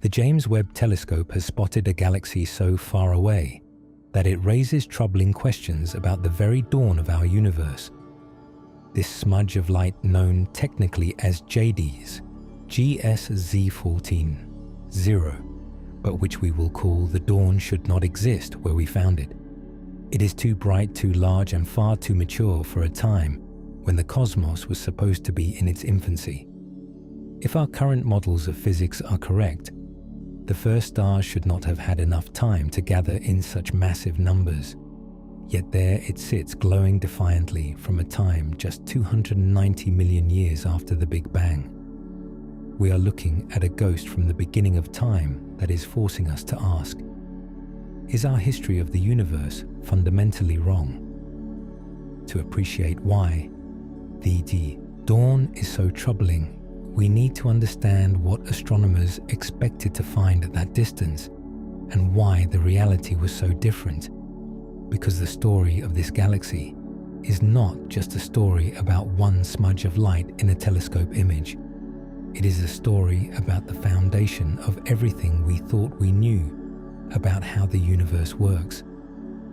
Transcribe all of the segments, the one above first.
The James Webb Telescope has spotted a galaxy so far away that it raises troubling questions about the very dawn of our universe. This smudge of light, known technically as JD's GSZ14-0, but which we will call the dawn, should not exist where we found it. It is too bright, too large, and far too mature for a time when the cosmos was supposed to be in its infancy. If our current models of physics are correct, the first stars should not have had enough time to gather in such massive numbers. Yet there it sits, glowing defiantly from a time just 290 million years after the Big Bang. We are looking at a ghost from the beginning of time that is forcing us to ask, is our history of the universe fundamentally wrong? To appreciate why the dawn is so troubling, we need to understand what astronomers expected to find at that distance and why the reality was so different. Because the story of this galaxy is not just a story about one smudge of light in a telescope image. It is a story about the foundation of everything we thought we knew about how the universe works,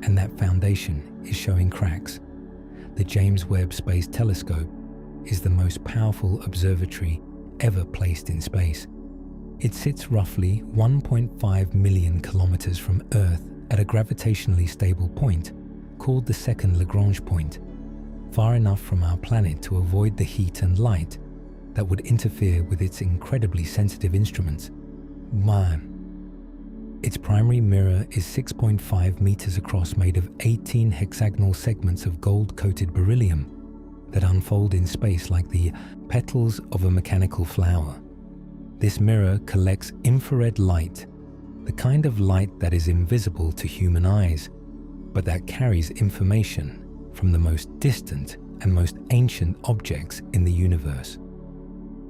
and that foundation is showing cracks. The James Webb Space Telescope is the most powerful observatory ever placed in space. It sits roughly 1.5 million kilometers from Earth at a gravitationally stable point called the second Lagrange point, far enough from our planet to avoid the heat and light that would interfere with its incredibly sensitive instruments. Its primary mirror is 6.5 meters across, made of 18 hexagonal segments of gold-coated beryllium that unfold in space like the petals of a mechanical flower. This mirror collects infrared light, the kind of light that is invisible to human eyes, but that carries information from the most distant and most ancient objects in the universe.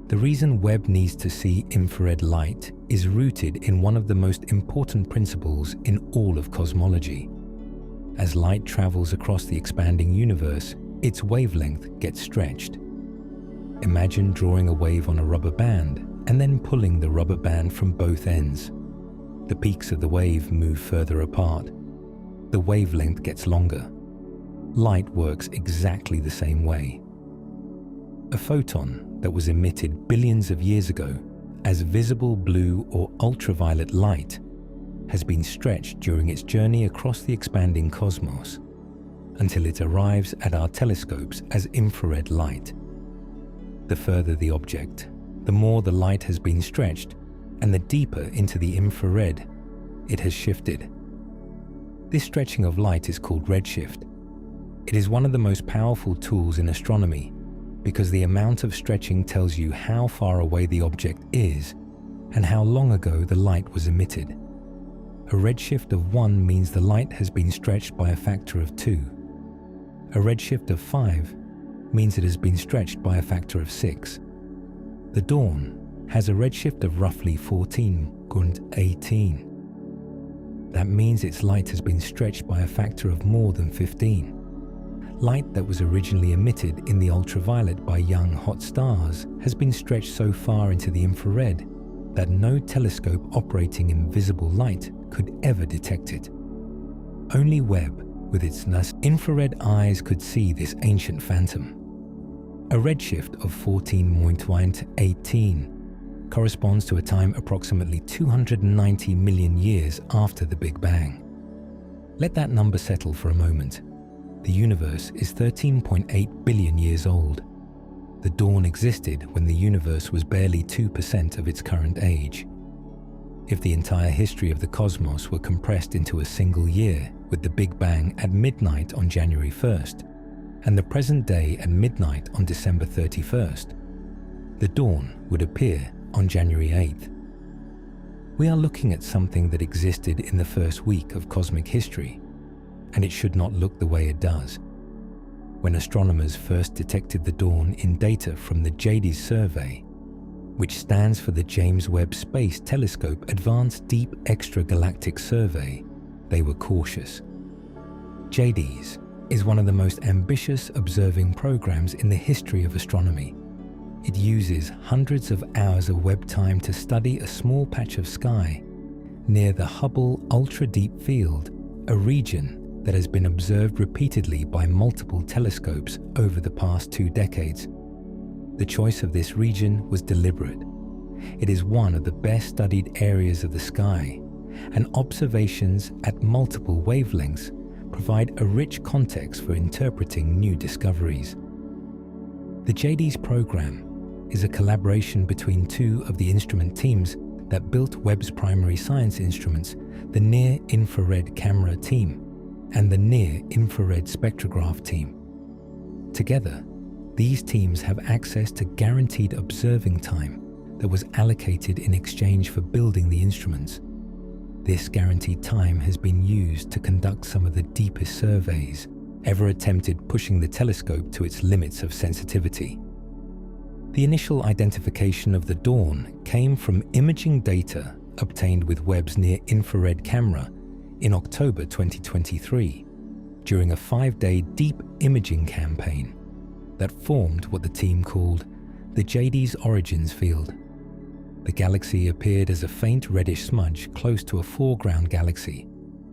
The reason Webb needs to see infrared light is rooted in one of the most important principles in all of cosmology. As light travels across the expanding universe, its wavelength gets stretched. Imagine drawing a wave on a rubber band and then pulling the rubber band from both ends. The peaks of the wave move further apart. The wavelength gets longer. Light works exactly the same way. A photon that was emitted billions of years ago as visible blue or ultraviolet light has been stretched during its journey across the expanding cosmos until it arrives at our telescopes as infrared light. The further the object, the more the light has been stretched, and the deeper into the infrared it has shifted. This stretching of light is called redshift. It is one of the most powerful tools in astronomy because the amount of stretching tells you how far away the object is and how long ago the light was emitted. A redshift of 1 means the light has been stretched by a factor of 2. A redshift of 5 means it has been stretched by a factor of 6. The dawn has a redshift of roughly 14.18. That means its light has been stretched by a factor of more than 15. Light that was originally emitted in the ultraviolet by young hot stars has been stretched so far into the infrared that no telescope operating in visible light could ever detect it. Only Webb, with its infrared eyes, could see this ancient phantom. A redshift of 14.18 corresponds to a time approximately 290 million years after the Big Bang. Let that number settle for a moment. The universe is 13.8 billion years old. The dawn existed when the universe was barely 2% of its current age. If the entire history of the cosmos were compressed into a single year, with the Big Bang at midnight on January 1st, and the present day at midnight on December 31st, the dawn would appear on January 8th. We are looking at something that existed in the first week of cosmic history, and it should not look the way it does. When astronomers first detected the dawn in data from the JD's survey, which stands for the James Webb Space Telescope Advanced Deep Extragalactic Survey, they were cautious. JD's is one of the most ambitious observing programs in the history of astronomy. It uses hundreds of hours of Webb time to study a small patch of sky near the Hubble ultra-deep field, a region that has been observed repeatedly by multiple telescopes over the past 2 decades. The choice of this region was deliberate. It is one of the best studied areas of the sky, and observations at multiple wavelengths provide a rich context for interpreting new discoveries. The JD's program is a collaboration between 2 of the instrument teams that built Webb's primary science instruments, the Near-Infrared Camera team and the Near-Infrared Spectrograph team. Together, these teams have access to guaranteed observing time that was allocated in exchange for building the instruments. This guaranteed time has been used to conduct some of the deepest surveys ever attempted, pushing the telescope to its limits of sensitivity. The initial identification of the dawn came from imaging data obtained with Webb's near-infrared camera in October 2023 during a 5-day deep imaging campaign that formed what the team called the JD's origins field. The galaxy appeared as a faint reddish smudge close to a foreground galaxy,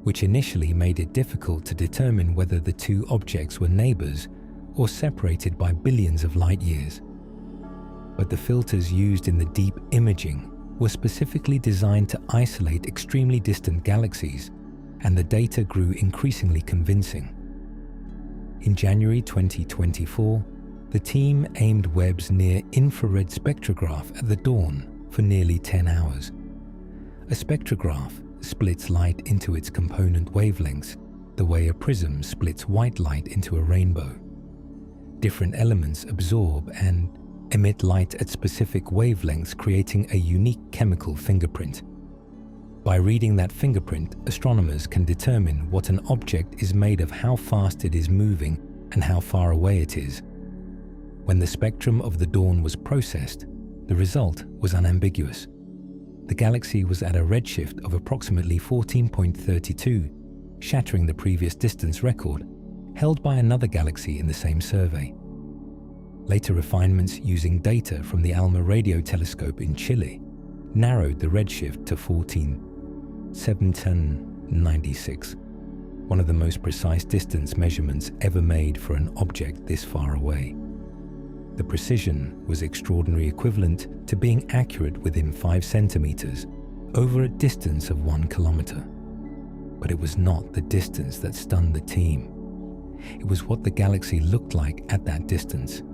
which initially made it difficult to determine whether the 2 objects were neighbors or separated by billions of light years. But the filters used in the deep imaging were specifically designed to isolate extremely distant galaxies, and the data grew increasingly convincing. In January 2024, the team aimed Webb's near-infrared spectrograph at the dawn for nearly 10 hours. A spectrograph splits light into its component wavelengths, the way a prism splits white light into a rainbow. Different elements absorb and emit light at specific wavelengths, creating a unique chemical fingerprint. By reading that fingerprint, astronomers can determine what an object is made of, how fast it is moving, and how far away it is. When the spectrum of the dawn was processed, the result was unambiguous. The galaxy was at a redshift of approximately 14.32, shattering the previous distance record held by another galaxy in the same survey. Later refinements using data from the ALMA radio telescope in Chile narrowed the redshift to 14.796, one of the most precise distance measurements ever made for an object this far away. The precision was extraordinarily equivalent to being accurate within 5 centimeters over a distance of 1 kilometer. But it was not the distance that stunned the team. It was what the galaxy looked like at that distance.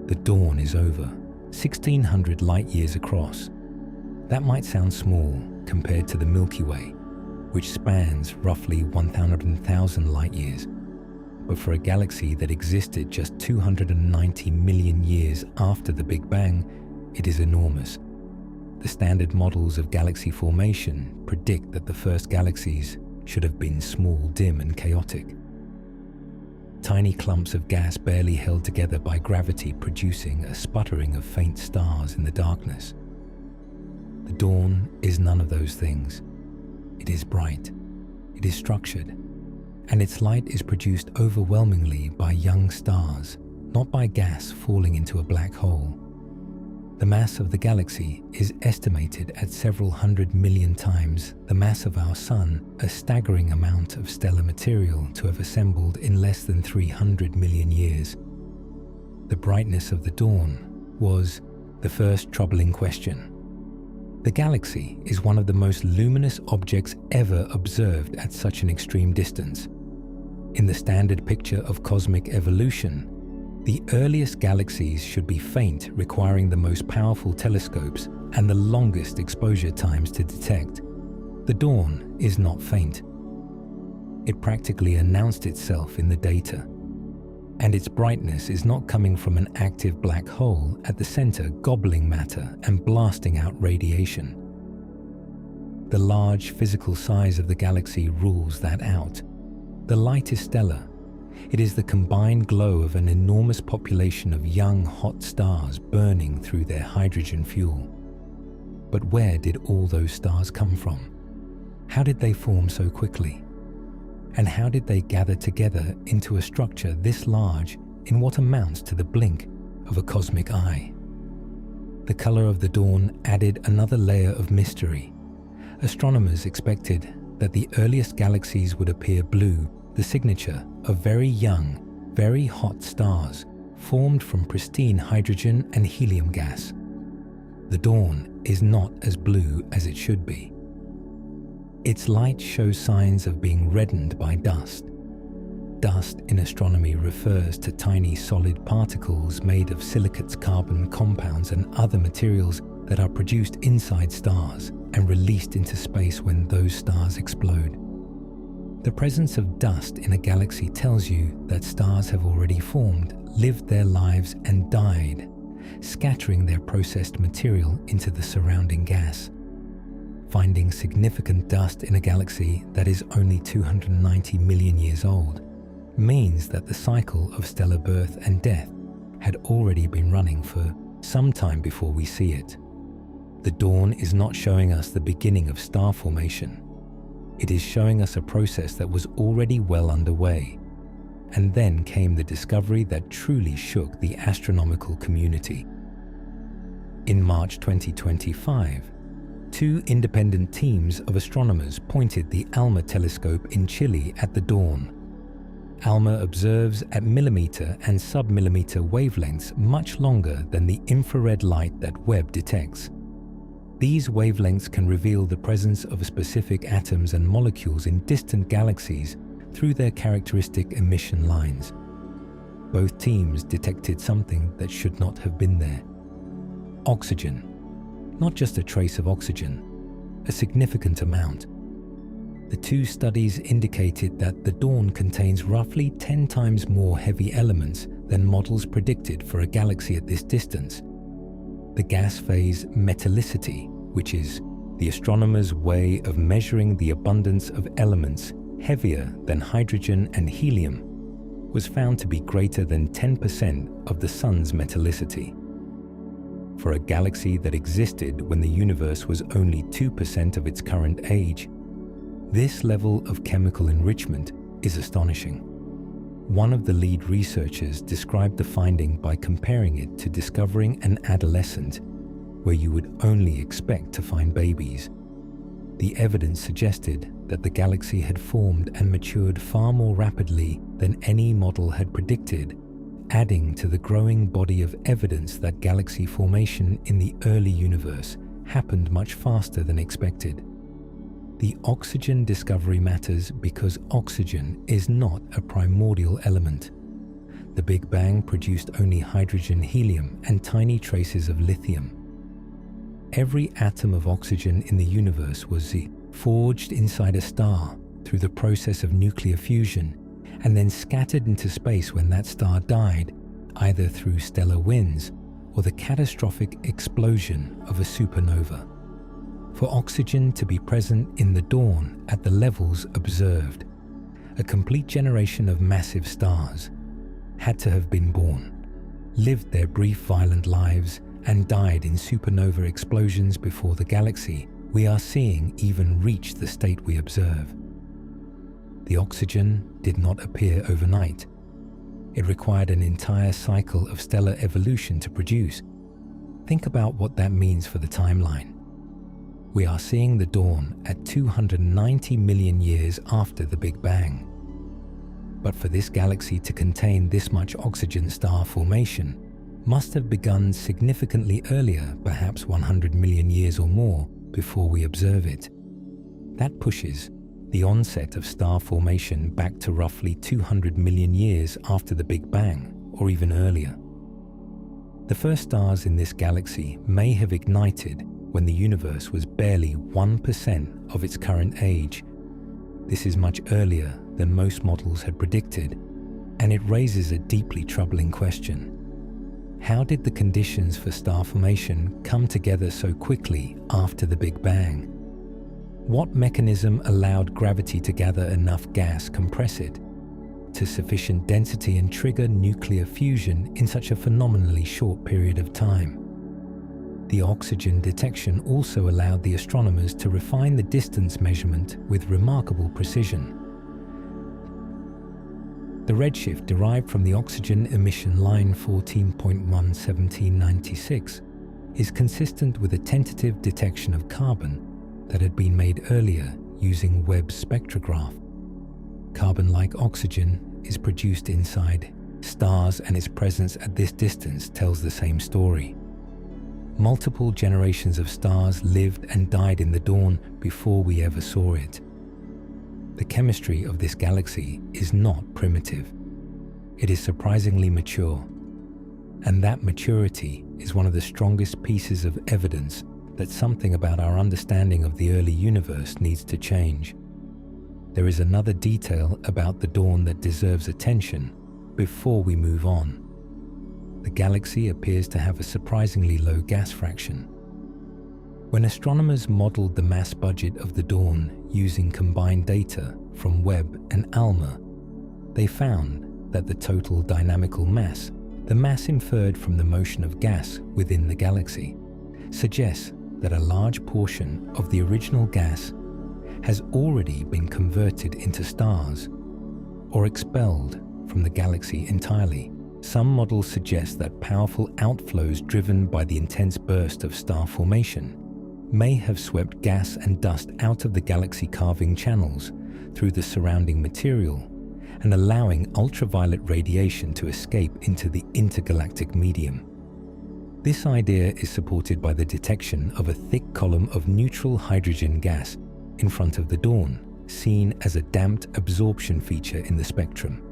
The dawn is over 1,600 light years across. That might sound small compared to the Milky Way, which spans roughly 1,000,000 light years. But for a galaxy that existed just 290 million years after the Big Bang, it is enormous. The standard models of galaxy formation predict that the first galaxies should have been small, dim, and chaotic. Tiny clumps of gas barely held together by gravity, producing a sputtering of faint stars in the darkness. The dawn is none of those things. It is bright, it is structured, and its light is produced overwhelmingly by young stars, not by gas falling into a black hole. The mass of the galaxy is estimated at several 100 million times the mass of our Sun, a staggering amount of stellar material to have assembled in less than 300 million years. The brightness of the dawn was the first troubling question. The galaxy is one of the most luminous objects ever observed at such an extreme distance. In the standard picture of cosmic evolution, the earliest galaxies should be faint, requiring the most powerful telescopes and the longest exposure times to detect. The dawn is not faint. It practically announced itself in the data. And its brightness is not coming from an active black hole at the center gobbling matter and blasting out radiation. The large physical size of the galaxy rules that out. The light is stellar. It is the combined glow of an enormous population of young, hot stars burning through their hydrogen fuel. But where did all those stars come from? How did they form so quickly? And how did they gather together into a structure this large in what amounts to the blink of a cosmic eye. The color of the dawn added another layer of mystery. Astronomers expected that the earliest galaxies would appear blue, the signature of very young, very hot stars formed from pristine hydrogen and helium gas. The dawn is not as blue as it should be. Its light shows signs of being reddened by dust. Dust in astronomy refers to tiny solid particles made of silicates, carbon compounds, and other materials that are produced inside stars and released into space when those stars explode. The presence of dust in a galaxy tells you that stars have already formed, lived their lives, and died, scattering their processed material into the surrounding gas. Finding significant dust in a galaxy that is only 290 million years old means that the cycle of stellar birth and death had already been running for some time before we see it. The dawn is not showing us the beginning of star formation. It is showing us a process that was already well underway. And then came the discovery that truly shook the astronomical community. In March 2025, two independent teams of astronomers pointed the ALMA telescope in Chile at the dawn. ALMA observes at millimeter and sub-millimeter wavelengths much longer than the infrared light that Webb detects. These wavelengths can reveal the presence of specific atoms and molecules in distant galaxies through their characteristic emission lines. Both teams detected something that should not have been there. Oxygen. Not just a trace of oxygen, a significant amount. The two studies indicated that the dawn contains roughly 10 times more heavy elements than models predicted for a galaxy at this distance. The gas phase metallicity, which is the astronomers' way of measuring the abundance of elements heavier than hydrogen and helium, was found to be greater than 10% of the Sun's metallicity. For a galaxy that existed when the universe was only 2% of its current age, this level of chemical enrichment is astonishing. One of the lead researchers described the finding by comparing it to discovering an adolescent, where you would only expect to find babies. The evidence suggested that the galaxy had formed and matured far more rapidly than any model had predicted, adding to the growing body of evidence that galaxy formation in the early universe happened much faster than expected. The oxygen discovery matters because oxygen is not a primordial element. The Big Bang produced only hydrogen, helium, and tiny traces of lithium. Every atom of oxygen in the universe was forged inside a star through the process of nuclear fusion and then scattered into space when that star died, either through stellar winds or the catastrophic explosion of a supernova. For oxygen to be present in the dawn at the levels observed, a complete generation of massive stars had to have been born, lived their brief violent lives, and died in supernova explosions before the galaxy we are seeing even reach the state we observe. The oxygen did not appear overnight. It required an entire cycle of stellar evolution to produce. Think about what that means for the timeline. We are seeing the dawn at 290 million years after the Big Bang. But for this galaxy to contain this much oxygen, star formation must have begun significantly earlier, perhaps 100 million years or more, before we observe it. That pushes the onset of star formation back to roughly 200 million years after the Big Bang, or even earlier. The first stars in this galaxy may have ignited when the universe was barely 1% of its current age. This is much earlier than most models had predicted, and it raises a deeply troubling question. How did the conditions for star formation come together so quickly after the Big Bang? What mechanism allowed gravity to gather enough gas, compress it to sufficient density, and trigger nuclear fusion in such a phenomenally short period of time? The oxygen detection also allowed the astronomers to refine the distance measurement with remarkable precision. The redshift derived from the oxygen emission line 14.11796 is consistent with a tentative detection of carbon that had been made earlier using Webb's spectrograph. Carbon, like oxygen, is produced inside stars, and its presence at this distance tells the same story. Multiple generations of stars lived and died in the dawn before we ever saw it. The chemistry of this galaxy is not primitive. It is surprisingly mature, and that maturity is one of the strongest pieces of evidence that something about our understanding of the early universe needs to change. There is another detail about the dawn that deserves attention before we move on. The galaxy appears to have a surprisingly low gas fraction. When astronomers modeled the mass budget of the dawn using combined data from Webb and ALMA, they found that the total dynamical mass, the mass inferred from the motion of gas within the galaxy, suggests that a large portion of the original gas has already been converted into stars or expelled from the galaxy entirely. Some models suggest that powerful outflows driven by the intense burst of star formation may have swept gas and dust out of the galaxy, carving channels through the surrounding material and allowing ultraviolet radiation to escape into the intergalactic medium. This idea is supported by the detection of a thick column of neutral hydrogen gas in front of the dawn, seen as a damped absorption feature in the spectrum.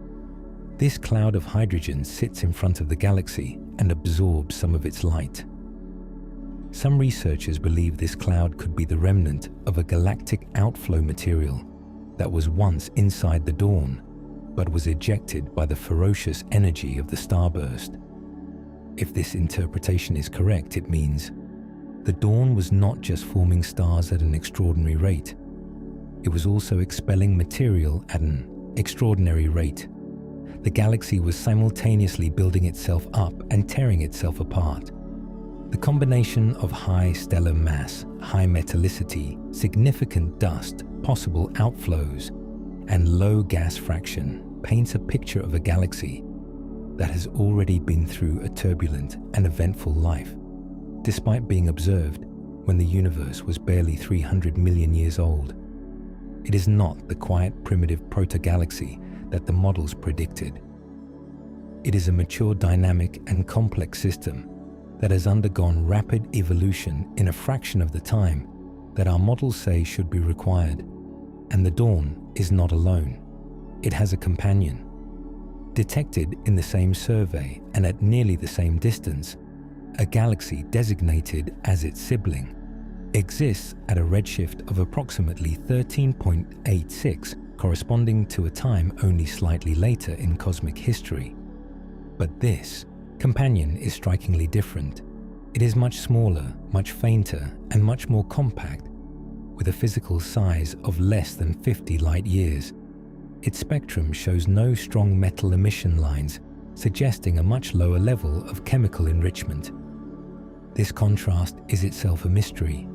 This cloud of hydrogen sits in front of the galaxy and absorbs some of its light. Some researchers believe this cloud could be the remnant of a galactic outflow material that was once inside the dawn, but was ejected by the ferocious energy of the starburst. If this interpretation is correct, it means the dawn was not just forming stars at an extraordinary rate, it was also expelling material at an extraordinary rate. The galaxy was simultaneously building itself up and tearing itself apart. The combination of high stellar mass, high metallicity, significant dust, possible outflows, and low gas fraction paints a picture of a galaxy that has already been through a turbulent and eventful life, despite being observed when the universe was barely 300 million years old. It is not the quiet, primitive proto-galaxy that the models predicted. It is a mature, dynamic, and complex system that has undergone rapid evolution in a fraction of the time that our models say should be required. And the dawn is not alone. It has a companion. Detected in the same survey and at nearly the same distance, a galaxy designated as its sibling exists at a redshift of approximately 13.86, corresponding to a time only slightly later in cosmic history. But this companion is strikingly different. It is much smaller, much fainter, and much more compact, with a physical size of less than 50 light years. Its spectrum shows no strong metal emission lines, suggesting a much lower level of chemical enrichment. This contrast is itself a mystery.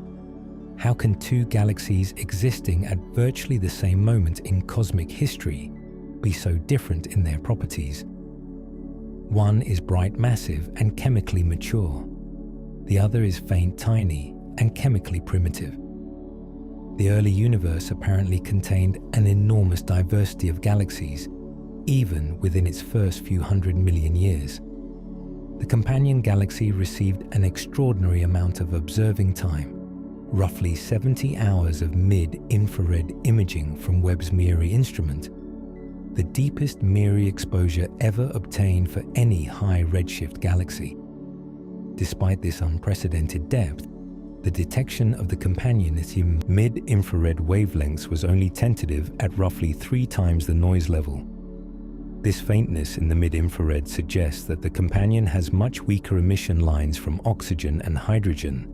How can two galaxies existing at virtually the same moment in cosmic history be so different in their properties? One is bright, massive, and chemically mature. The other is faint, tiny, and chemically primitive. The early universe apparently contained an enormous diversity of galaxies, even within its first few 100 million years. The companion galaxy received an extraordinary amount of observing time, roughly 70 hours of mid-infrared imaging from Webb's MIRI instrument, the deepest MIRI exposure ever obtained for any high redshift galaxy. Despite this unprecedented depth, the detection of the companion at mid-infrared wavelengths was only tentative at roughly 3 times the noise level. This faintness in the mid-infrared suggests that the companion has much weaker emission lines from oxygen and hydrogen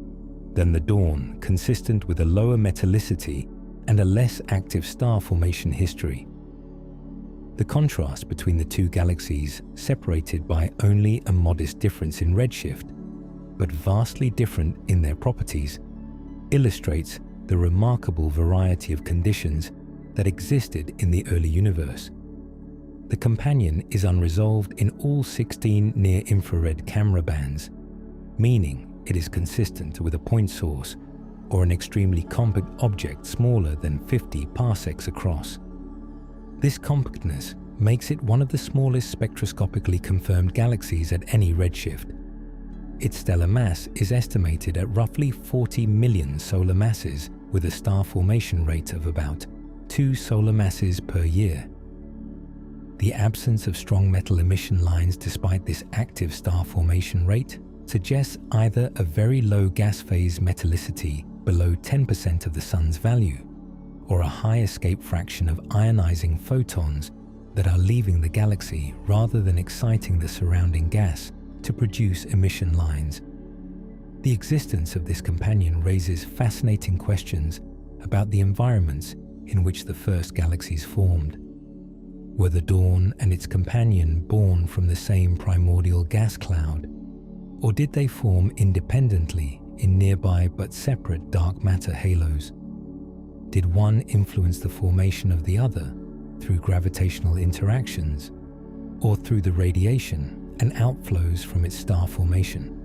than the dawn, consistent with a lower metallicity and a less active star formation history. The contrast between the two galaxies, separated by only a modest difference in redshift, but vastly different in their properties, illustrates the remarkable variety of conditions that existed in the early universe. The companion is unresolved in all 16 near-infrared camera bands, meaning it is consistent with a point source or an extremely compact object smaller than 50 parsecs across. This compactness makes it one of the smallest spectroscopically confirmed galaxies at any redshift. Its stellar mass is estimated at roughly 40 million solar masses, with a star formation rate of about 2 solar masses per year. The absence of strong metal emission lines despite this active star formation rate suggests either a very low gas phase metallicity below 10% of the Sun's value, or a high escape fraction of ionizing photons that are leaving the galaxy rather than exciting the surrounding gas to produce emission lines. The existence of this companion raises fascinating questions about the environments in which the first galaxies formed. Were the dawn and its companion born from the same primordial gas cloud, or did they form independently in nearby but separate dark matter halos? Did one influence the formation of the other through gravitational interactions, or through the radiation and outflows from its star formation?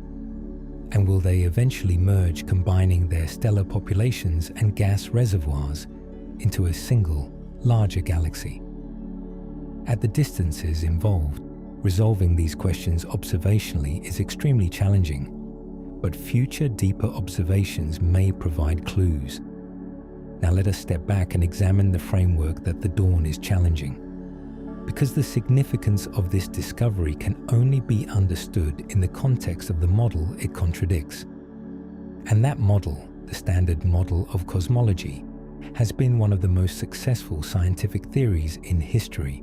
And will they eventually merge, combining their stellar populations and gas reservoirs into a single, larger galaxy? At the distances involved, resolving these questions observationally is extremely challenging, but future deeper observations may provide clues. Now let us step back and examine the framework that the dawn is challenging, because the significance of this discovery can only be understood in the context of the model it contradicts. And that model, the Standard Model of Cosmology, has been one of the most successful scientific theories in history.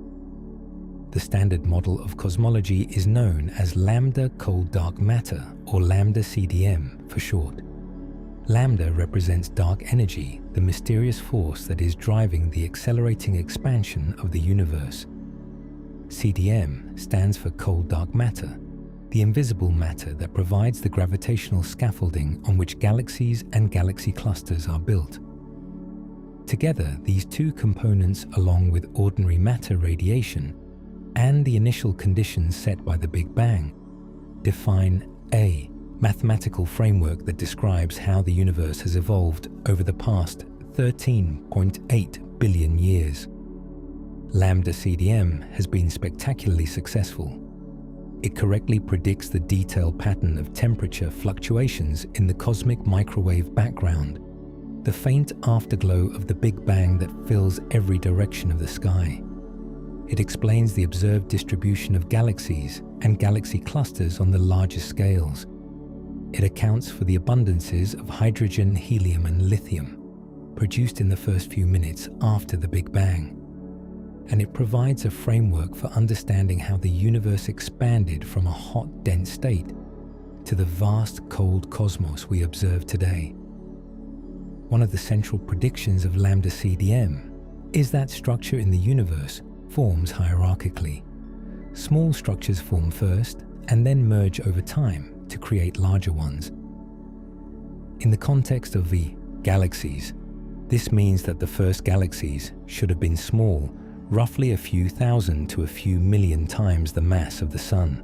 The Standard Model of Cosmology is known as Lambda Cold Dark Matter, or Lambda CDM for short. Lambda represents dark energy, the mysterious force that is driving the accelerating expansion of the universe. CDM stands for cold dark matter, the invisible matter that provides the gravitational scaffolding on which galaxies and galaxy clusters are built. Together, these two components, along with ordinary matter radiation and the initial conditions set by the Big Bang, define a mathematical framework that describes how the universe has evolved over the past 13.8 billion years. Lambda CDM has been spectacularly successful. It correctly predicts the detailed pattern of temperature fluctuations in the cosmic microwave background, the faint afterglow of the Big Bang that fills every direction of the sky. It explains the observed distribution of galaxies and galaxy clusters on the largest scales. It accounts for the abundances of hydrogen, helium, and lithium produced in the first few minutes after the Big Bang. And it provides a framework for understanding how the universe expanded from a hot, dense state to the vast, cold cosmos we observe today. One of the central predictions of Lambda CDM is that structure in the universe forms hierarchically. Small structures form first and then merge over time to create larger ones. In the context of the galaxies, this means that the first galaxies should have been small, roughly a few thousand to a few million times the mass of the Sun.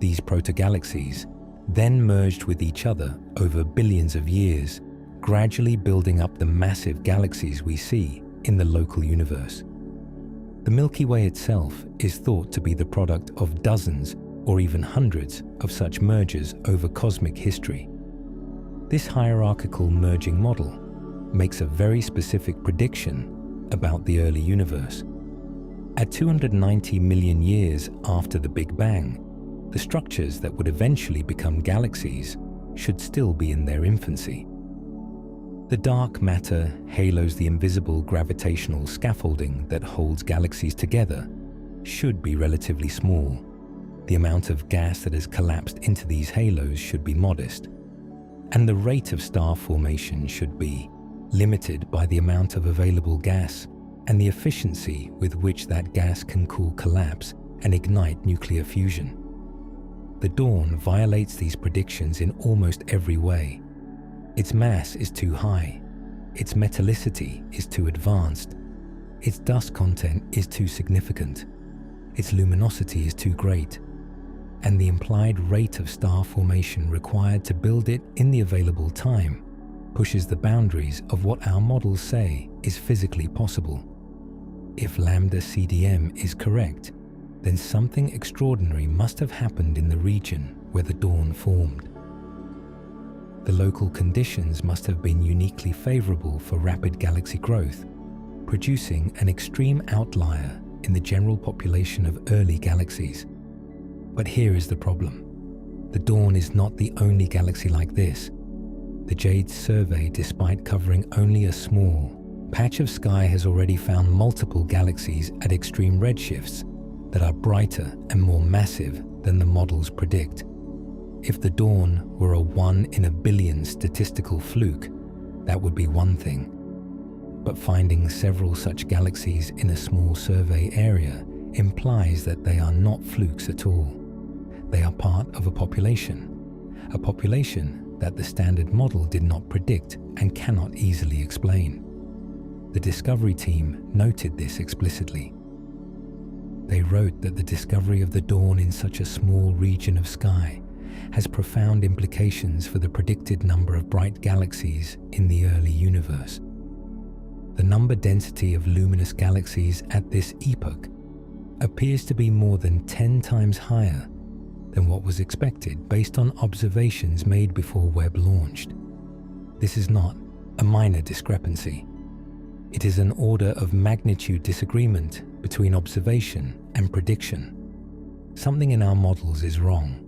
These proto-galaxies then merged with each other over billions of years, gradually building up the massive galaxies we see in the local universe. The Milky Way itself is thought to be the product of dozens or even hundreds of such mergers over cosmic history. This hierarchical merging model makes a very specific prediction about the early universe. At 290 million years after the Big Bang, the structures that would eventually become galaxies should still be in their infancy. The dark matter halos the invisible gravitational scaffolding that holds galaxies together should be relatively small. The amount of gas that has collapsed into these halos should be modest, and the rate of star formation should be limited by the amount of available gas and the efficiency with which that gas can cool collapse and ignite nuclear fusion. The dawn violates these predictions in almost every way. Its mass is too high, its metallicity is too advanced, its dust content is too significant, its luminosity is too great, and the implied rate of star formation required to build it in the available time pushes the boundaries of what our models say is physically possible. If Lambda CDM is correct, then something extraordinary must have happened in the region where the dawn formed. The local conditions must have been uniquely favorable for rapid galaxy growth, producing an extreme outlier in the general population of early galaxies. But here is the problem. The dawn is not the only galaxy like this. The JADE survey, despite covering only a small patch of sky, has already found multiple galaxies at extreme redshifts that are brighter and more massive than the models predict. If the dawn were a 1 in a billion statistical fluke, that would be one thing. But finding several such galaxies in a small survey area implies that they are not flukes at all. They are part of a population that the standard model did not predict and cannot easily explain. The discovery team noted this explicitly. They wrote that the discovery of the dawn in such a small region of sky has profound implications for the predicted number of bright galaxies in the early universe. The number density of luminous galaxies at this epoch appears to be more than 10 times higher than what was expected based on observations made before Webb launched. This is not a minor discrepancy. It is an order of magnitude disagreement between observation and prediction. Something in our models is wrong.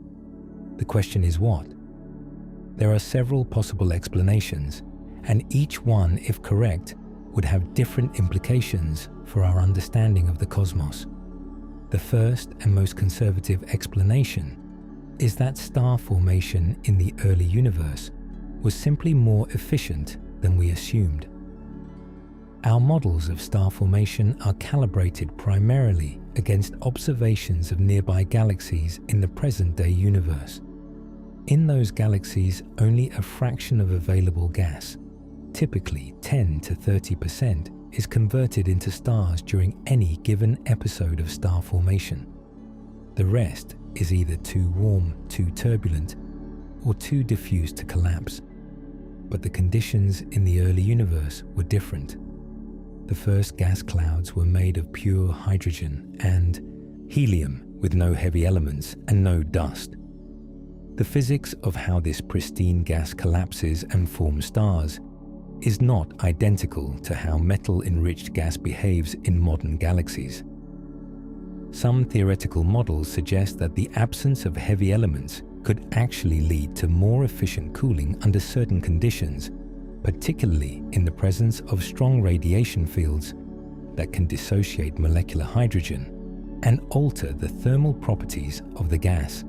The question is what? There are several possible explanations, and each one, if correct, would have different implications for our understanding of the cosmos. The first and most conservative explanation is that star formation in the early universe was simply more efficient than we assumed. Our models of star formation are calibrated primarily against observations of nearby galaxies in the present-day universe. In those galaxies, only a fraction of available gas, typically 10 to 30%, is converted into stars during any given episode of star formation. The rest is either too warm, too turbulent, or too diffuse to collapse. But the conditions in the early universe were different. The first gas clouds were made of pure hydrogen and helium with no heavy elements and no dust. The physics of how this pristine gas collapses and forms stars is not identical to how metal-enriched gas behaves in modern galaxies. Some theoretical models suggest that the absence of heavy elements could actually lead to more efficient cooling under certain conditions, particularly in the presence of strong radiation fields that can dissociate molecular hydrogen and alter the thermal properties of the gas.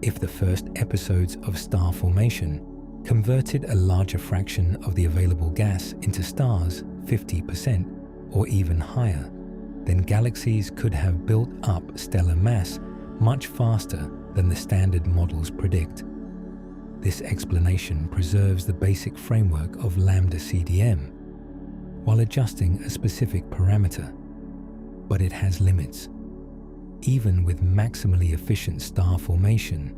If the first episodes of star formation converted a larger fraction of the available gas into stars, 50% or even higher, then galaxies could have built up stellar mass much faster than the standard models predict. This explanation preserves the basic framework of Lambda CDM while adjusting a specific parameter, but it has limits. Even with maximally efficient star formation,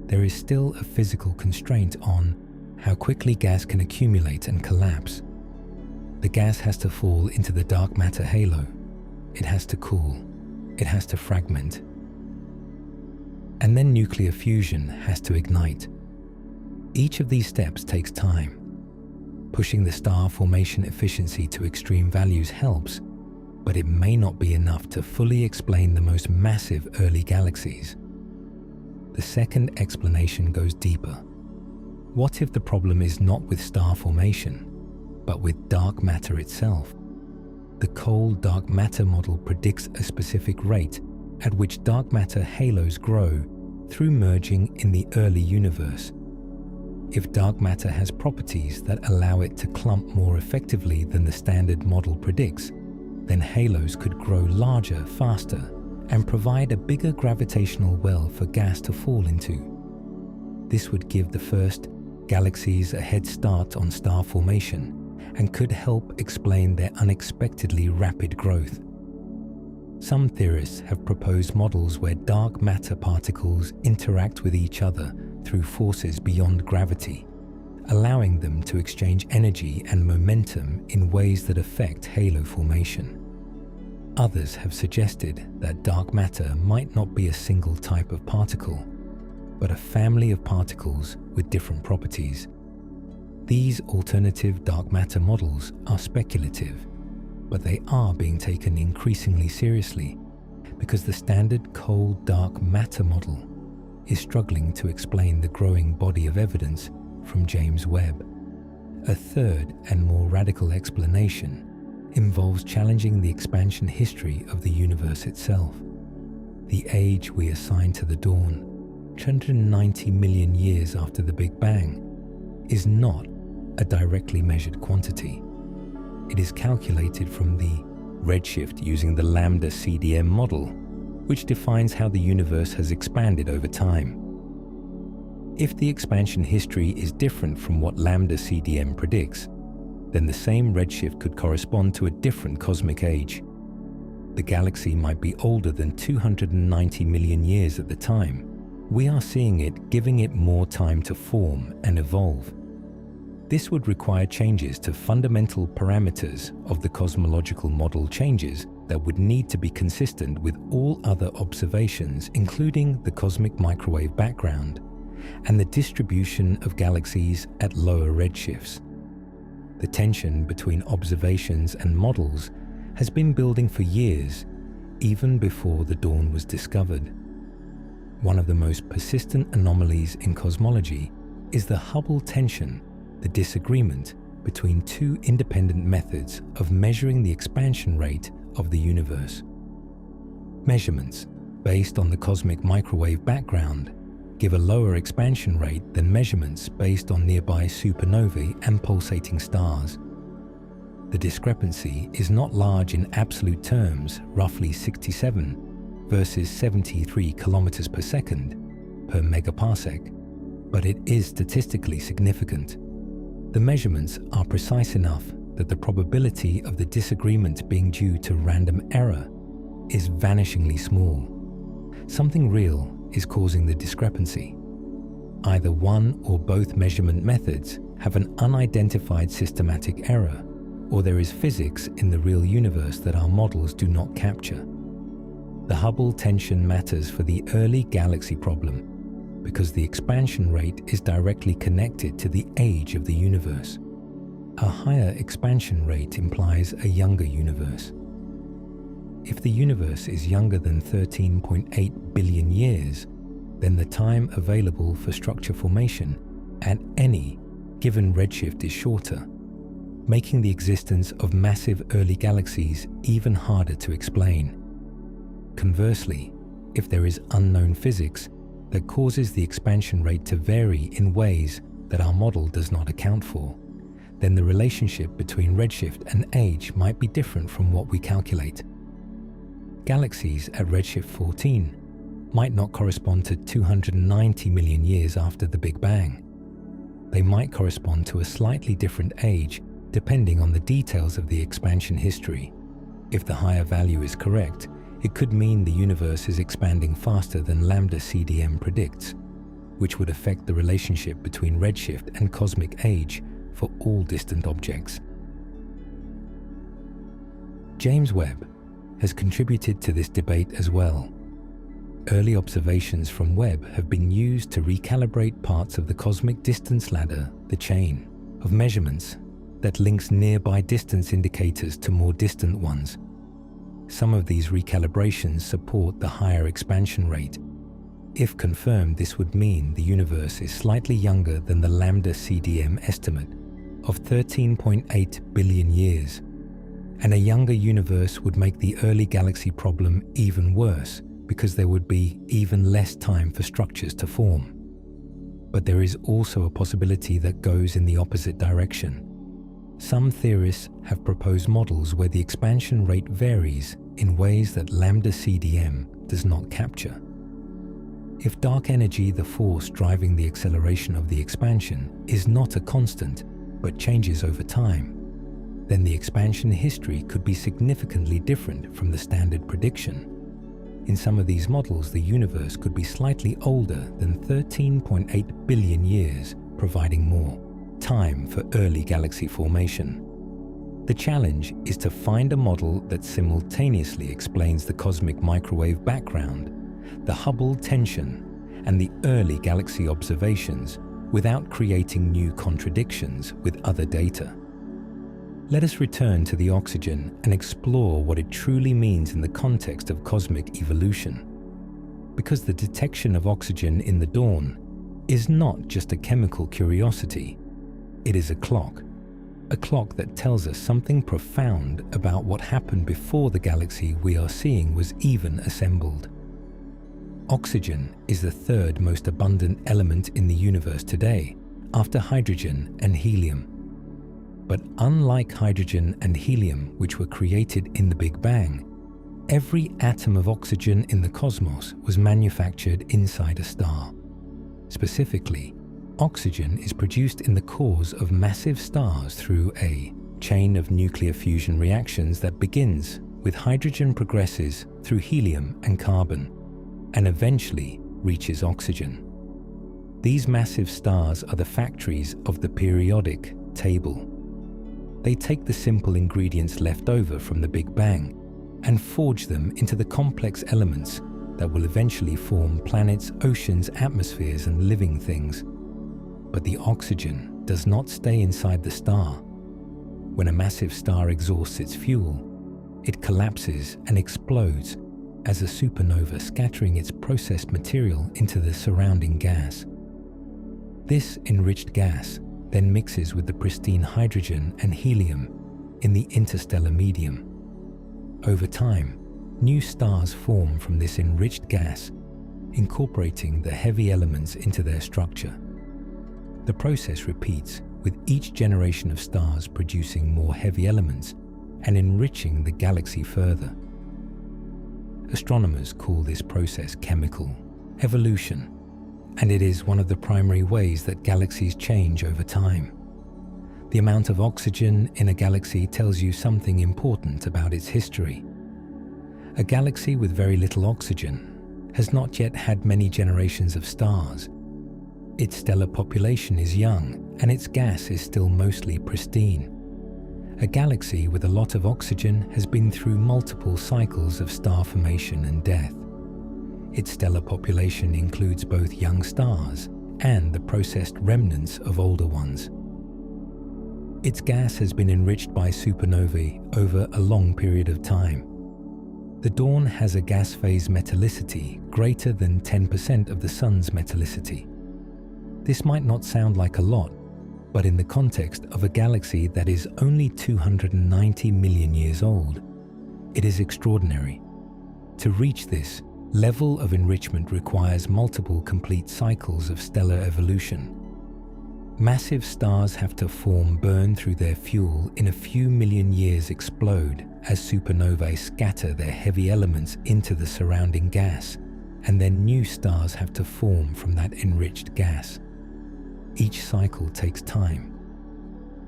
there is still a physical constraint on how quickly gas can accumulate and collapse. The gas has to fall into the dark matter halo. It has to cool. It has to fragment. And then nuclear fusion has to ignite. Each of these steps takes time. Pushing the star formation efficiency to extreme values helps, but it may not be enough to fully explain the most massive early galaxies. The second explanation goes deeper. What if the problem is not with star formation, but with dark matter itself? The cold dark matter model predicts a specific rate at which dark matter halos grow through merging in the early universe. If dark matter has properties that allow it to clump more effectively than the standard model predicts, then halos could grow larger faster and provide a bigger gravitational well for gas to fall into. This would give the first galaxies a head start on star formation and could help explain their unexpectedly rapid growth. Some theorists have proposed models where dark matter particles interact with each other through forces beyond gravity, allowing them to exchange energy and momentum in ways that affect halo formation. Others have suggested that dark matter might not be a single type of particle, but a family of particles with different properties. These alternative dark matter models are speculative, but they are being taken increasingly seriously because the standard cold dark matter model is struggling to explain the growing body of evidence from James Webb. A third and more radical explanation involves challenging the expansion history of the universe itself. The age we assign to the dawn, 290 million years after the Big Bang, is not a directly measured quantity. It is calculated from the redshift using the Lambda CDM model, which defines how the universe has expanded over time. If the expansion history is different from what Lambda CDM predicts, then the same redshift could correspond to a different cosmic age. The galaxy might be older than 290 million years at the time. We are seeing it giving it more time to form and evolve. This would require changes to fundamental parameters of the cosmological model, changes that would need to be consistent with all other observations, including the cosmic microwave background and the distribution of galaxies at lower redshifts. The tension between observations and models has been building for years, even before the dawn was discovered. One of the most persistent anomalies in cosmology is the Hubble tension, the disagreement between two independent methods of measuring the expansion rate of the universe. Measurements based on the cosmic microwave background give a lower expansion rate than measurements based on nearby supernovae and pulsating stars. The discrepancy is not large in absolute terms, roughly 67 versus 73 kilometers per second per megaparsec, but it is statistically significant. The measurements are precise enough that the probability of the disagreement being due to random error is vanishingly small. Something real is causing the discrepancy. Either one or both measurement methods have an unidentified systematic error, or there is physics in the real universe that our models do not capture. The Hubble tension matters for the early galaxy problem because the expansion rate is directly connected to the age of the universe. A higher expansion rate implies a younger universe. If the universe is younger than 13.8 billion years, then the time available for structure formation at any given redshift is shorter, making the existence of massive early galaxies even harder to explain. Conversely, if there is unknown physics that causes the expansion rate to vary in ways that our model does not account for, then the relationship between redshift and age might be different from what we calculate. Galaxies at redshift 14 might not correspond to 290 million years after the Big Bang. They might correspond to a slightly different age depending on the details of the expansion history. If the higher value is correct, it could mean the universe is expanding faster than Lambda CDM predicts, which would affect the relationship between redshift and cosmic age for all distant objects. James Webb has contributed to this debate as well. Early observations from Webb have been used to recalibrate parts of the cosmic distance ladder, the chain of measurements that links nearby distance indicators to more distant ones. Some of these recalibrations support the higher expansion rate. If confirmed, this would mean the universe is slightly younger than the Lambda CDM estimate of 13.8 billion years. And a younger universe would make the early galaxy problem even worse because there would be even less time for structures to form. But there is also a possibility that goes in the opposite direction. Some theorists have proposed models where the expansion rate varies in ways that Lambda CDM does not capture. If dark energy, the force driving the acceleration of the expansion, is not a constant but changes over time, then the expansion history could be significantly different from the standard prediction. In some of these models, the universe could be slightly older than 13.8 billion years, providing more time for early galaxy formation. The challenge is to find a model that simultaneously explains the cosmic microwave background, the Hubble tension, and the early galaxy observations without creating new contradictions with other data. Let us return to the oxygen and explore what it truly means in the context of cosmic evolution. Because the detection of oxygen in the dawn is not just a chemical curiosity, it is a clock that tells us something profound about what happened before the galaxy we are seeing was even assembled. Oxygen is the third most abundant element in the universe today, after hydrogen and helium. But unlike hydrogen and helium, which were created in the Big Bang, every atom of oxygen in the cosmos was manufactured inside a star. Specifically, oxygen is produced in the cores of massive stars through a chain of nuclear fusion reactions that begins with hydrogen progresses through helium and carbon, and eventually reaches oxygen. These massive stars are the factories of the periodic table. They take the simple ingredients left over from the Big Bang and forge them into the complex elements that will eventually form planets, oceans, atmospheres, and living things. But the oxygen does not stay inside the star. When a massive star exhausts its fuel, it collapses and explodes as a supernova, scattering its processed material into the surrounding gas. This enriched gas then mixes with the pristine hydrogen and helium in the interstellar medium. Over time, new stars form from this enriched gas, incorporating the heavy elements into their structure. The process repeats, with each generation of stars producing more heavy elements and enriching the galaxy further. Astronomers call this process chemical evolution, and it is one of the primary ways that galaxies change over time. The amount of oxygen in a galaxy tells you something important about its history. A galaxy with very little oxygen has not yet had many generations of stars. Its stellar population is young, and its gas is still mostly pristine. A galaxy with a lot of oxygen has been through multiple cycles of star formation and death. Its stellar population includes both young stars and the processed remnants of older ones. Its gas has been enriched by supernovae over a long period of time. The dawn has a gas phase metallicity greater than 10% of the Sun's metallicity. This might not sound like a lot, but in the context of a galaxy that is only 290 million years old, it is extraordinary. To reach this level of enrichment requires multiple complete cycles of stellar evolution. Massive stars have to form, burn through their fuel, in a few million years explode as supernovae scatter their heavy elements into the surrounding gas, and then new stars have to form from that enriched gas. Each cycle takes time.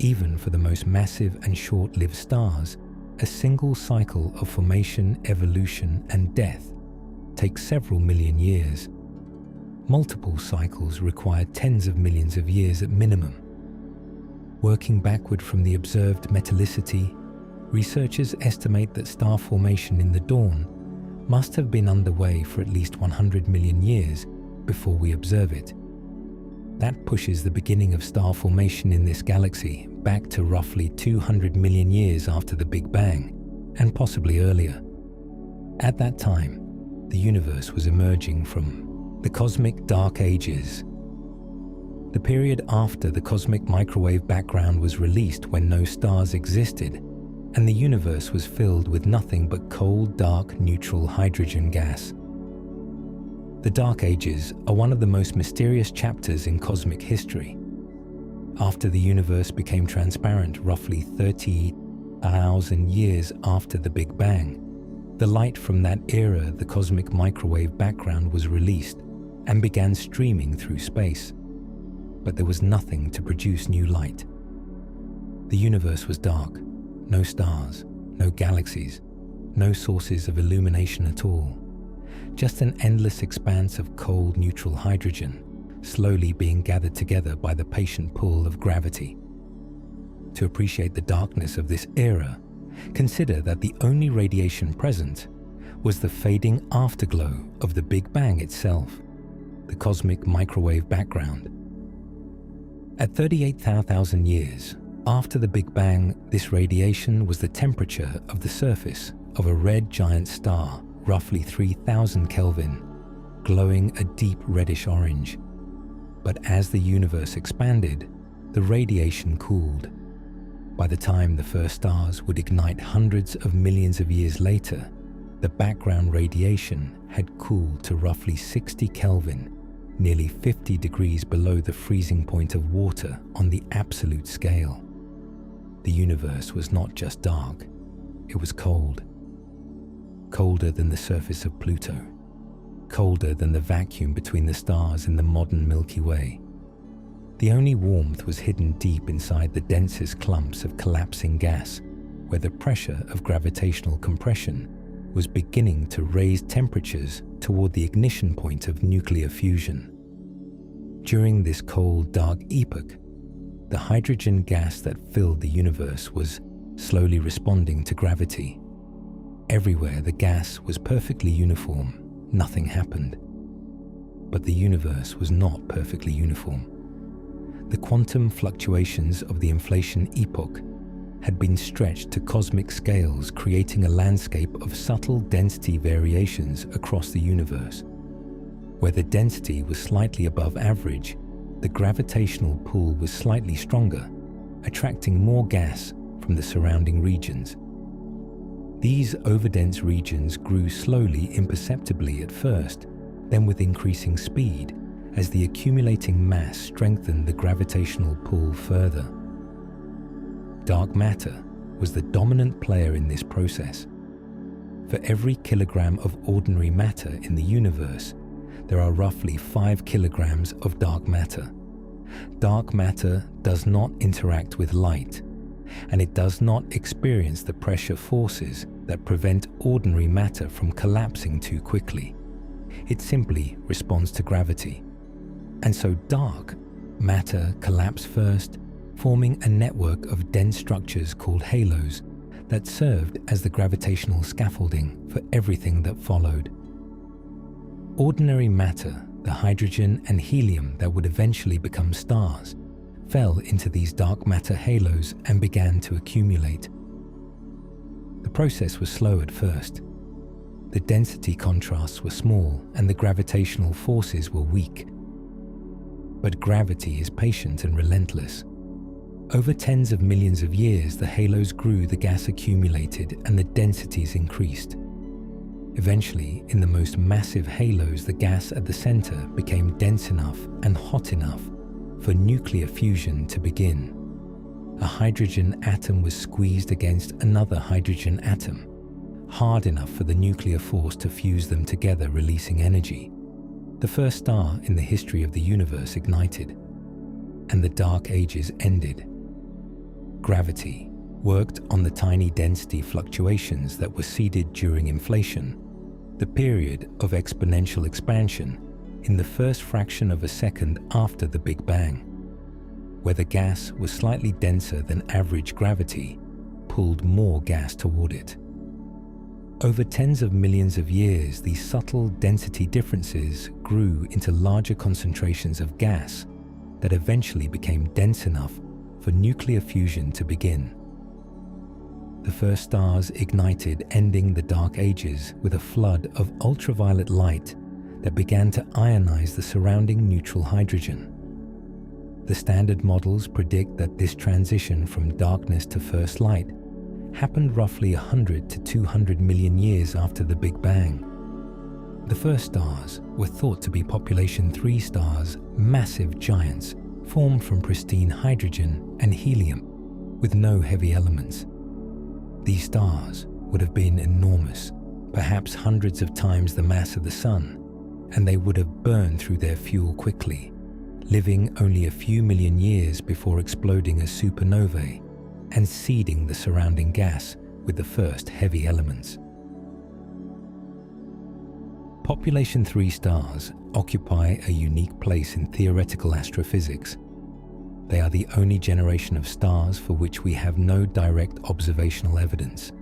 Even for the most massive and short-lived stars, a single cycle of formation, evolution, and death takes several million years. Multiple cycles require tens of millions of years at minimum. Working backward from the observed metallicity, researchers estimate that star formation in the dawn must have been underway for at least 100 million years before we observe it. That pushes the beginning of star formation in this galaxy back to roughly 200 million years after the Big Bang, and possibly earlier. At that time, the universe was emerging from the cosmic dark ages, the period after the cosmic microwave background was released, when no stars existed and the universe was filled with nothing but cold, dark, neutral hydrogen gas. The Dark Ages are one of the most mysterious chapters in cosmic history. After the universe became transparent roughly 30,000 years after the Big Bang, the light from that era, the cosmic microwave background, was released and began streaming through space. But there was nothing to produce new light. The universe was dark, no stars, no galaxies, no sources of illumination at all. Just an endless expanse of cold neutral hydrogen, slowly being gathered together by the patient pull of gravity. To appreciate the darkness of this era, consider that the only radiation present was the fading afterglow of the Big Bang itself, the cosmic microwave background. At 38,000 years after the Big Bang, this radiation was the temperature of the surface of a red giant star, roughly 3000 Kelvin, glowing a deep reddish orange. But as the universe expanded, the radiation cooled. By the time the first stars would ignite hundreds of millions of years later, the background radiation had cooled to roughly 60 Kelvin, nearly 50 degrees below the freezing point of water on the absolute scale. The universe was not just dark, it was cold. Colder than the surface of Pluto, colder than the vacuum between the stars in the modern Milky Way. The only warmth was hidden deep inside the densest clumps of collapsing gas, where the pressure of gravitational compression was beginning to raise temperatures toward the ignition point of nuclear fusion. During this cold, dark epoch, the hydrogen gas that filled the universe was slowly responding to gravity. Everywhere the gas was perfectly uniform, nothing happened. But the universe was not perfectly uniform. The quantum fluctuations of the inflation epoch had been stretched to cosmic scales, creating a landscape of subtle density variations across the universe. Where the density was slightly above average, the gravitational pull was slightly stronger, attracting more gas from the surrounding regions. These overdense regions grew slowly, imperceptibly at first, then with increasing speed, as the accumulating mass strengthened the gravitational pull further. Dark matter was the dominant player in this process. For every kilogram of ordinary matter in the universe, there are roughly 5 kilograms of dark matter. Dark matter does not interact with light, and it does not experience the pressure forces that prevent ordinary matter from collapsing too quickly. It simply responds to gravity. And so dark matter collapsed first, forming a network of dense structures called halos that served as the gravitational scaffolding for everything that followed. Ordinary matter, the hydrogen and helium that would eventually become stars, fell into these dark matter halos and began to accumulate. The process was slow at first. The density contrasts were small and the gravitational forces were weak. But gravity is patient and relentless. Over tens of millions of years, the halos grew, the gas accumulated, and the densities increased. Eventually, in the most massive halos, the gas at the center became dense enough and hot enough for nuclear fusion to begin. A hydrogen atom was squeezed against another hydrogen atom, hard enough for the nuclear force to fuse them together, releasing energy. The first star in the history of the universe ignited, and the dark ages ended. Gravity worked on the tiny density fluctuations that were seeded during inflation, the period of exponential expansion in the first fraction of a second after the Big Bang, where the gas was slightly denser than average gravity, pulled more gas toward it. Over tens of millions of years, these subtle density differences grew into larger concentrations of gas that eventually became dense enough for nuclear fusion to begin. The first stars ignited, ending the dark ages with a flood of ultraviolet light that began to ionize the surrounding neutral hydrogen. The standard models predict that this transition from darkness to first light happened roughly 100 to 200 million years after the Big Bang. The first stars were thought to be population 3 stars, massive giants formed from pristine hydrogen and helium with no heavy elements. These stars would have been enormous, perhaps hundreds of times the mass of the Sun, and they would have burned through their fuel quickly, living only a few million years before exploding as supernovae, and seeding the surrounding gas with the first heavy elements. Population 3 stars occupy a unique place in theoretical astrophysics. They are the only generation of stars for which we have no direct observational evidence.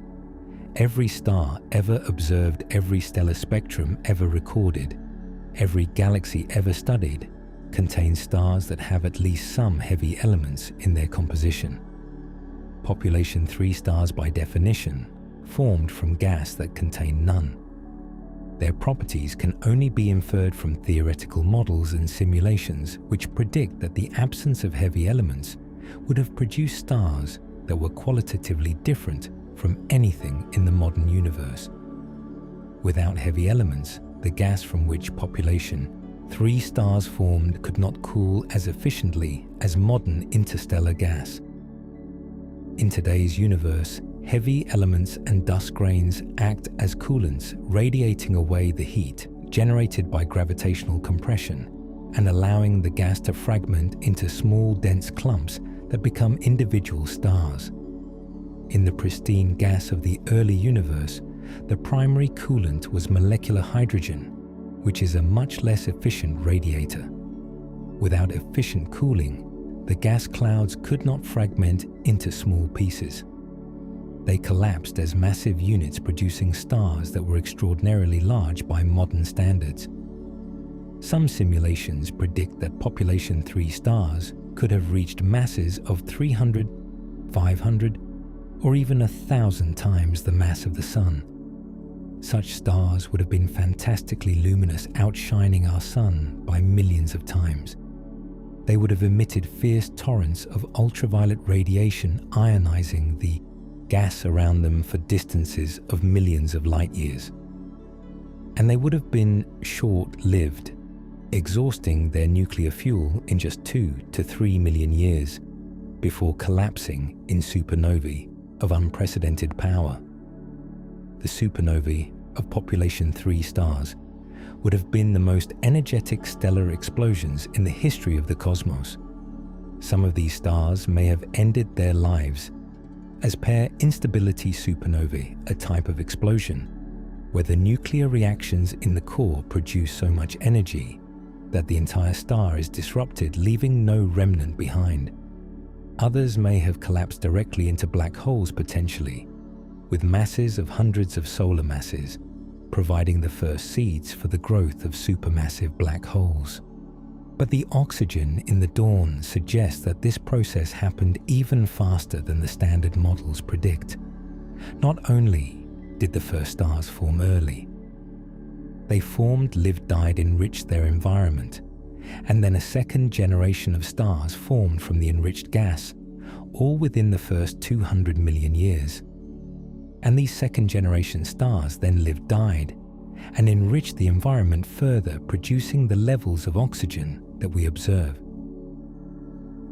Every star ever observed, every stellar spectrum ever recorded, every galaxy ever studied contains stars that have at least some heavy elements in their composition. Population 3 stars, by definition, formed from gas that contain none. Their properties can only be inferred from theoretical models and simulations which predict that the absence of heavy elements would have produced stars that were qualitatively different from anything in the modern universe. Without heavy elements, the gas from which population 3 stars formed could not cool as efficiently as modern interstellar gas. In today's universe, heavy elements and dust grains act as coolants, radiating away the heat generated by gravitational compression and allowing the gas to fragment into small, dense clumps that become individual stars. In the pristine gas of the early universe, the primary coolant was molecular hydrogen, which is a much less efficient radiator. Without efficient cooling, the gas clouds could not fragment into small pieces. They collapsed as massive units, producing stars that were extraordinarily large by modern standards. Some simulations predict that population 3 stars could have reached masses of 300, 500, or even 1,000 times the mass of the Sun. Such stars would have been fantastically luminous, outshining our Sun by millions of times. They would have emitted fierce torrents of ultraviolet radiation, ionizing the gas around them for distances of millions of light years. And they would have been short-lived, exhausting their nuclear fuel in just 2 to 3 million years before collapsing in supernovae of unprecedented power. The supernovae of population 3 stars would have been the most energetic stellar explosions in the history of the cosmos. Some of these stars may have ended their lives as pair instability supernovae, a type of explosion where the nuclear reactions in the core produce so much energy that the entire star is disrupted, leaving no remnant behind. Others may have collapsed directly into black holes potentially, with masses of hundreds of solar masses, providing the first seeds for the growth of supermassive black holes. But the oxygen in the dawn suggests that this process happened even faster than the standard models predict. Not only did the first stars form early, they formed, lived, died, enriched their environment, and then a second generation of stars formed from the enriched gas, all within the first 200 million years. And these second generation stars then lived, died, and enriched the environment further, producing the levels of oxygen that we observe.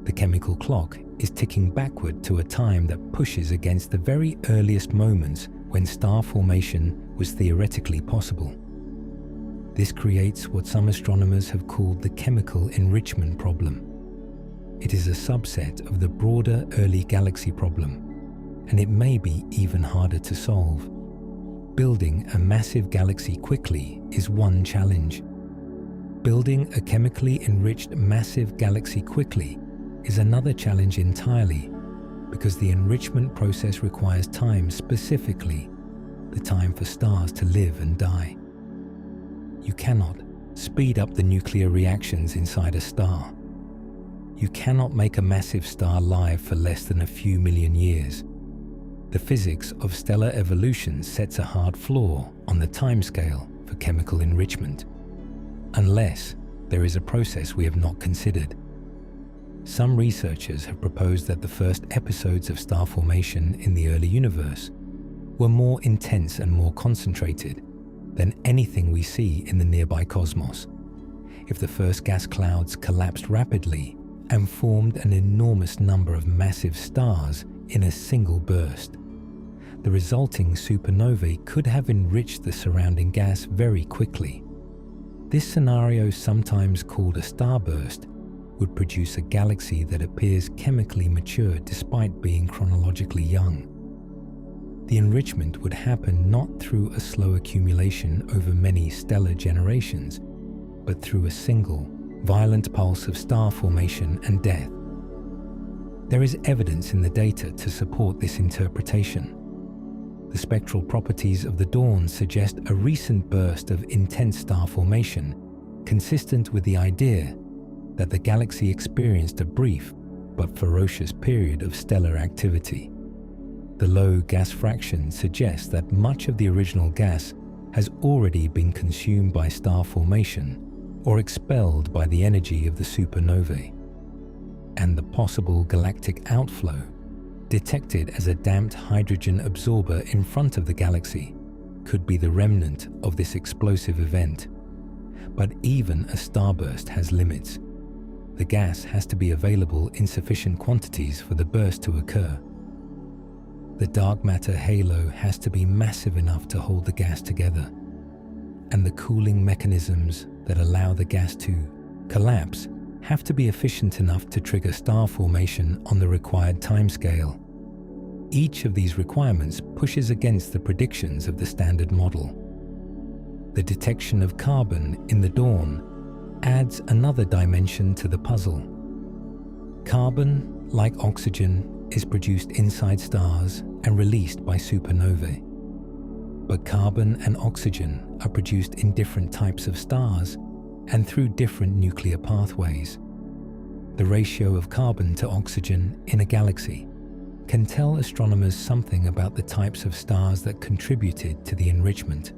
The chemical clock is ticking backward to a time that pushes against the very earliest moments when star formation was theoretically possible. This creates what some astronomers have called the chemical enrichment problem. It is a subset of the broader early galaxy problem, and it may be even harder to solve. Building a massive galaxy quickly is one challenge. Building a chemically enriched massive galaxy quickly is another challenge entirely, because the enrichment process requires time, specifically the time for stars to live and die. You cannot speed up the nuclear reactions inside a star. You cannot make a massive star live for less than a few million years. The physics of stellar evolution sets a hard floor on the timescale for chemical enrichment, unless there is a process we have not considered. Some researchers have proposed that the first episodes of star formation in the early universe were more intense and more concentrated than anything we see in the nearby cosmos. If the first gas clouds collapsed rapidly and formed an enormous number of massive stars in a single burst, the resulting supernovae could have enriched the surrounding gas very quickly. This scenario, sometimes called a starburst, would produce a galaxy that appears chemically mature despite being chronologically young. The enrichment would happen not through a slow accumulation over many stellar generations, but through a single, violent pulse of star formation and death. There is evidence in the data to support this interpretation. The spectral properties of the dawn suggest a recent burst of intense star formation, consistent with the idea that the galaxy experienced a brief but ferocious period of stellar activity. The low gas fraction suggests that much of the original gas has already been consumed by star formation or expelled by the energy of the supernovae, and the possible galactic outflow, detected as a damped hydrogen absorber in front of the galaxy, could be the remnant of this explosive event. But even a starburst has limits. The gas has to be available in sufficient quantities for the burst to occur. The dark matter halo has to be massive enough to hold the gas together, and the cooling mechanisms that allow the gas to collapse have to be efficient enough to trigger star formation on the required timescale. Each of these requirements pushes against the predictions of the Standard Model. The detection of carbon in the dawn adds another dimension to the puzzle. Carbon, like oxygen, is produced inside stars and released by supernovae. But carbon and oxygen are produced in different types of stars and through different nuclear pathways. The ratio of carbon to oxygen in a galaxy can tell astronomers something about the types of stars that contributed to the enrichment.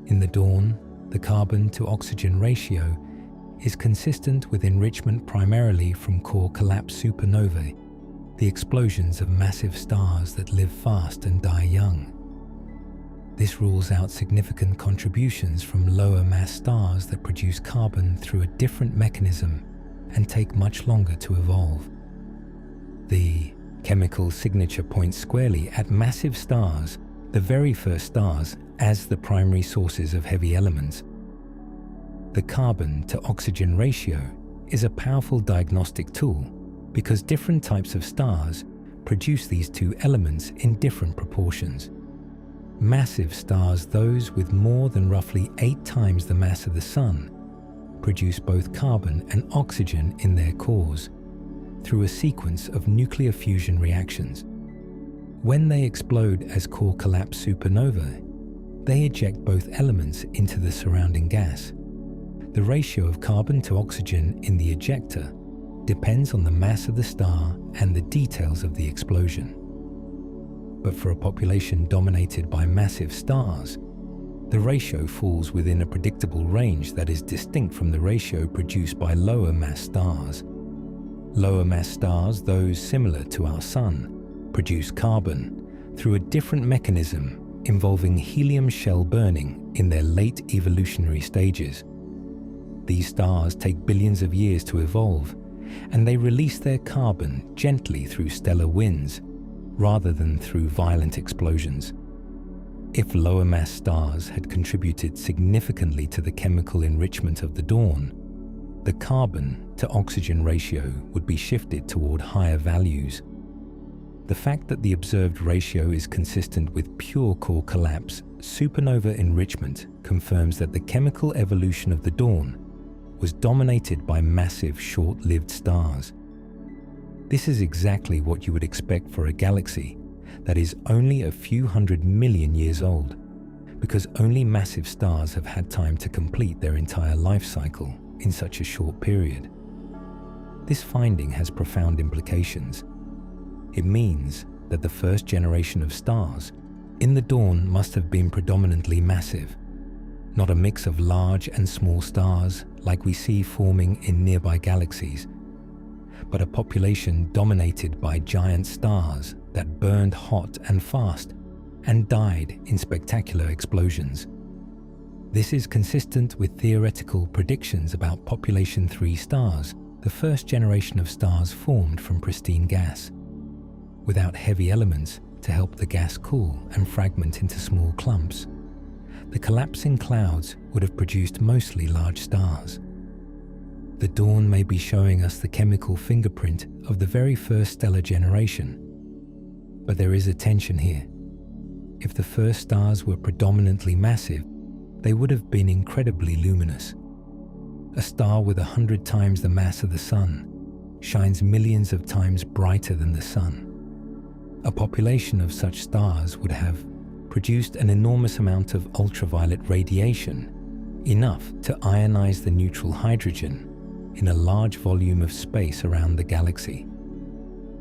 In the dawn, the carbon to oxygen ratio is consistent with enrichment primarily from core collapse supernovae, the explosions of massive stars that live fast and die young. This rules out significant contributions from lower mass stars that produce carbon through a different mechanism and take much longer to evolve. The chemical signature points squarely at massive stars, the very first stars, as the primary sources of heavy elements. The carbon to oxygen ratio is a powerful diagnostic tool because different types of stars produce these two elements in different proportions. Massive stars, those with more than roughly 8 times the mass of the Sun, produce both carbon and oxygen in their cores through a sequence of nuclear fusion reactions. When they explode as core collapse supernovae, they eject both elements into the surrounding gas. The ratio of carbon to oxygen in the ejector depends on the mass of the star and the details of the explosion. But for a population dominated by massive stars, the ratio falls within a predictable range that is distinct from the ratio produced by lower mass stars. Lower mass stars, those similar to our Sun, produce carbon through a different mechanism involving helium shell burning in their late evolutionary stages. These stars take billions of years to evolve, and they release their carbon gently through stellar winds, rather than through violent explosions. If lower mass stars had contributed significantly to the chemical enrichment of the dawn, the carbon to oxygen ratio would be shifted toward higher values. The fact that the observed ratio is consistent with pure core collapse supernova enrichment confirms that the chemical evolution of the dawn was dominated by massive short-lived stars. This is exactly what you would expect for a galaxy that is only a few 100 million years old, because only massive stars have had time to complete their entire life cycle in such a short period. This finding has profound implications. It means that the first generation of stars in the dawn must have been predominantly massive, not a mix of large and small stars like we see forming in nearby galaxies, but a population dominated by giant stars that burned hot and fast and died in spectacular explosions. This is consistent with theoretical predictions about population 3 stars, the first generation of stars formed from pristine gas. Without heavy elements to help the gas cool and fragment into small clumps, the collapsing clouds would have produced mostly large stars. the dawn may be showing us the chemical fingerprint of the very first stellar generation. But there is a tension here. If the first stars were predominantly massive, they would have been incredibly luminous. A star with 100 times the mass of the Sun shines millions of times brighter than the Sun. A population of such stars would have produced an enormous amount of ultraviolet radiation, enough to ionize the neutral hydrogen in a large volume of space around the galaxy.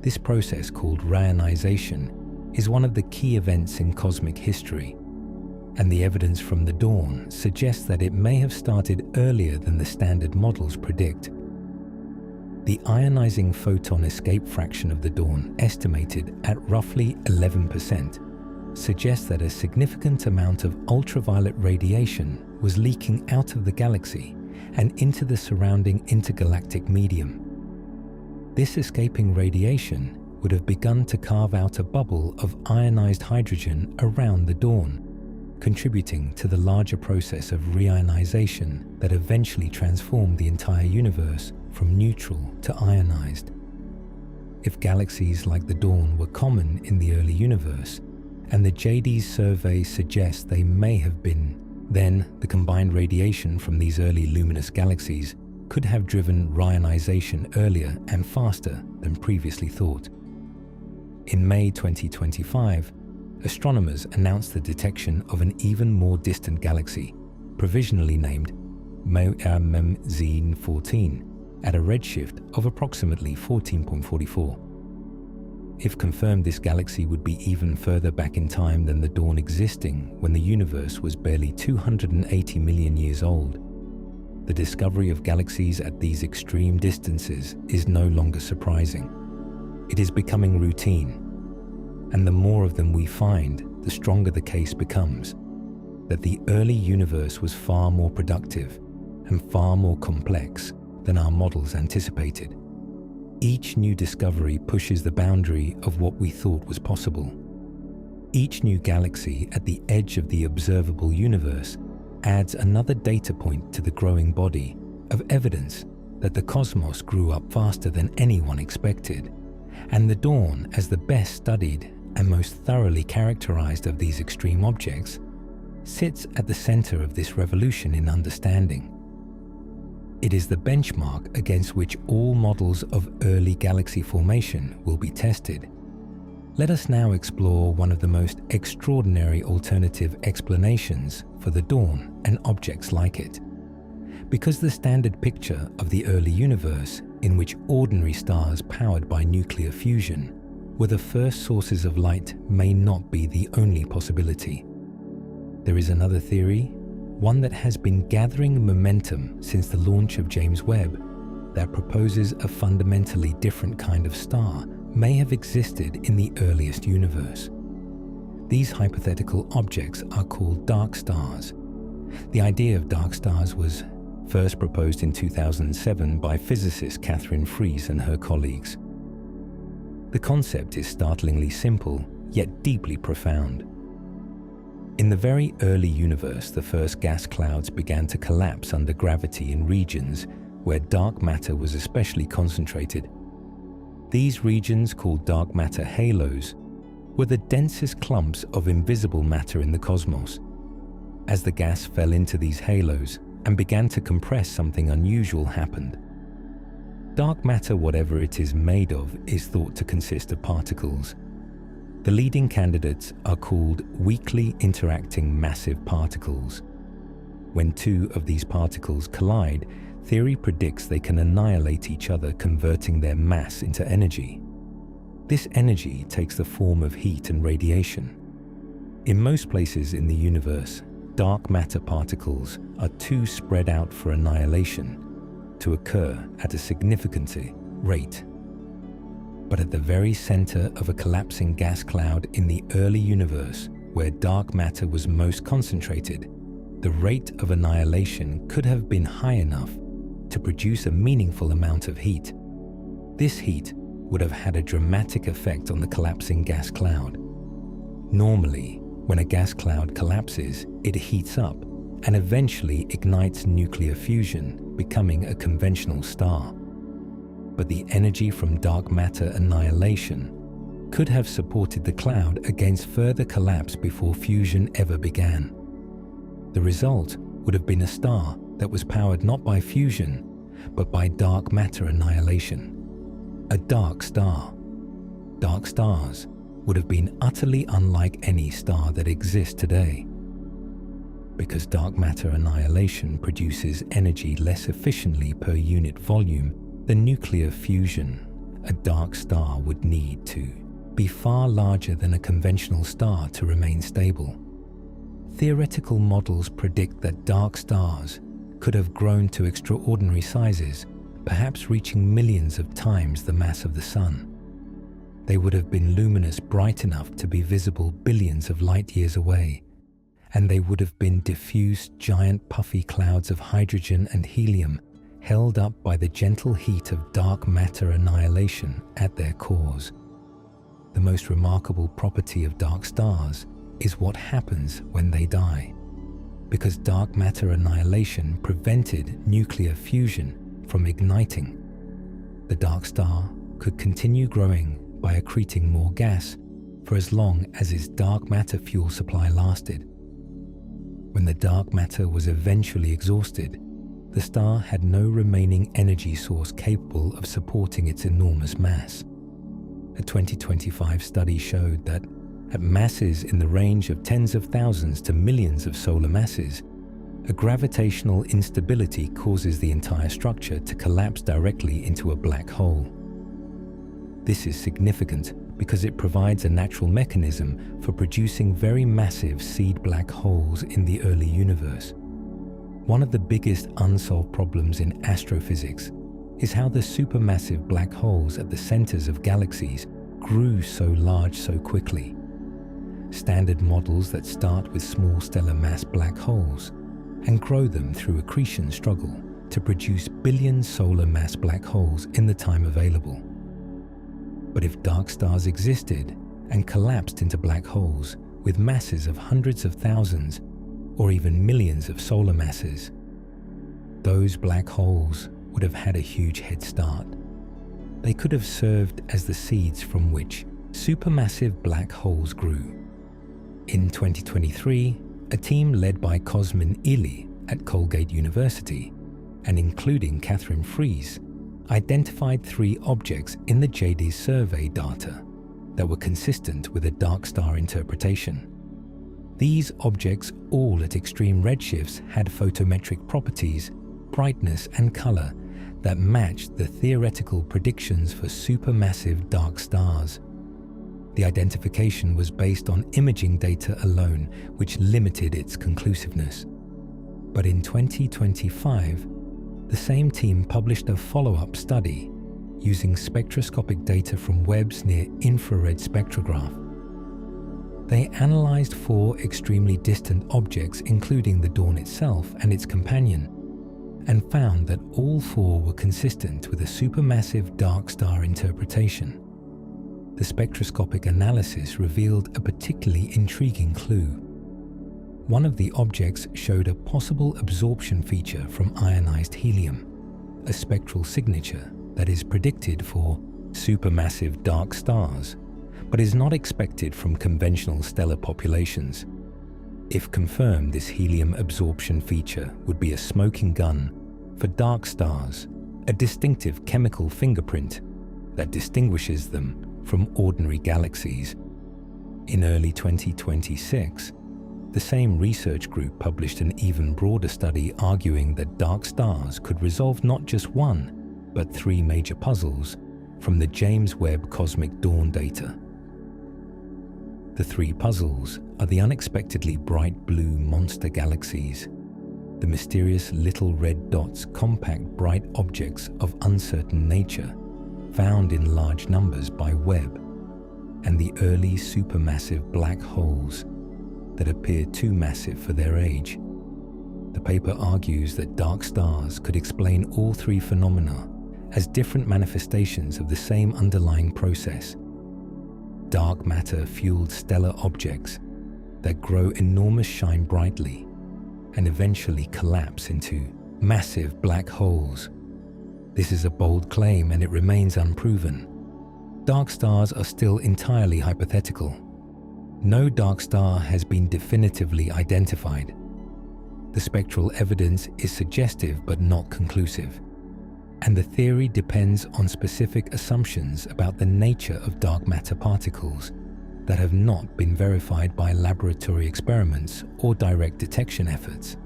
This process, called reionization, is one of the key events in cosmic history, and the evidence from the dawn suggests that it may have started earlier than the standard models predict. The ionizing photon escape fraction of the dawn, estimated at roughly 11%, suggests that a significant amount of ultraviolet radiation was leaking out of the galaxy and into the surrounding intergalactic medium. This escaping radiation would have begun to carve out a bubble of ionized hydrogen around the dawn, contributing to the larger process of reionization that eventually transformed the entire universe from neutral to ionized. If galaxies like the dawn were common in the early universe, and the JD's survey suggests they may have been, then the combined radiation from these early luminous galaxies could have driven reionization earlier and faster than previously thought. In May 2025, astronomers announced the detection of an even more distant galaxy, provisionally named MEMZ14, at a redshift of approximately 14.44. If confirmed, this galaxy would be even further back in time than the dawn existing when the universe was barely 280 million years old. The discovery of galaxies at these extreme distances is no longer surprising. It is becoming routine, and the more of them we find, the stronger the case becomes that the early universe was far more productive and far more complex than our models anticipated. Each new discovery pushes the boundary of what we thought was possible. Each new galaxy at the edge of the observable universe adds another data point to the growing body of evidence that the cosmos grew up faster than anyone expected, and the dawn, as the best studied and most thoroughly characterized of these extreme objects, sits at the center of this revolution in understanding. It is the benchmark against which all models of early galaxy formation will be tested. Let us now explore one of the most extraordinary alternative explanations for the dawn and objects like it. Because the standard picture of the early universe, in which ordinary stars powered by nuclear fusion were the first sources of light, may not be the only possibility. There is another theory, one that has been gathering momentum since the launch of James Webb, that proposes a fundamentally different kind of star may have existed in the earliest universe. These hypothetical objects are called dark stars. The idea of dark stars was first proposed in 2007 by physicist Catherine Fries and her colleagues. The concept is startlingly simple, yet deeply profound. In the very early universe, the first gas clouds began to collapse under gravity in regions where dark matter was especially concentrated. These regions, called dark matter halos, were the densest clumps of invisible matter in the cosmos. As the gas fell into these halos and began to compress, something unusual happened. Dark matter, whatever it is made of, is thought to consist of particles. The leading candidates are called weakly interacting massive particles. When two of these particles collide, theory predicts they can annihilate each other, converting their mass into energy. This energy takes the form of heat and radiation. In most places in the universe, dark matter particles are too spread out for annihilation to occur at a significant rate. But at the very center of a collapsing gas cloud in the early universe, where dark matter was most concentrated, the rate of annihilation could have been high enough to produce a meaningful amount of heat. This heat would have had a dramatic effect on the collapsing gas cloud. Normally, when a gas cloud collapses, it heats up and eventually ignites nuclear fusion, becoming a conventional star. But the energy from dark matter annihilation could have supported the cloud against further collapse before fusion ever began. The result would have been a star that was powered not by fusion, but by dark matter annihilation. A dark star. Dark stars would have been utterly unlike any star that exists today. Because dark matter annihilation produces energy less efficiently per unit volume than nuclear fusion, a dark star would need to be far larger than a conventional star to remain stable. Theoretical models predict that dark stars could have grown to extraordinary sizes, perhaps reaching millions of times the mass of the Sun. They would have been luminous bright enough to be visible billions of light years away, and they would have been diffused giant puffy clouds of hydrogen and helium held up by the gentle heat of dark matter annihilation at their cores. The most remarkable property of dark stars is what happens when they die. Because dark matter annihilation prevented nuclear fusion from igniting, the dark star could continue growing by accreting more gas for as long as its dark matter fuel supply lasted. When the dark matter was eventually exhausted, the star had no remaining energy source capable of supporting its enormous mass. A 2025 study showed that at masses in the range of tens of thousands to millions of solar masses, a gravitational instability causes the entire structure to collapse directly into a black hole. This is significant because it provides a natural mechanism for producing very massive seed black holes in the early universe. One of the biggest unsolved problems in astrophysics is how the supermassive black holes at the centers of galaxies grew so large so quickly. Standard models that start with small stellar mass black holes and grow them through accretion struggle to produce billion solar mass black holes in the time available. But if dark stars existed and collapsed into black holes with masses of hundreds of thousands or even millions of solar masses, those black holes would have had a huge head start. They could have served as the seeds from which supermassive black holes grew. In 2023, a team led by Cosmin Ely at Colgate University, and including Catherine Fries, identified 3 objects in the JD's survey data that were consistent with a dark star interpretation. These objects, all at extreme redshifts, had photometric properties, brightness and color that matched the theoretical predictions for supermassive dark stars. The identification was based on imaging data alone, which limited its conclusiveness. But in 2025, the same team published a follow-up study using spectroscopic data from Webb's near-infrared spectrograph. They analyzed 4 extremely distant objects, including the dawn itself and its companion, and found that all 4 were consistent with a supermassive dark star interpretation. The spectroscopic analysis revealed a particularly intriguing clue. One of the objects showed a possible absorption feature from ionized helium, a spectral signature that is predicted for supermassive dark stars, but is not expected from conventional stellar populations. If confirmed, this helium absorption feature would be a smoking gun for dark stars, a distinctive chemical fingerprint that distinguishes them from ordinary galaxies. In early 2026, the same research group published an even broader study arguing that dark stars could resolve not just 1, but 3 major puzzles from the James Webb cosmic dawn data. The 3 puzzles are the unexpectedly bright blue monster galaxies, the mysterious little red dots, compact bright objects of uncertain nature found in large numbers by Webb, and the early supermassive black holes that appear too massive for their age. The paper argues that dark stars could explain all 3 phenomena as different manifestations of the same underlying process: dark matter-fueled stellar objects that grow enormous, shine brightly, and eventually collapse into massive black holes. This is a bold claim and it remains unproven. Dark stars are still entirely hypothetical. No dark star has been definitively identified. The spectral evidence is suggestive but not conclusive, and the theory depends on specific assumptions about the nature of dark matter particles that have not been verified by laboratory experiments or direct detection efforts.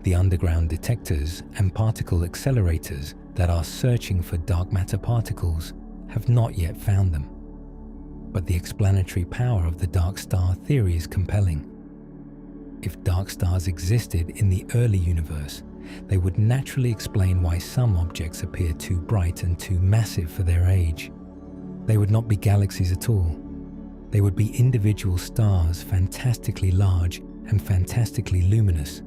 The underground detectors and particle accelerators that are searching for dark matter particles have not yet found them. But the explanatory power of the dark star theory is compelling. If dark stars existed in the early universe, they would naturally explain why some objects appear too bright and too massive for their age. They would not be galaxies at all. They would be individual stars, fantastically large and fantastically luminous,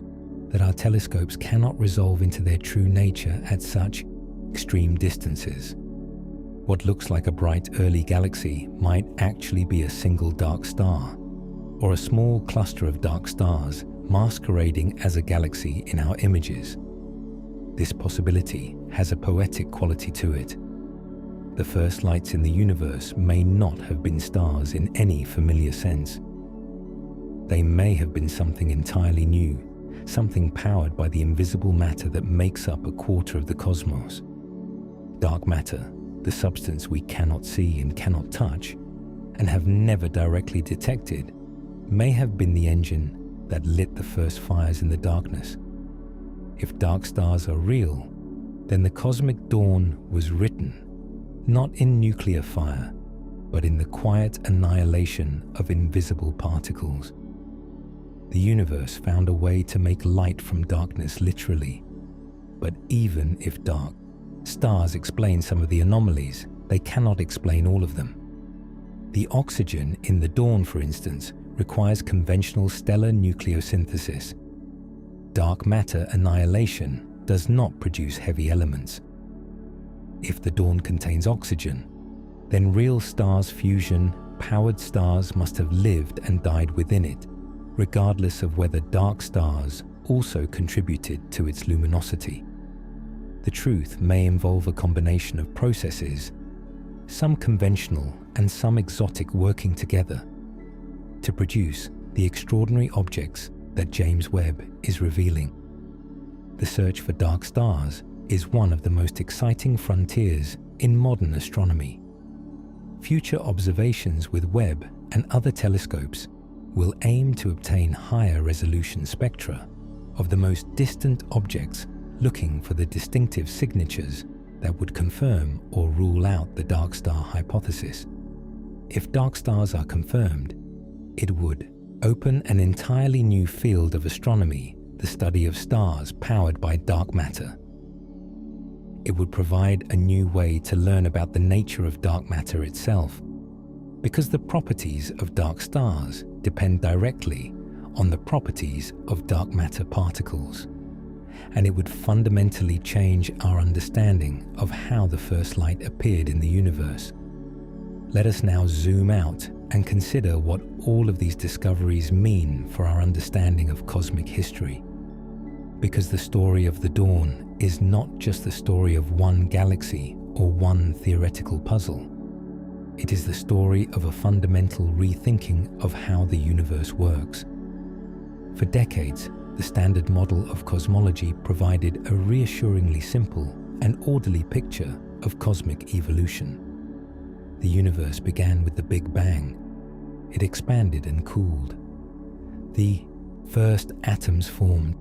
that our telescopes cannot resolve into their true nature at such extreme distances. What looks like a bright early galaxy might actually be a single dark star, or a small cluster of dark stars masquerading as a galaxy in our images. This possibility has a poetic quality to it. The first lights in the universe may not have been stars in any familiar sense. They may have been something entirely new, something powered by the invisible matter that makes up a quarter of the cosmos. Dark matter, the substance we cannot see and cannot touch, and have never directly detected, may have been the engine that lit the first fires in the darkness. If dark stars are real, then the cosmic dawn was written, not in nuclear fire, but in the quiet annihilation of invisible particles. The universe found a way to make light from darkness literally. But even if dark stars explain some of the anomalies, they cannot explain all of them. The oxygen in the dawn, for instance, requires conventional stellar nucleosynthesis. Dark matter annihilation does not produce heavy elements. If the dawn contains oxygen, then real stars fusion powered stars must have lived and died within it, regardless of whether dark stars also contributed to its luminosity. The truth may involve a combination of processes, some conventional and some exotic, working together to produce the extraordinary objects that James Webb is revealing. The search for dark stars is one of the most exciting frontiers in modern astronomy. Future observations with Webb and other telescopes will aim to obtain higher resolution spectra of the most distant objects, looking for the distinctive signatures that would confirm or rule out the dark star hypothesis. If dark stars are confirmed, it would open an entirely new field of astronomy, the study of stars powered by dark matter. It would provide a new way to learn about the nature of dark matter itself, because the properties of dark stars depend directly on the properties of dark matter particles, and it would fundamentally change our understanding of how the first light appeared in the universe. Let us now zoom out and consider what all of these discoveries mean for our understanding of cosmic history. Because the story of the dawn is not just the story of one galaxy or one theoretical puzzle. It is the story of a fundamental rethinking of how the universe works. For decades, the standard model of cosmology provided a reassuringly simple and orderly picture of cosmic evolution. The universe began with the Big Bang. It expanded and cooled. The first atoms formed.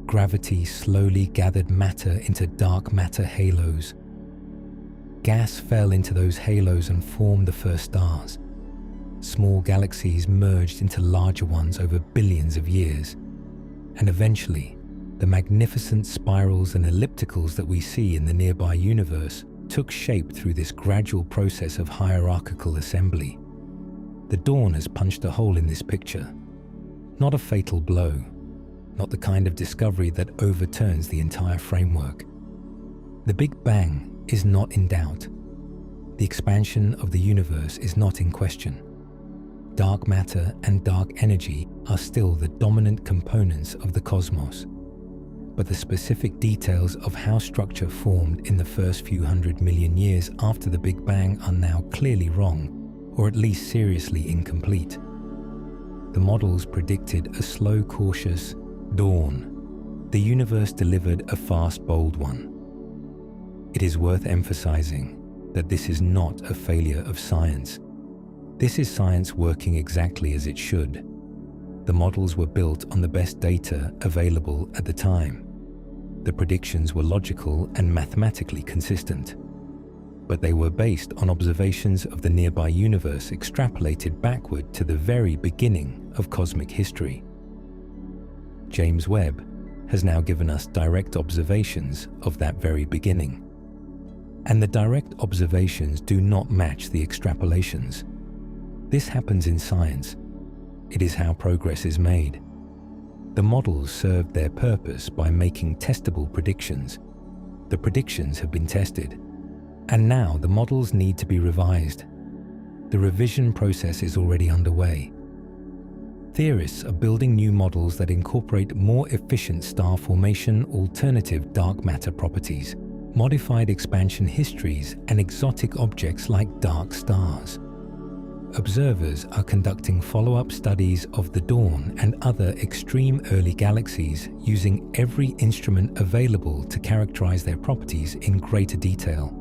Gravity slowly gathered matter into dark matter halos. Gas fell into those halos and formed the first stars. Small galaxies merged into larger ones over billions of years. And eventually, the magnificent spirals and ellipticals that we see in the nearby universe took shape through this gradual process of hierarchical assembly. The dawn has punched a hole in this picture. Not a fatal blow, not the kind of discovery that overturns the entire framework. The Big Bang is not in doubt. The expansion of the universe is not in question. Dark matter and dark energy are still the dominant components of the cosmos. but the specific details of how structure formed in the first few 100 million years after the Big Bang are now clearly wrong, or at least seriously incomplete. The models predicted a slow, cautious dawn. The universe delivered a fast, bold one. It is worth emphasizing that this is not a failure of science. This is science working exactly as it should. The models were built on the best data available at the time. The predictions were logical and mathematically consistent, but they were based on observations of the nearby universe extrapolated backward to the very beginning of cosmic history. James Webb has now given us direct observations of that very beginning. And the direct observations do not match the extrapolations. This happens in science. It is how progress is made. The models served their purpose by making testable predictions. The predictions have been tested, and now the models need to be revised. The revision process is already underway. Theorists are building new models that incorporate more efficient star formation, alternative dark matter properties, modified expansion histories, and exotic objects like dark stars. Observers are conducting follow-up studies of the dawn and other extreme early galaxies using every instrument available to characterize their properties in greater detail.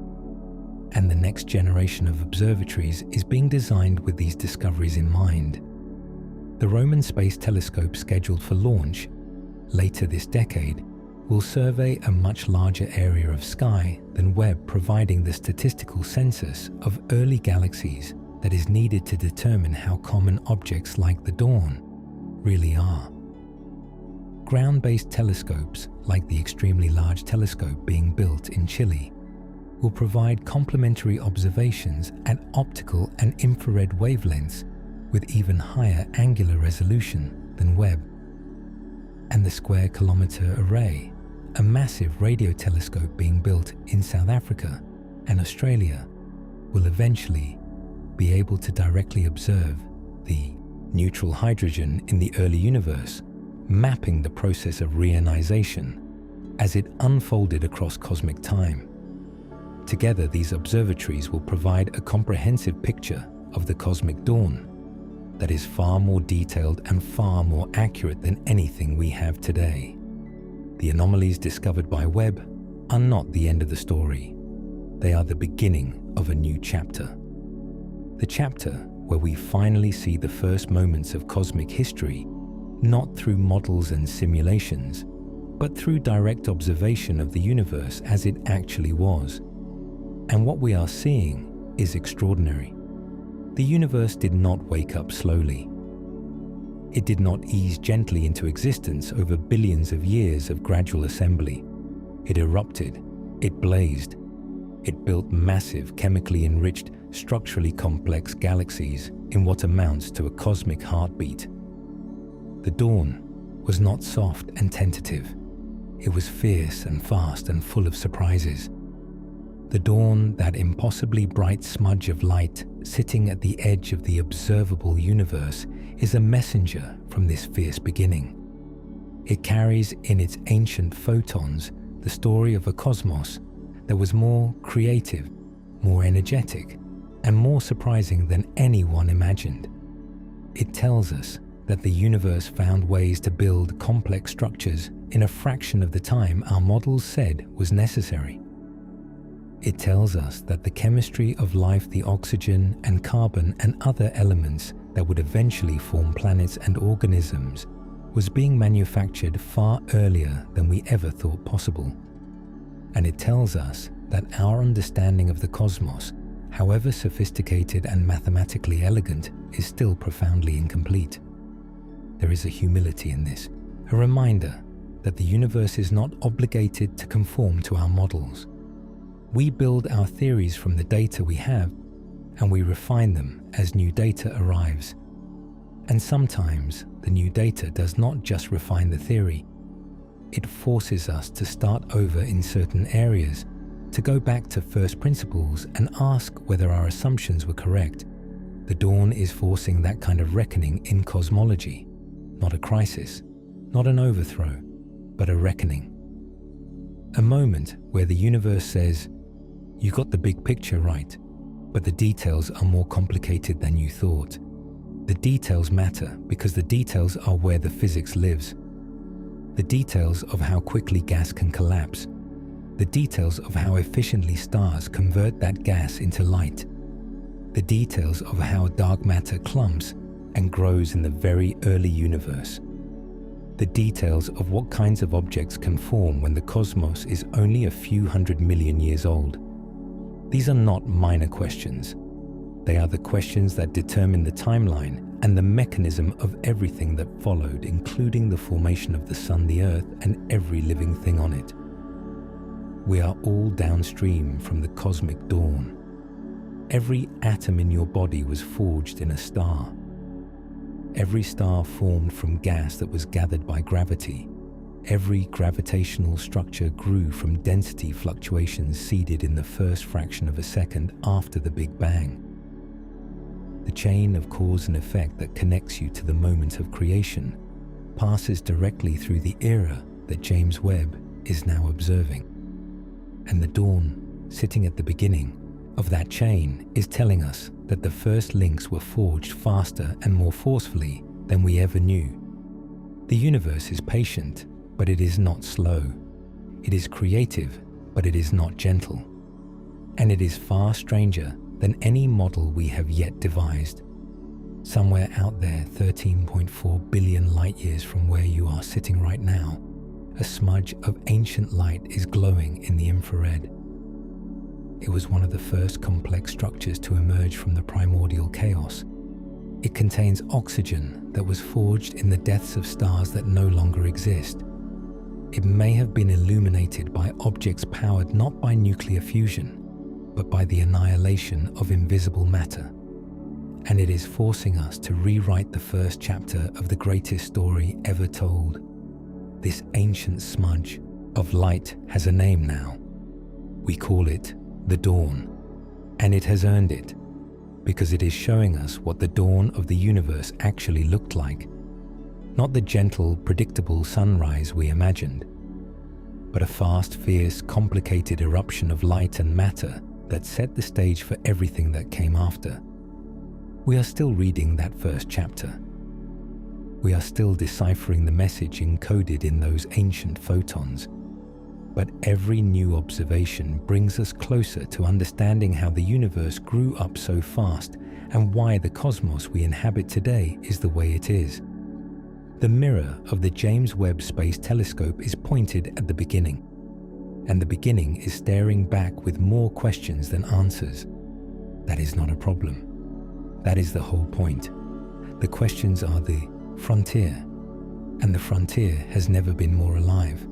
And the next generation of observatories is being designed with these discoveries in mind. The Roman Space Telescope scheduled for launch later this decade will survey a much larger area of sky than Webb, providing the statistical census of early galaxies that is needed to determine how common objects like the dawn really are. Ground-based telescopes, like the extremely large telescope being built in Chile, will provide complementary observations at optical and infrared wavelengths with even higher angular resolution than Webb. And the Square Kilometre Array, a massive radio telescope being built in South Africa and Australia, will eventually be able to directly observe the neutral hydrogen in the early universe, mapping the process of reionization as it unfolded across cosmic time. Together, these observatories will provide a comprehensive picture of the cosmic dawn that is far more detailed and far more accurate than anything we have today. The anomalies discovered by Webb are not the end of the story. They are the beginning of a new chapter. The chapter where we finally see the first moments of cosmic history, not through models and simulations, but through direct observation of the universe as it actually was. And what we are seeing is extraordinary. The universe did not wake up slowly. It did not ease gently into existence over billions of years of gradual assembly. It erupted, it blazed, it built massive, chemically enriched, structurally complex galaxies in what amounts to a cosmic heartbeat. The dawn was not soft and tentative. It was fierce and fast and full of surprises. The dawn, that impossibly bright smudge of light sitting at the edge of the observable universe, is a messenger from this fierce beginning. It carries in its ancient photons the story of a cosmos that was more creative, more energetic, and more surprising than anyone imagined. It tells us that the universe found ways to build complex structures in a fraction of the time our models said was necessary. It tells us that the chemistry of life, the oxygen and carbon and other elements that would eventually form planets and organisms, was being manufactured far earlier than we ever thought possible. And it tells us that our understanding of the cosmos, however sophisticated and mathematically elegant, is still profoundly incomplete. There is a humility in this, a reminder that the universe is not obligated to conform to our models. We build our theories from the data we have, and we refine them as new data arrives. And sometimes the new data does not just refine the theory. It forces us to start over in certain areas, to go back to first principles and ask whether our assumptions were correct. The dawn is forcing that kind of reckoning in cosmology, not a crisis, not an overthrow, but a reckoning. A moment where the universe says, "You got the big picture right, but the details are more complicated than you thought." The details matter because the details are where the physics lives. The details of how quickly gas can collapse. The details of how efficiently stars convert that gas into light. The details of how dark matter clumps and grows in the very early universe. The details of what kinds of objects can form when the cosmos is only a few 100 million years old. These are not minor questions. They are the questions that determine the timeline and the mechanism of everything that followed, including the formation of the sun, the earth, and every living thing on it. We are all downstream from the cosmic dawn. Every atom in your body was forged in a star. Every star formed from gas that was gathered by gravity. Every gravitational structure grew from density fluctuations seeded in the first fraction of a second after the Big Bang. The chain of cause and effect that connects you to the moment of creation passes directly through the era that James Webb is now observing. And the dawn, sitting at the beginning of that chain, is telling us that the first links were forged faster and more forcefully than we ever knew. The universe is patient, but it is not slow. It is creative, but it is not gentle. And it is far stranger than any model we have yet devised. Somewhere out there, 13.4 billion light years from where you are sitting right now, a smudge of ancient light is glowing in the infrared. It was one of the first complex structures to emerge from the primordial chaos. It contains oxygen that was forged in the deaths of stars that no longer exist. It may have been illuminated by objects powered not by nuclear fusion, but by the annihilation of invisible matter. And it is forcing us to rewrite the first chapter of the greatest story ever told. This ancient smudge of light has a name now. We call it the dawn, and it has earned it, because it is showing us what the dawn of the universe actually looked like. Not the gentle, predictable sunrise we imagined, but a fast, fierce, complicated eruption of light and matter that set the stage for everything that came after. We are still reading that first chapter. We are still deciphering the message encoded in those ancient photons. But every new observation brings us closer to understanding how the universe grew up so fast and why the cosmos we inhabit today is the way it is. The mirror of the James Webb Space Telescope is pointed at the beginning, and the beginning is staring back with more questions than answers. That is not a problem. That is the whole point. The questions are the frontier, and the frontier has never been more alive.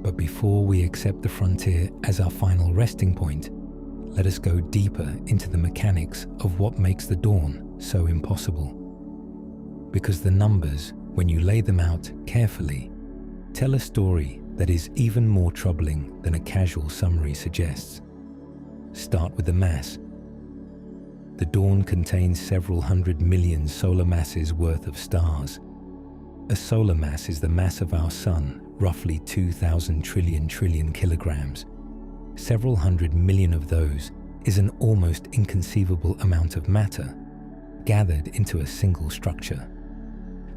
But before we accept the frontier as our final resting point, let us go deeper into the mechanics of what makes the dawn so impossible. Because the numbers, when you lay them out carefully, tell a story that is even more troubling than a casual summary suggests. Start with the mass. The dawn contains several 100 million solar masses worth of stars. A solar mass is the mass of our sun, roughly 2,000 trillion kilograms. Several 100 million of those is an almost inconceivable amount of matter gathered into a single structure.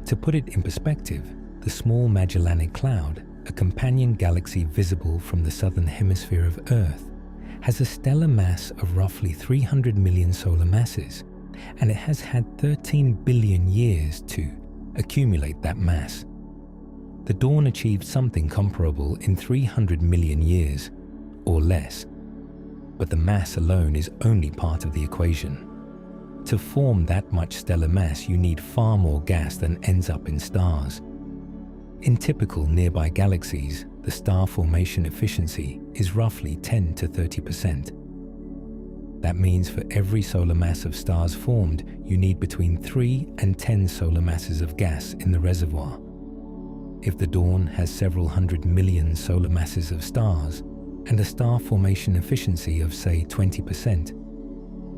To put it in perspective, the small Magellanic Cloud, a companion galaxy visible from the southern hemisphere of Earth, has a stellar mass of roughly 300 million solar masses, and it has had 13 billion years to accumulate that mass. The dawn achieved something comparable in 300 million years, or less. But the mass alone is only part of the equation. To form that much stellar mass, you need far more gas than ends up in stars. In typical nearby galaxies, the star formation efficiency is roughly 10 to 30%. That means for every solar mass of stars formed, you need between 3 and 10 solar masses of gas in the reservoir. If the dawn has several 100 million solar masses of stars and a star formation efficiency of, say, 20%,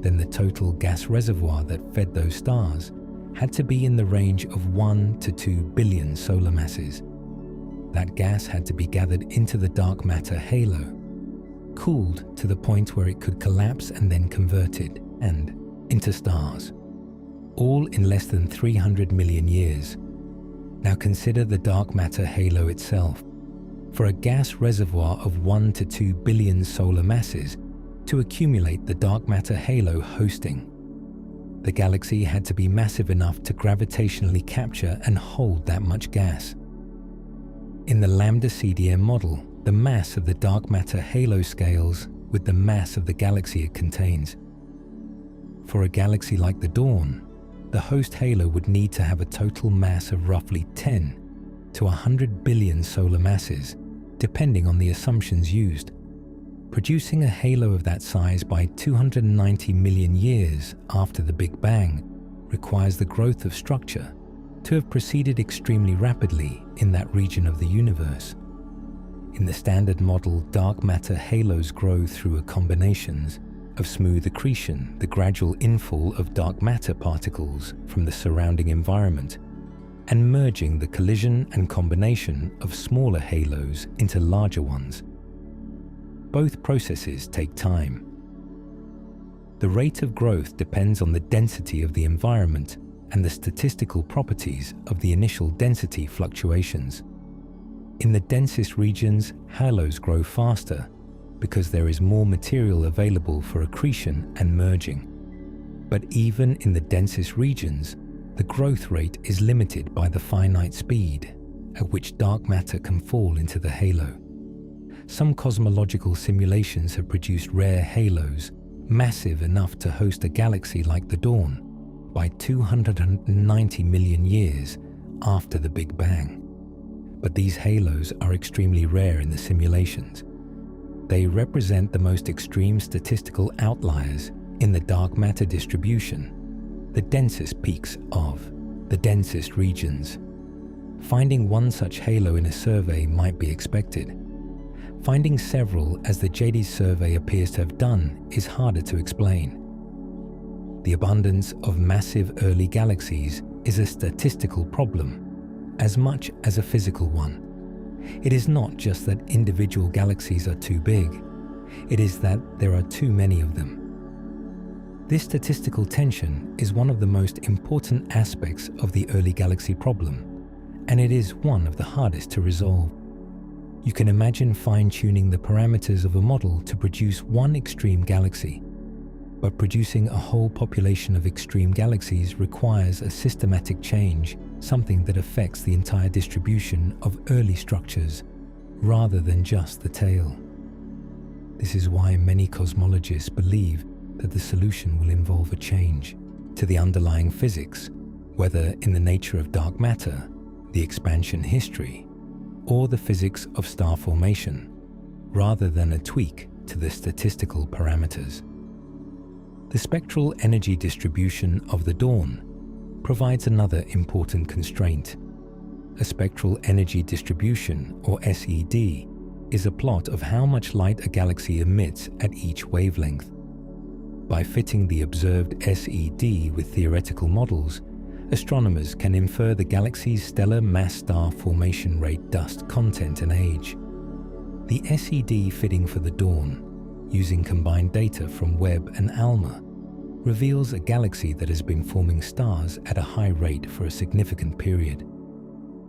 then the total gas reservoir that fed those stars had to be in the range of 1 to 2 billion solar masses. that gas had to be gathered into the dark matter halo, cooled to the point where it could collapse and then converted and into stars, all in less than 300 million years. Now consider the dark matter halo itself. For a gas reservoir of 1 to 2 billion solar masses to accumulate the dark matter halo hosting, the galaxy had to be massive enough to gravitationally capture and hold that much gas. In the Lambda CDM model, the mass of the dark matter halo scales with the mass of the galaxy it contains. For a galaxy like the Dawn, the host halo would need to have a total mass of roughly 10 to 100 billion solar masses, depending on the assumptions used. Producing a halo of that size by 290 million years after the Big Bang requires the growth of structure to have proceeded extremely rapidly in that region of the universe. In the standard model, dark matter halos grow through combinations of smooth accretion, the gradual infall of dark matter particles from the surrounding environment, and merging the collision and combination of smaller halos into larger ones. Both processes take time. The rate of growth depends on the density of the environment and the statistical properties of the initial density fluctuations. In the densest regions, halos grow faster because there is more material available for accretion and merging. But even in the densest regions, the growth rate is limited by the finite speed at which dark matter can fall into the halo. Some cosmological simulations have produced rare halos massive enough to host a galaxy like the Dawn by 290 million years after the Big Bang. But these halos are extremely rare in the simulations. They represent the most extreme statistical outliers in the dark matter distribution, the densest peaks of the densest regions. Finding one such halo in a survey might be expected. Finding several, as the JD survey appears to have done, is harder to explain. The abundance of massive early galaxies is a statistical problem, as much as a physical one. It is not just that individual galaxies are too big, it is that there are too many of them. This statistical tension is one of the most important aspects of the early galaxy problem, and it is one of the hardest to resolve. You can imagine fine-tuning the parameters of a model to produce one extreme galaxy, but producing a whole population of extreme galaxies requires a systematic change, something that affects the entire distribution of early structures, rather than just the tail. This is why many cosmologists believe that the solution will involve a change to the underlying physics, whether in the nature of dark matter, the expansion history, or the physics of star formation, rather than a tweak to the statistical parameters. The spectral energy distribution of the Dawn provides another important constraint. A spectral energy distribution, or SED, is a plot of how much light a galaxy emits at each wavelength. By fitting the observed SED with theoretical models, astronomers can infer the galaxy's stellar mass star formation rate, dust content, and age. The SED fitting for the Dawn, using combined data from Webb and ALMA, reveals a galaxy that has been forming stars at a high rate for a significant period.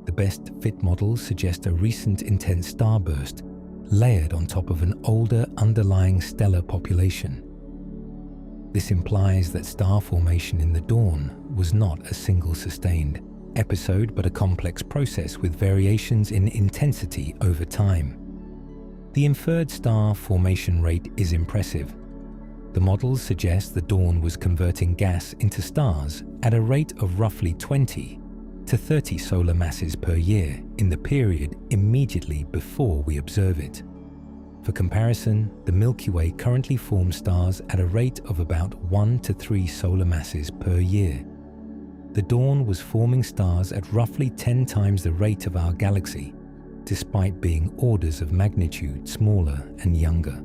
The best fit models suggest a recent intense starburst layered on top of an older underlying stellar population. This implies that star formation in the Dawn was not a single sustained episode, but a complex process with variations in intensity over time. The inferred star formation rate is impressive. The models suggest the Dawn was converting gas into stars at a rate of roughly 20 to 30 solar masses per year in the period immediately before we observe it. For comparison, the Milky Way currently forms stars at a rate of about 1 to 3 solar masses per year. The Dawn was forming stars at roughly 10 times the rate of our galaxy, despite being orders of magnitude smaller and younger.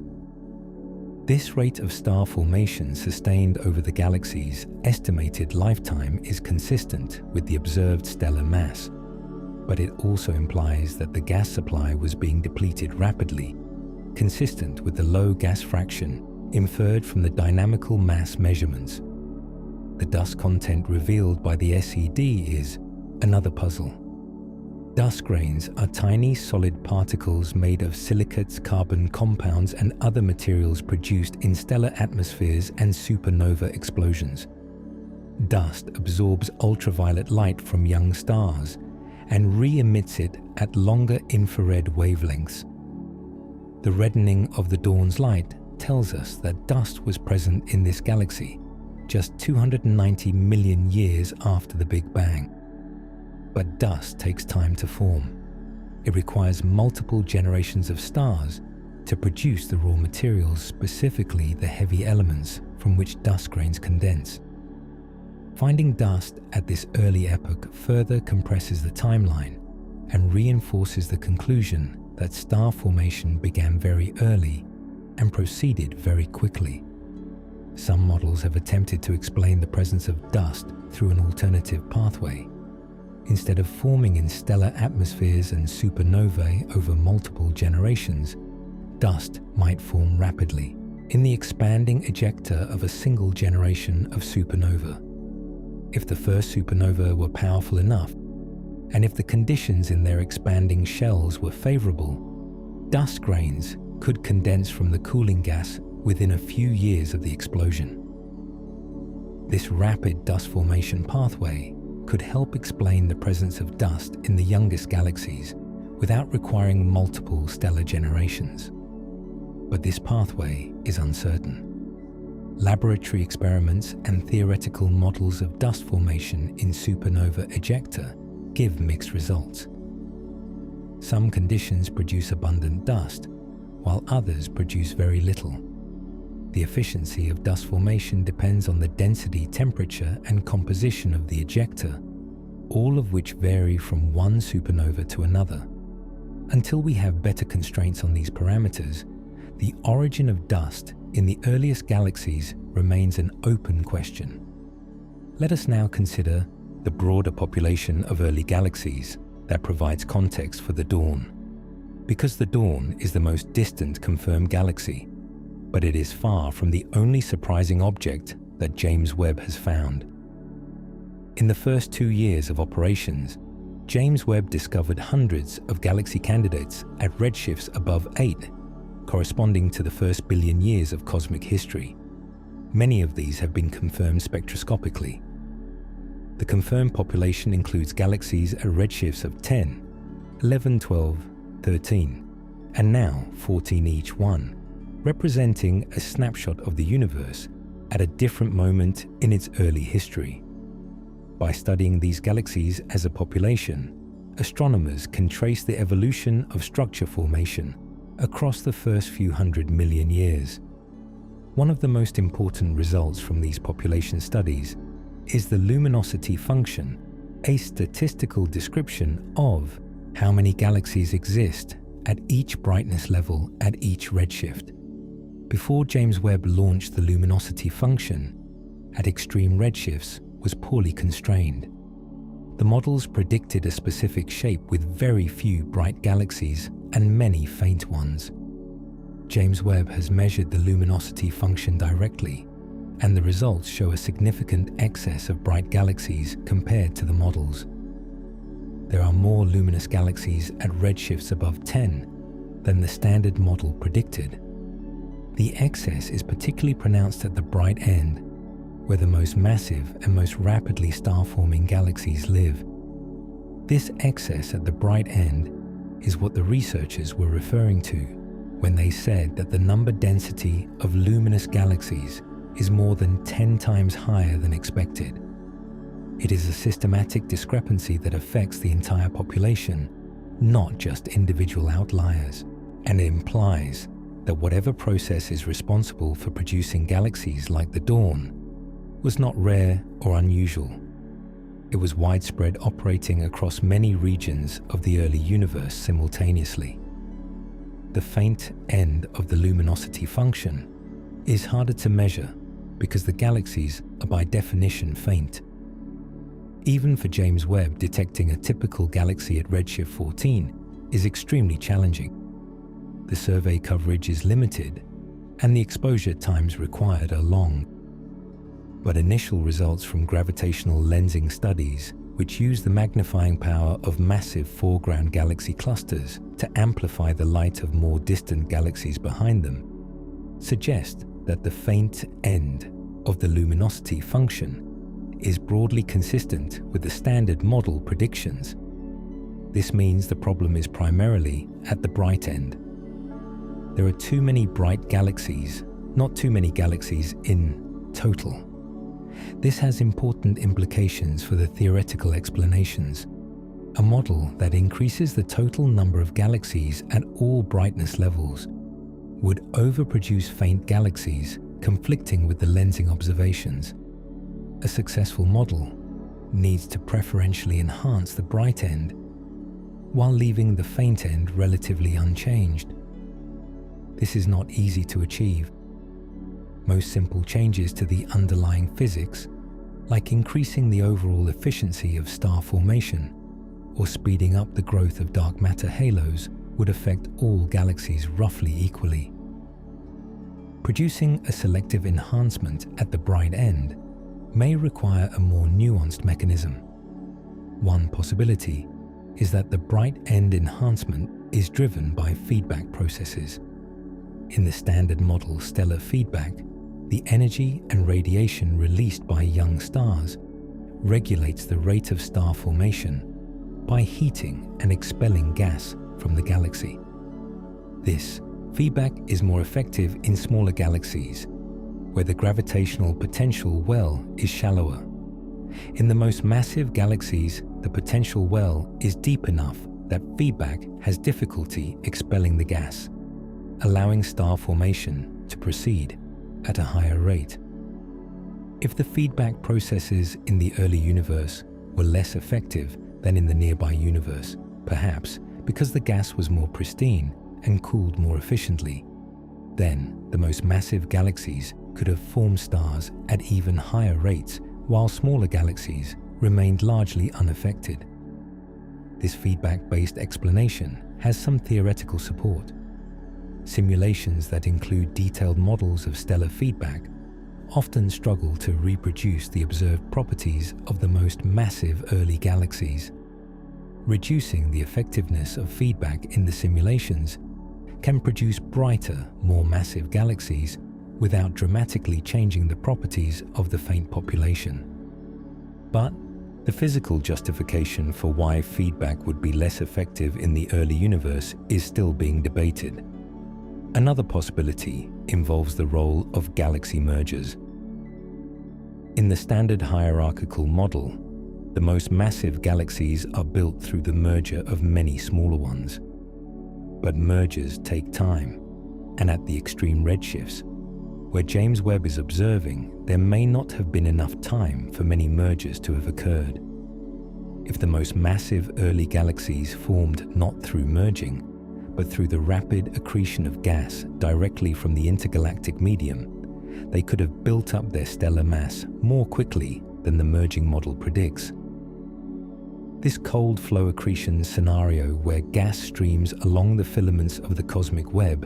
This rate of star formation sustained over the galaxy's estimated lifetime is consistent with the observed stellar mass. but it also implies that the gas supply was being depleted rapidly, consistent with the low gas fraction inferred from the dynamical mass measurements. The dust content revealed by the SED is another puzzle. Dust grains are tiny solid particles made of silicates, carbon compounds, and other materials produced in stellar atmospheres and supernova explosions. Dust absorbs ultraviolet light from young stars and re-emits it at longer infrared wavelengths. The reddening of the dawn's light tells us that dust was present in this galaxy just 290 million years after the Big Bang. But dust takes time to form. It requires multiple generations of stars to produce the raw materials, specifically the heavy elements from which dust grains condense. Finding dust at this early epoch further compresses the timeline and reinforces the conclusion that star formation began very early and proceeded very quickly. Some models have attempted to explain the presence of dust through an alternative pathway. Instead of forming in stellar atmospheres and supernovae over multiple generations, dust might form rapidly in the expanding ejecta of a single generation of supernova. If the first supernova were powerful enough, and if the conditions in their expanding shells were favorable, dust grains could condense from the cooling gas within a few years of the explosion. This rapid dust formation pathway could help explain the presence of dust in the youngest galaxies without requiring multiple stellar generations. But this pathway is uncertain. Laboratory experiments and theoretical models of dust formation in supernova ejecta give mixed results. Some conditions produce abundant dust, while others produce very little. The efficiency of dust formation depends on the density, temperature, and composition of the ejecta, all of which vary from one supernova to another. Until we have better constraints on these parameters, the origin of dust in the earliest galaxies remains an open question. Let us now consider the broader population of early galaxies that provides context for the dawn. Because the dawn is the most distant confirmed galaxy, but it is far from the only surprising object that James Webb has found. In the first 2 years of operations, James Webb discovered hundreds of galaxy candidates at redshifts above 8, corresponding to the first billion years of cosmic history. Many of these have been confirmed spectroscopically. The confirmed population includes galaxies at redshifts of 10, 11, 12, 13, and now 14 each one, representing a snapshot of the universe at a different moment in its early history. By studying these galaxies as a population, astronomers can trace the evolution of structure formation across the first few 100 million years. One of the most important results from these population studies is the luminosity function, a statistical description of how many galaxies exist at each brightness level at each redshift. Before James Webb launched, the luminosity function at extreme redshifts was poorly constrained. The models predicted a specific shape with very few bright galaxies and many faint ones. James Webb has measured the luminosity function directly, and the results show a significant excess of bright galaxies compared to the models. There are more luminous galaxies at redshifts above 10 than the standard model predicted. The excess is particularly pronounced at the bright end, where the most massive and most rapidly star-forming galaxies live. This excess at the bright end is what the researchers were referring to when they said that the number density of luminous galaxies is more than 10 times higher than expected. It is a systematic discrepancy that affects the entire population, not just individual outliers, and it implies that whatever process is responsible for producing galaxies like the dawn was not rare or unusual. It was widespread, operating across many regions of the early universe simultaneously. The faint end of the luminosity function is harder to measure because the galaxies are by definition faint. Even for James Webb, detecting a typical galaxy at redshift 14 is extremely challenging. The survey coverage is limited, and the exposure times required are long. But initial results from gravitational lensing studies, which use the magnifying power of massive foreground galaxy clusters to amplify the light of more distant galaxies behind them, suggest that the faint end of the luminosity function is broadly consistent with the standard model predictions. This means the problem is primarily at the bright end. There are too many bright galaxies, not too many galaxies in total. This has important implications for the theoretical explanations. A model that increases the total number of galaxies at all brightness levels would overproduce faint galaxies, conflicting with the lensing observations. A successful model needs to preferentially enhance the bright end while leaving the faint end relatively unchanged. This is not easy to achieve. Most simple changes to the underlying physics, like increasing the overall efficiency of star formation or speeding up the growth of dark matter halos, would affect all galaxies roughly equally. Producing a selective enhancement at the bright end may require a more nuanced mechanism. One possibility is that the bright end enhancement is driven by feedback processes. In the standard model stellar feedback, the energy and radiation released by young stars regulates the rate of star formation by heating and expelling gas from the galaxy. This feedback is more effective in smaller galaxies, where the gravitational potential well is shallower. In the most massive galaxies, the potential well is deep enough that feedback has difficulty expelling the gas, allowing star formation to proceed at a higher rate. If the feedback processes in the early universe were less effective than in the nearby universe, perhaps because the gas was more pristine and cooled more efficiently, then the most massive galaxies could have formed stars at even higher rates, while smaller galaxies remained largely unaffected. This feedback-based explanation has some theoretical support. Simulations that include detailed models of stellar feedback often struggle to reproduce the observed properties of the most massive early galaxies. Reducing the effectiveness of feedback in the simulations can produce brighter, more massive galaxies without dramatically changing the properties of the faint population. But the physical justification for why feedback would be less effective in the early universe is still being debated. Another possibility involves the role of galaxy mergers. In the standard hierarchical model, the most massive galaxies are built through the merger of many smaller ones. But mergers take time, and at the extreme redshifts, where James Webb is observing, there may not have been enough time for many mergers to have occurred. If the most massive early galaxies formed not through merging, but through the rapid accretion of gas directly from the intergalactic medium, they could have built up their stellar mass more quickly than the merging model predicts. This cold flow accretion scenario, where gas streams along the filaments of the cosmic web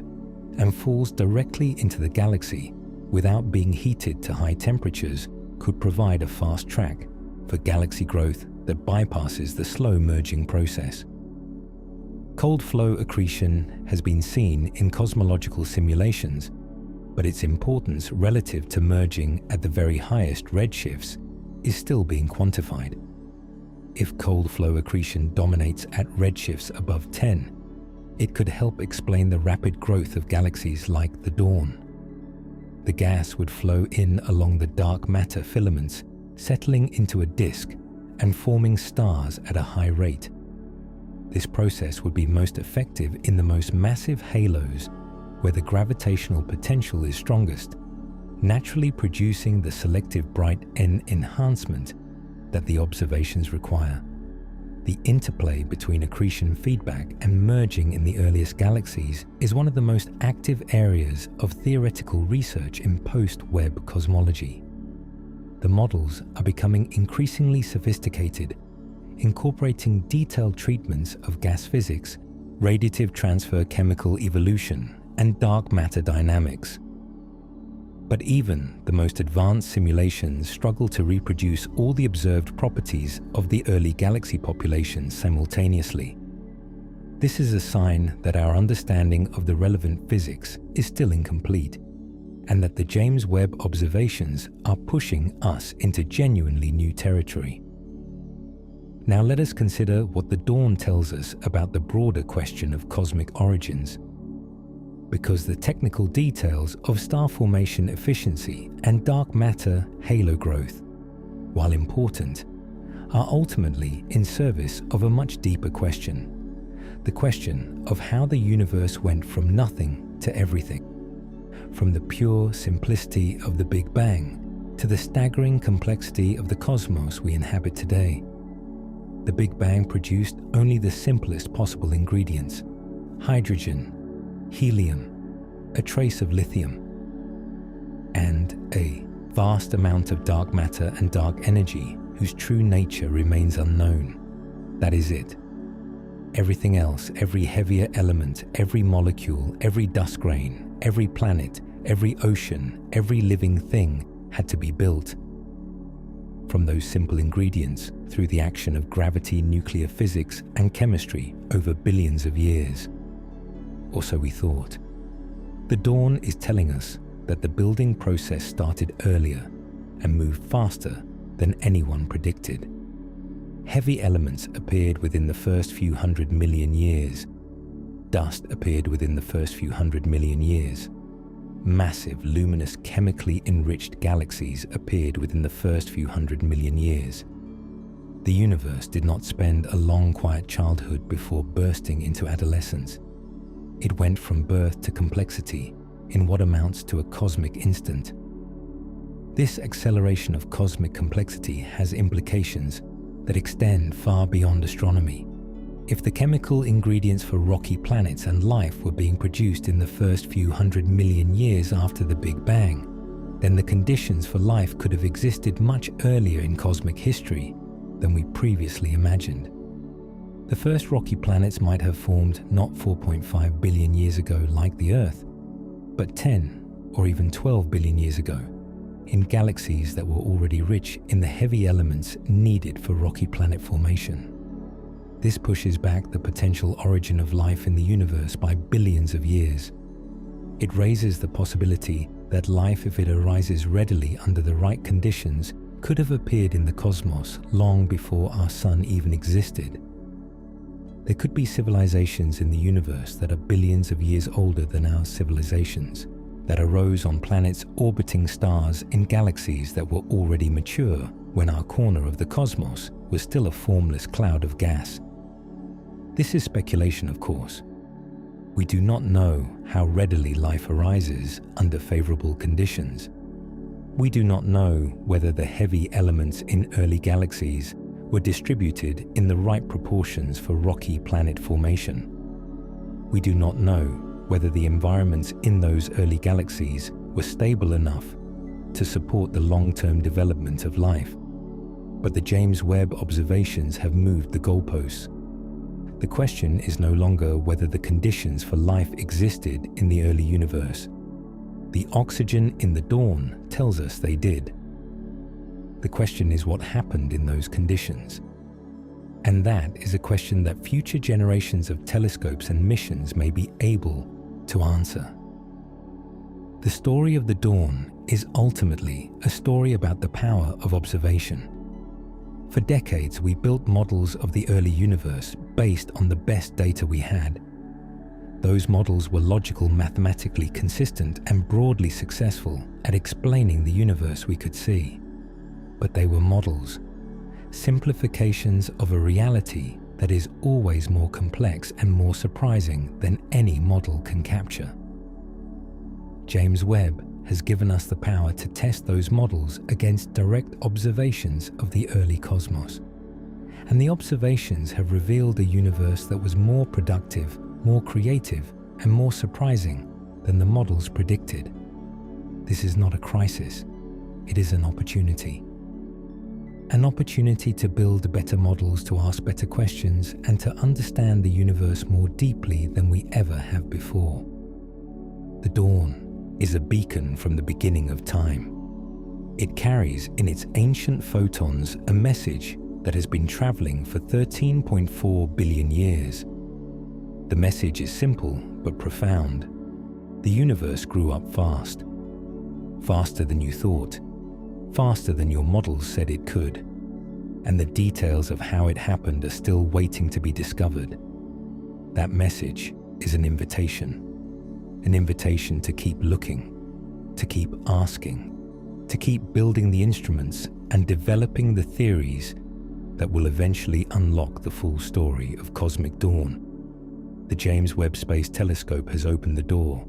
and falls directly into the galaxy without being heated to high temperatures, could provide a fast track for galaxy growth that bypasses the slow merging process. Cold flow accretion has been seen in cosmological simulations, but its importance relative to merging at the very highest redshifts is still being quantified. If cold flow accretion dominates at redshifts above 10, it could help explain the rapid growth of galaxies like the Dawn. The gas would flow in along the dark matter filaments, settling into a disk and forming stars at a high rate. This process would be most effective in the most massive halos, where the gravitational potential is strongest, naturally producing the selective bright N enhancement that the observations require. The interplay between accretion feedback and merging in the earliest galaxies is one of the most active areas of theoretical research in post-Webb cosmology. the models are becoming increasingly sophisticated, incorporating detailed treatments of gas physics, radiative transfer chemical evolution, and dark matter dynamics. But even the most advanced simulations struggle to reproduce all the observed properties of the early galaxy populations simultaneously. This is a sign that our understanding of the relevant physics is still incomplete, and that the James Webb observations are pushing us into genuinely new territory. Now let us consider what the dawn tells us about the broader question of cosmic origins, because the technical details of star formation efficiency and dark matter halo growth, while important, are ultimately in service of a much deeper question, the question of how the universe went from nothing to everything, from the pure simplicity of the Big Bang to the staggering complexity of the cosmos we inhabit today. The Big Bang produced only the simplest possible ingredients: hydrogen, helium, a trace of lithium, and a vast amount of dark matter and dark energy whose true nature remains unknown. That is it. Everything else, every heavier element, every molecule, every dust grain, every planet, every ocean, every living thing had to be built from those simple ingredients through the action of gravity, nuclear physics, and chemistry over billions of years. Or so we thought. The dawn is telling us that the building process started earlier and moved faster than anyone predicted. Heavy elements appeared within the first few 100 million years. Dust appeared within the first few 100 million years. Massive, luminous, chemically enriched galaxies appeared within the first few 100 million years. The universe did not spend a long, quiet childhood before bursting into adolescence. It went from birth to complexity in what amounts to a cosmic instant. This acceleration of cosmic complexity has implications that extend far beyond astronomy. If the chemical ingredients for rocky planets and life were being produced in the first few 100 million years after the Big Bang, then the conditions for life could have existed much earlier in cosmic history than we previously imagined. The first rocky planets might have formed not 4.5 billion years ago like the Earth, but 10 or even 12 billion years ago, in galaxies that were already rich in the heavy elements needed for rocky planet formation. This pushes back the potential origin of life in the universe by billions of years. It raises the possibility that life, if it arises readily under the right conditions, could have appeared in the cosmos long before our sun even existed. There could be civilizations in the universe that are billions of years older than our civilizations, that arose on planets orbiting stars in galaxies that were already mature when our corner of the cosmos was still a formless cloud of gas. This is speculation, of course. We do not know how readily life arises under favorable conditions. We do not know whether the heavy elements in early galaxies were distributed in the right proportions for rocky planet formation. We do not know whether the environments in those early galaxies were stable enough to support the long-term development of life. But the James Webb observations have moved the goalposts. The question is no longer whether the conditions for life existed in the early universe. The oxygen in the dawn tells us they did. The question is what happened in those conditions. And that is a question that future generations of telescopes and missions may be able to answer. The story of the dawn is ultimately a story about the power of observation. For decades, we built models of the early universe based on the best data we had. Those models were logical, mathematically consistent, and broadly successful at explaining the universe we could see. But they were models, simplifications of a reality that is always more complex and more surprising than any model can capture. James Webb has given us the power to test those models against direct observations of the early cosmos. And the observations have revealed a universe that was more productive, more creative, and more surprising than the models predicted. This is not a crisis, it is an opportunity. an opportunity to build better models, to ask better questions, and to understand the universe more deeply than we ever have before. The dawn is a beacon from the beginning of time. It carries in its ancient photons a message that has been traveling for 13.4 billion years. The message is simple but profound. The universe grew up fast. Faster than you thought. Faster than your models said it could. And the details of how it happened are still waiting to be discovered. That message is an invitation. An invitation to keep looking, to keep asking, to keep building the instruments and developing the theories that will eventually unlock the full story of cosmic dawn. The James Webb Space Telescope has opened the door.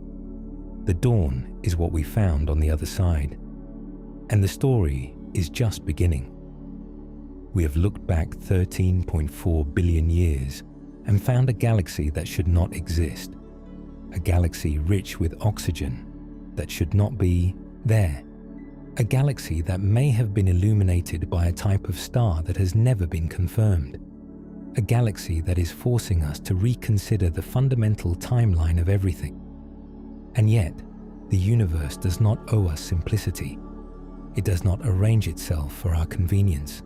The dawn is what we found on the other side. And the story is just beginning. We have looked back 13.4 billion years and found a galaxy that should not exist. A galaxy rich with oxygen that should not be there. A galaxy that may have been illuminated by a type of star that has never been confirmed. A galaxy that is forcing us to reconsider the fundamental timeline of everything. And yet, the universe does not owe us simplicity. It does not arrange itself for our convenience.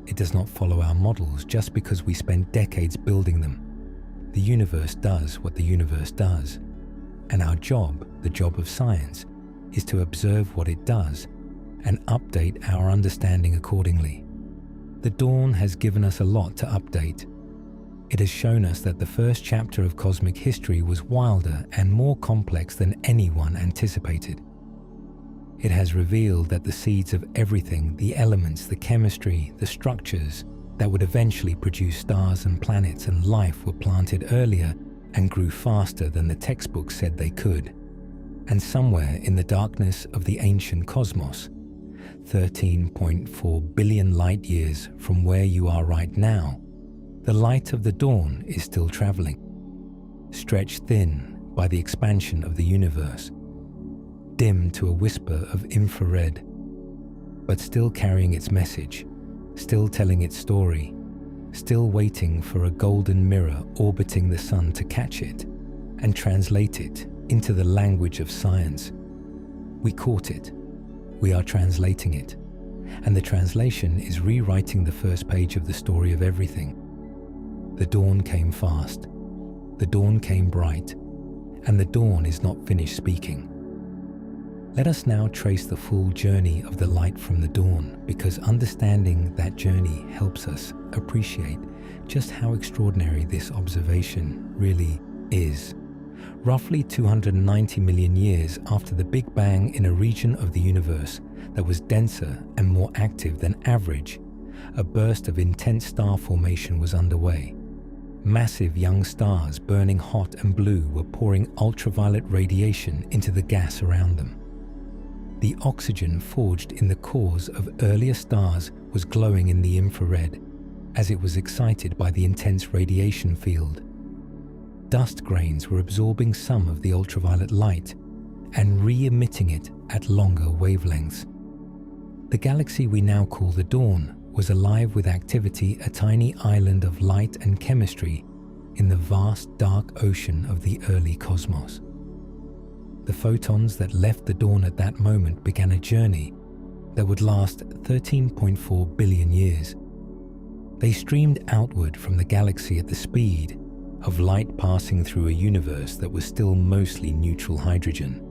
It does not follow our models just because we spent decades building them. The universe does what the universe does. And our job, the job of science, is to observe what it does and update our understanding accordingly. The dawn has given us a lot to update. It has shown us that the first chapter of cosmic history was wilder and more complex than anyone anticipated. It has revealed that the seeds of everything, the elements, the chemistry, the structures that would eventually produce stars and planets and life were planted earlier and grew faster than the textbooks said they could. And somewhere in the darkness of the ancient cosmos, 13.4 billion light years from where you are right now, the light of the dawn is still traveling, stretched thin by the expansion of the universe, dim to a whisper of infrared, but still carrying its message, still telling its story, still waiting for a golden mirror orbiting the sun to catch it and translate it into the language of science. We caught it. We are translating it. And the translation is rewriting the first page of the story of everything. The dawn came fast. The dawn came bright. And the dawn is not finished speaking. Let us now trace the full journey of the light from the dawn, because understanding that journey helps us appreciate just how extraordinary this observation really is. Roughly 290 million years after the Big Bang, in a region of the universe that was denser and more active than average, a burst of intense star formation was underway. Massive young stars burning hot and blue were pouring ultraviolet radiation into the gas around them. The oxygen forged in the cores of earlier stars was glowing in the infrared as it was excited by the intense radiation field. Dust grains were absorbing some of the ultraviolet light and re-emitting it at longer wavelengths. The galaxy we now call the dawn was alive with activity, a tiny island of light and chemistry in the vast dark ocean of the early cosmos. The photons that left the dawn at that moment began a journey that would last 13.4 billion years. They streamed outward from the galaxy at the speed of light passing through a universe that was still mostly neutral hydrogen.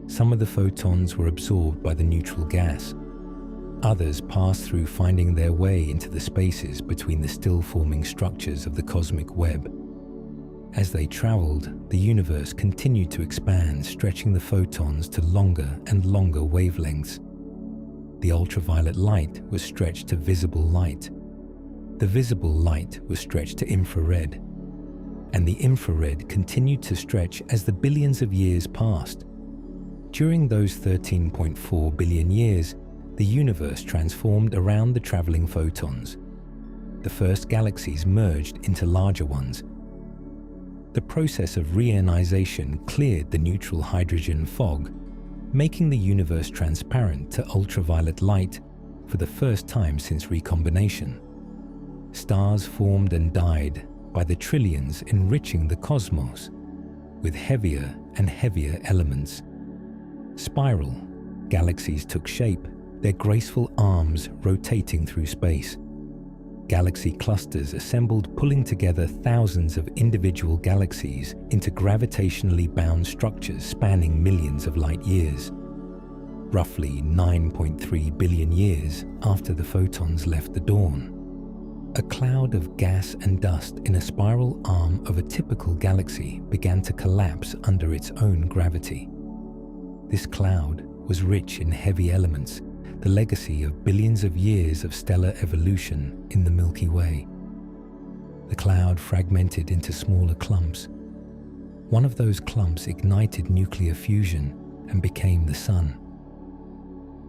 Some of the photons were absorbed by the neutral gas. Others passed through, finding their way into the spaces between the still-forming structures of the cosmic web. As they traveled, the universe continued to expand, stretching the photons to longer and longer wavelengths. The ultraviolet light was stretched to visible light. The visible light was stretched to infrared. And the infrared continued to stretch as the billions of years passed. During those 13.4 billion years, the universe transformed around the traveling photons. The first galaxies merged into larger ones. The process of reionization cleared the neutral hydrogen fog, making the universe transparent to ultraviolet light for the first time since recombination. Stars formed and died by the trillions, enriching the cosmos with heavier and heavier elements. Spiral galaxies took shape, their graceful arms rotating through space. Galaxy clusters assembled, pulling together thousands of individual galaxies into gravitationally bound structures spanning millions of light years. Roughly 9.3 billion years after the photons left the dawn, a cloud of gas and dust in a spiral arm of a typical galaxy began to collapse under its own gravity. This cloud was rich in heavy elements, the legacy of billions of years of stellar evolution in the Milky Way. The cloud fragmented into smaller clumps. One of those clumps ignited nuclear fusion and became the Sun.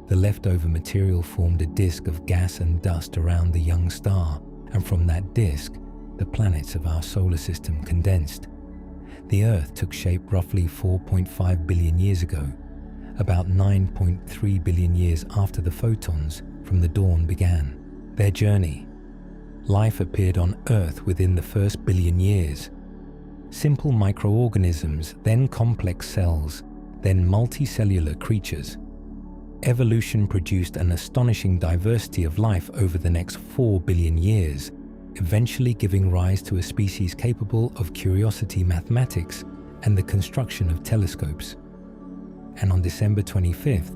The leftover material formed a disk of gas and dust around the young star, and from that disk, the planets of our solar system condensed. The Earth took shape roughly 4.5 billion years ago, about 9.3 billion years after the photons from the dawn began their journey. Life appeared on Earth within the first billion years. Simple microorganisms, then complex cells, then multicellular creatures. Evolution produced an astonishing diversity of life over the next 4 billion years, eventually giving rise to a species capable of curiosity mathematics and the construction of telescopes. And on December 25th,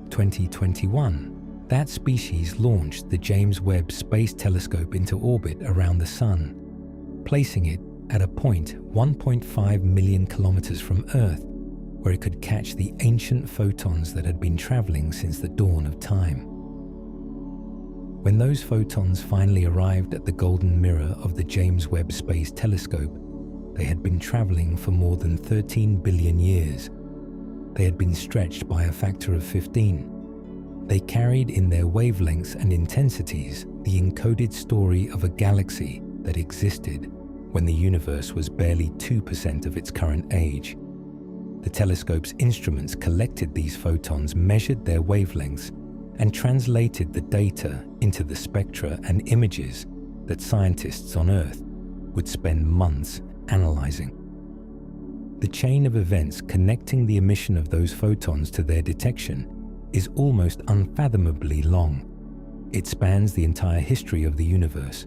2021, that species launched the James Webb Space Telescope into orbit around the Sun, placing it at a point 1.5 million kilometers from Earth, where it could catch the ancient photons that had been traveling since the dawn of time. When those photons finally arrived at the golden mirror of the James Webb Space Telescope, they had been traveling for more than 13 billion years. They had been stretched by a factor of 15. They carried in their wavelengths and intensities the encoded story of a galaxy that existed when the universe was barely 2% of its current age. The telescope's instruments collected these photons, measured their wavelengths, and translated the data into the spectra and images that scientists on Earth would spend months analyzing. The chain of events connecting the emission of those photons to their detection is almost unfathomably long. It spans the entire history of the universe.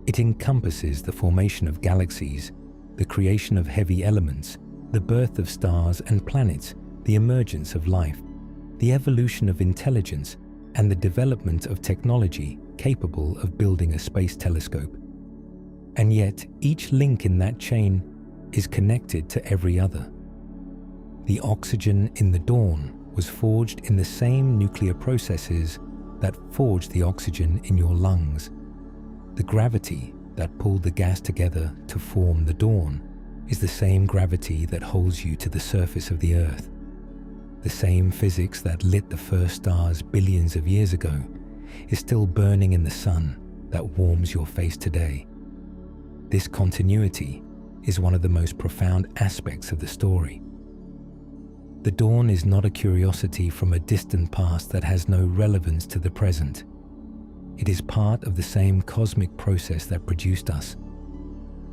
It encompasses the formation of galaxies, the creation of heavy elements, the birth of stars and planets, the emergence of life, the evolution of intelligence, and the development of technology capable of building a space telescope. And yet, each link in that chain is connected to every other. The oxygen in the dawn was forged in the same nuclear processes that forged the oxygen in your lungs. The gravity that pulled the gas together to form the dawn is the same gravity that holds you to the surface of the Earth. The same physics that lit the first stars billions of years ago is still burning in the sun that warms your face today. This continuity is one of the most profound aspects of the story. The dawn is not a curiosity from a distant past that has no relevance to the present. It is part of the same cosmic process that produced us.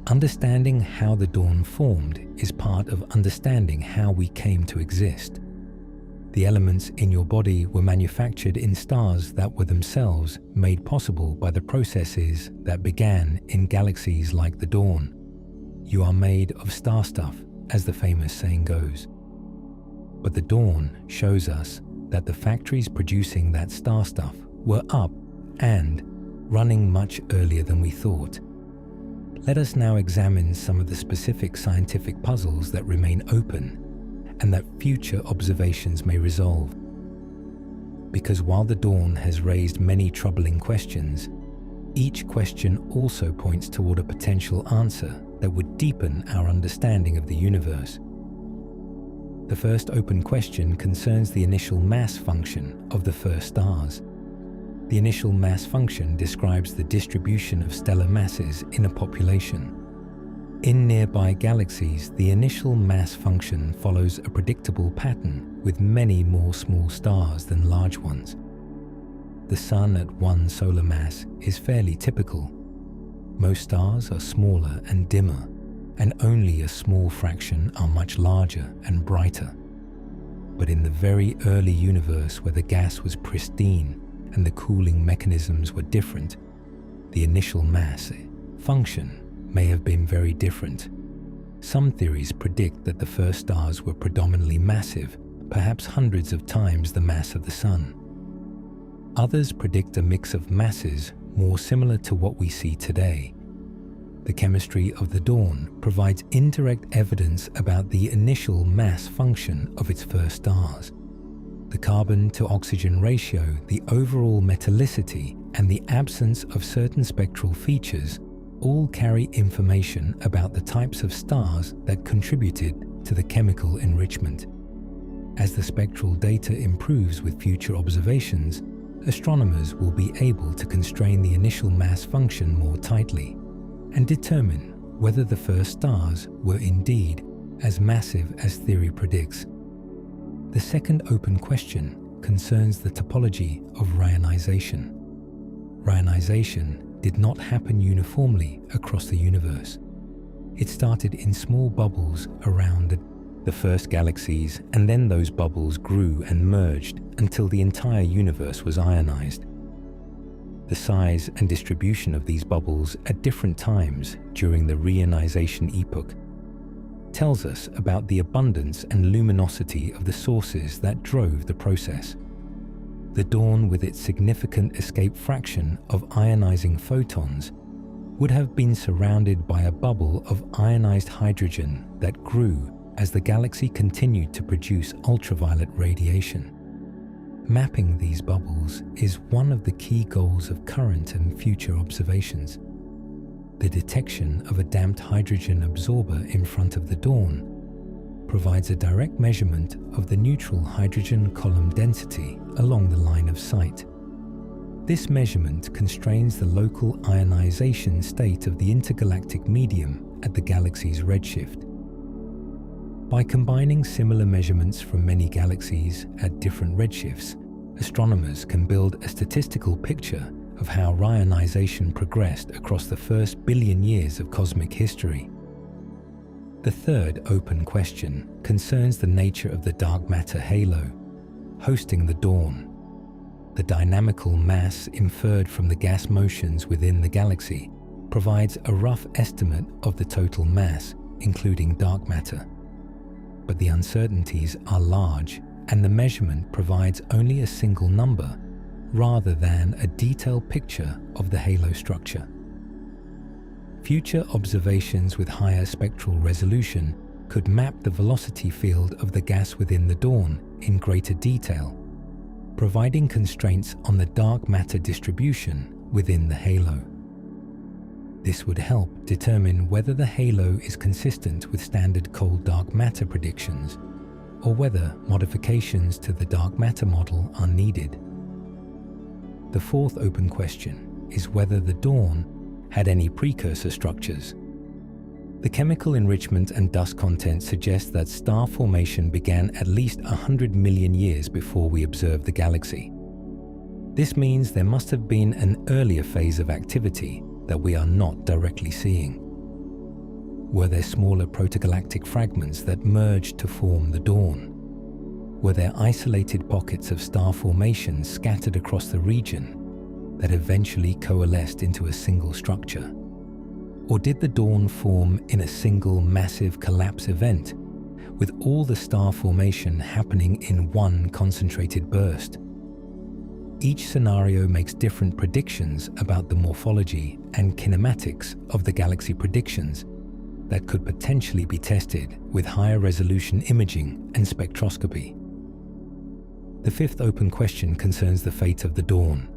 Understanding how the dawn formed is part of understanding how we came to exist. The elements in your body were manufactured in stars that were themselves made possible by the processes that began in galaxies like the dawn. You are made of star stuff, as the famous saying goes. But the dawn shows us that the factories producing that star stuff were up and running much earlier than we thought. Let us now examine some of the specific scientific puzzles that remain open and that future observations may resolve. Because while the dawn has raised many troubling questions, each question also points toward a potential answer that would deepen our understanding of the universe. The first open question concerns the initial mass function of the first stars. The initial mass function describes the distribution of stellar masses in a population. In nearby galaxies, the initial mass function follows a predictable pattern with many more small stars than large ones. the Sun at one solar mass is fairly typical. Most stars are smaller and dimmer, and only a small fraction are much larger and brighter. But in the very early universe, where the gas was pristine and the cooling mechanisms were different, the initial mass function may have been very different. Some theories predict that the first stars were predominantly massive, perhaps hundreds of times the mass of the Sun. Others predict a mix of masses more similar to what we see today. The chemistry of the dawn provides indirect evidence about the initial mass function of its first stars. The carbon to oxygen ratio, the overall metallicity, and the absence of certain spectral features all carry information about the types of stars that contributed to the chemical enrichment. As the spectral data improves with future observations, astronomers will be able to constrain the initial mass function more tightly and determine whether the first stars were indeed as massive as theory predicts. The second open question concerns the topology of ionization. Ionization did not happen uniformly across the universe. It started in small bubbles around the first galaxies, and then those bubbles grew and merged until the entire universe was ionized. The size and distribution of these bubbles at different times during the reionization epoch tells us about the abundance and luminosity of the sources that drove the process. The dawn, with its significant escape fraction of ionizing photons, would have been surrounded by a bubble of ionized hydrogen that grew as the galaxy continued to produce ultraviolet radiation. Mapping these bubbles is one of the key goals of current and future observations. The detection of a damped hydrogen absorber in front of the dawn provides a direct measurement of the neutral hydrogen column density along the line of sight. This measurement constrains the local ionization state of the intergalactic medium at the galaxy's redshift. By combining similar measurements from many galaxies at different redshifts, astronomers can build a statistical picture of how ionization progressed across the first billion years of cosmic history. The third open question concerns the nature of the dark matter halo, hosting the dawn. The dynamical mass inferred from the gas motions within the galaxy provides a rough estimate of the total mass, including dark matter. But the uncertainties are large, and the measurement provides only a single number, rather than a detailed picture of the halo structure. Future observations with higher spectral resolution could map the velocity field of the gas within the dawn in greater detail, providing constraints on the dark matter distribution within the halo. This would help determine whether the halo is consistent with standard cold dark matter predictions, or whether modifications to the dark matter model are needed. The fourth open question is whether the dawn had any precursor structures. The chemical enrichment and dust content suggest that star formation began at least 100 million years before we observed the galaxy. This means there must have been an earlier phase of activity that we are not directly seeing. Were there smaller protogalactic fragments that merged to form the dawn? Were there isolated pockets of star formation scattered across the region that eventually coalesced into a single structure? Or did the dawn form in a single massive collapse event, with all the star formation happening in one concentrated burst? Each scenario makes different predictions about the morphology and kinematics of the galaxy predictions that could potentially be tested with higher resolution imaging and spectroscopy. The fifth open question concerns the fate of the dawn.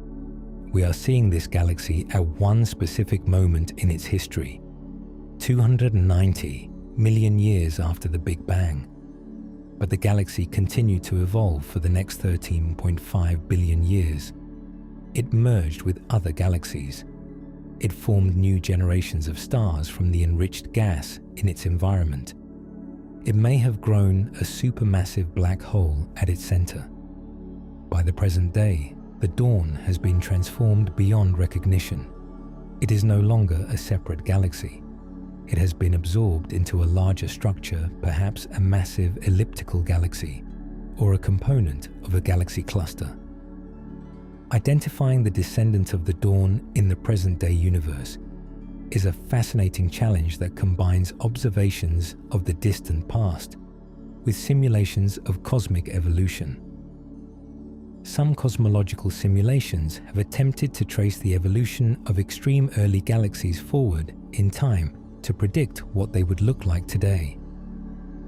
We are seeing this galaxy at one specific moment in its history, 290 million years after the Big Bang. But the galaxy continued to evolve for the next 13.5 billion years. It merged with other galaxies. It formed new generations of stars from the enriched gas in its environment. It may have grown a supermassive black hole at its center. By the present day, the dawn has been transformed beyond recognition. It is no longer a separate galaxy. It has been absorbed into a larger structure, perhaps a massive elliptical galaxy, or a component of a galaxy cluster. Identifying the descendant of the dawn in the present-day universe is a fascinating challenge that combines observations of the distant past with simulations of cosmic evolution. Some cosmological simulations have attempted to trace the evolution of extreme early galaxies forward in time to predict what they would look like today.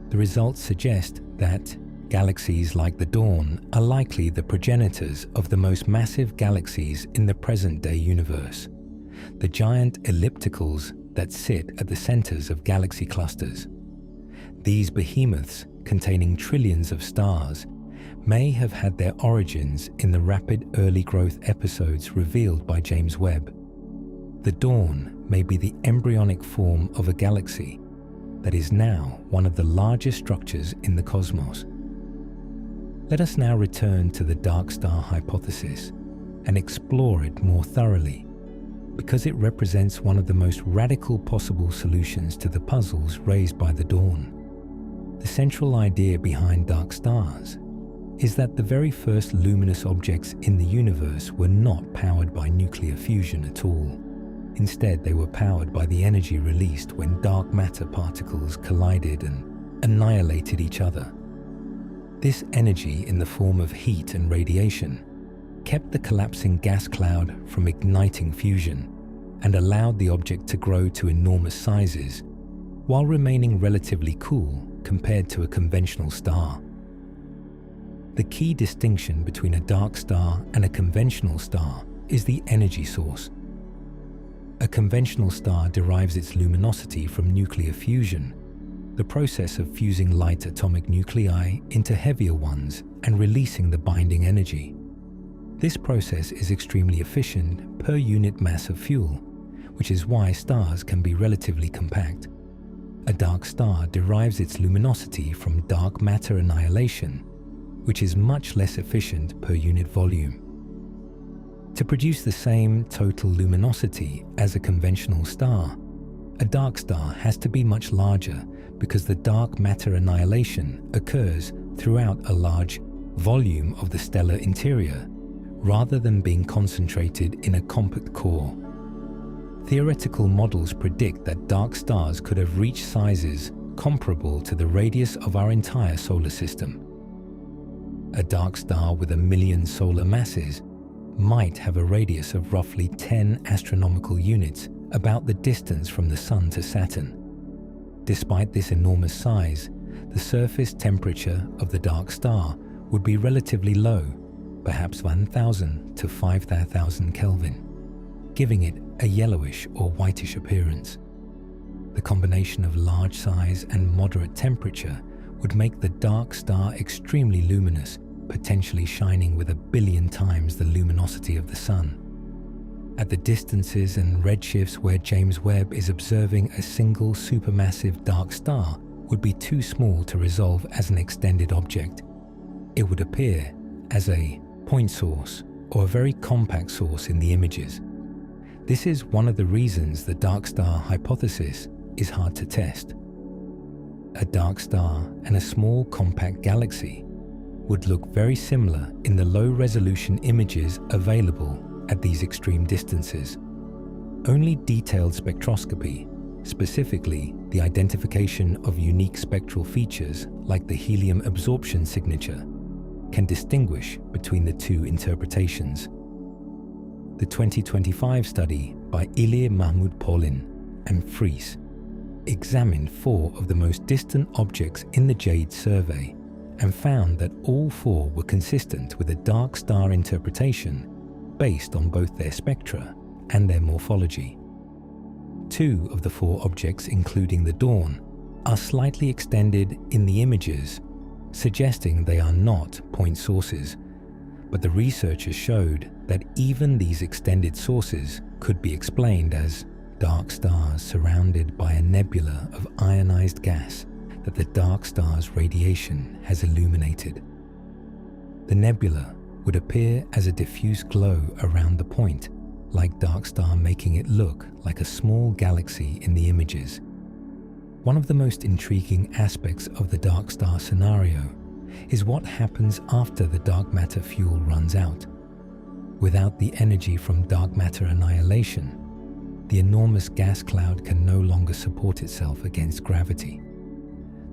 The results suggest that galaxies like the dawn are likely the progenitors of the most massive galaxies in the present-day universe, the giant ellipticals that sit at the centers of galaxy clusters. These behemoths, containing trillions of stars, may have had their origins in the rapid early growth episodes revealed by James Webb. The dawn may be the embryonic form of a galaxy that is now one of the largest structures in the cosmos. Let us now return to the dark star hypothesis and explore it more thoroughly, because it represents one of the most radical possible solutions to the puzzles raised by the dawn. The central idea behind dark stars is that the very first luminous objects in the universe were not powered by nuclear fusion at all. Instead, they were powered by the energy released when dark matter particles collided and annihilated each other. This energy, in the form of heat and radiation, kept the collapsing gas cloud from igniting fusion and allowed the object to grow to enormous sizes while remaining relatively cool compared to a conventional star. The key distinction between a dark star and a conventional star is the energy source. A conventional star derives its luminosity from nuclear fusion, the process of fusing light atomic nuclei into heavier ones and releasing the binding energy. This process is extremely efficient per unit mass of fuel, which is why stars can be relatively compact. A dark star derives its luminosity from dark matter annihilation, which is much less efficient per unit volume. To produce the same total luminosity as a conventional star, a dark star has to be much larger because the dark matter annihilation occurs throughout a large volume of the stellar interior, rather than being concentrated in a compact core. Theoretical models predict that dark stars could have reached sizes comparable to the radius of our entire solar system. A dark star with 1 million solar masses might have a radius of roughly 10 astronomical units, about the distance from the Sun to Saturn. Despite this enormous size, the surface temperature of the dark star would be relatively low, perhaps 1000 to 5000 Kelvin, giving it a yellowish or whitish appearance. The combination of large size and moderate temperature would make the dark star extremely luminous, potentially shining with 1 billion times the luminosity of the Sun. At the distances and redshifts where James Webb is observing, a single supermassive dark star would be too small to resolve as an extended object. It would appear as a point source or a very compact source in the images. This is one of the reasons the dark star hypothesis is hard to test. A dark star and a small compact galaxy would look very similar in the low-resolution images available at these extreme distances. Only detailed spectroscopy, specifically the identification of unique spectral features like the helium absorption signature, can distinguish between the two interpretations. The 2025 study by Ilir Mahmoud Polin and Fries examined 4 of the most distant objects in the JADE survey and found that all 4 were consistent with a dark star interpretation based on both their spectra and their morphology. 2 of the 4 objects, including the dawn, are slightly extended in the images, suggesting they are not point sources, but the researchers showed that even these extended sources could be explained as dark stars surrounded by a nebula of ionized gas that the dark star's radiation has illuminated. The nebula would appear as a diffuse glow around the point, like dark star, making it look like a small galaxy in the images. One of the most intriguing aspects of the dark star scenario is what happens after the dark matter fuel runs out. Without the energy from dark matter annihilation, the enormous gas cloud can no longer support itself against gravity.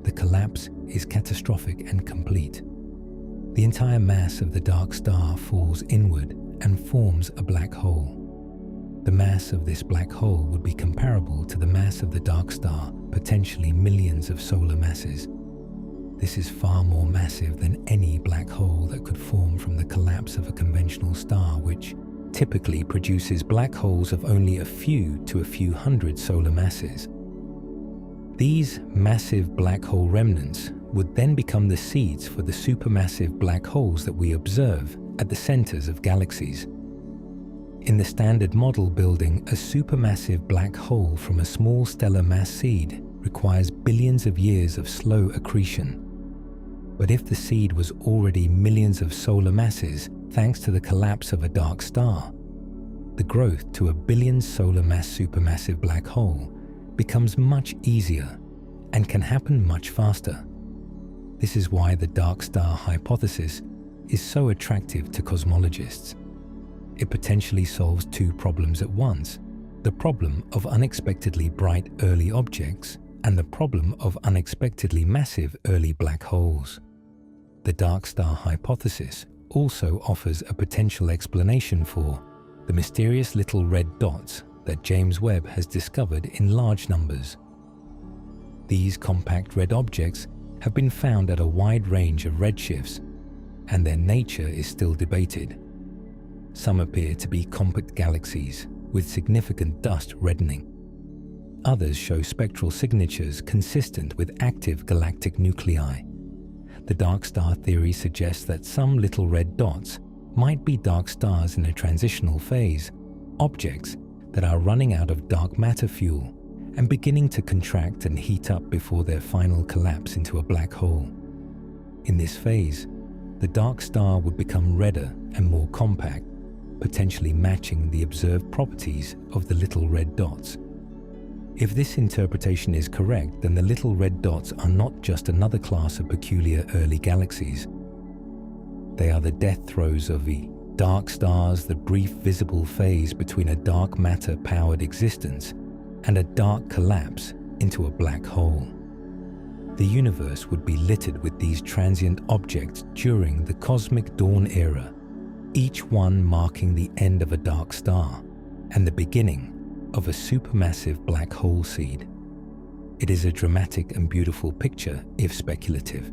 The collapse is catastrophic and complete. The entire mass of the dark star falls inward and forms a black hole. The mass of this black hole would be comparable to the mass of the dark star, potentially millions of solar masses. This is far more massive than any black hole that could form from the collapse of a conventional star, which typically produces black holes of only a few to a few hundred solar masses. These massive black hole remnants would then become the seeds for the supermassive black holes that we observe at the centers of galaxies. In the Standard Model building, a supermassive black hole from a small stellar mass seed requires billions of years of slow accretion. But if the seed was already millions of solar masses, thanks to the collapse of a dark star, the growth to a billion solar mass supermassive black hole becomes much easier and can happen much faster. This is why the dark star hypothesis is so attractive to cosmologists. It potentially solves two problems at once: the problem of unexpectedly bright early objects and the problem of unexpectedly massive early black holes. The dark star hypothesis also offers a potential explanation for the mysterious little red dots that James Webb has discovered in large numbers. These compact red objects have been found at a wide range of redshifts, and their nature is still debated. Some appear to be compact galaxies with significant dust reddening. Others show spectral signatures consistent with active galactic nuclei. The dark star theory suggests that some little red dots might be dark stars in a transitional phase, objects that are running out of dark matter fuel and beginning to contract and heat up before their final collapse into a black hole. In this phase, the dark star would become redder and more compact, potentially matching the observed properties of the little red dots. If this interpretation is correct, then the little red dots are not just another class of peculiar early galaxies. They are the death throes of the dark stars, the brief visible phase between a dark matter-powered existence and a dark collapse into a black hole. The universe would be littered with these transient objects during the cosmic dawn era, each one marking the end of a dark star and the beginning of a supermassive black hole seed. It is a dramatic and beautiful picture, if speculative.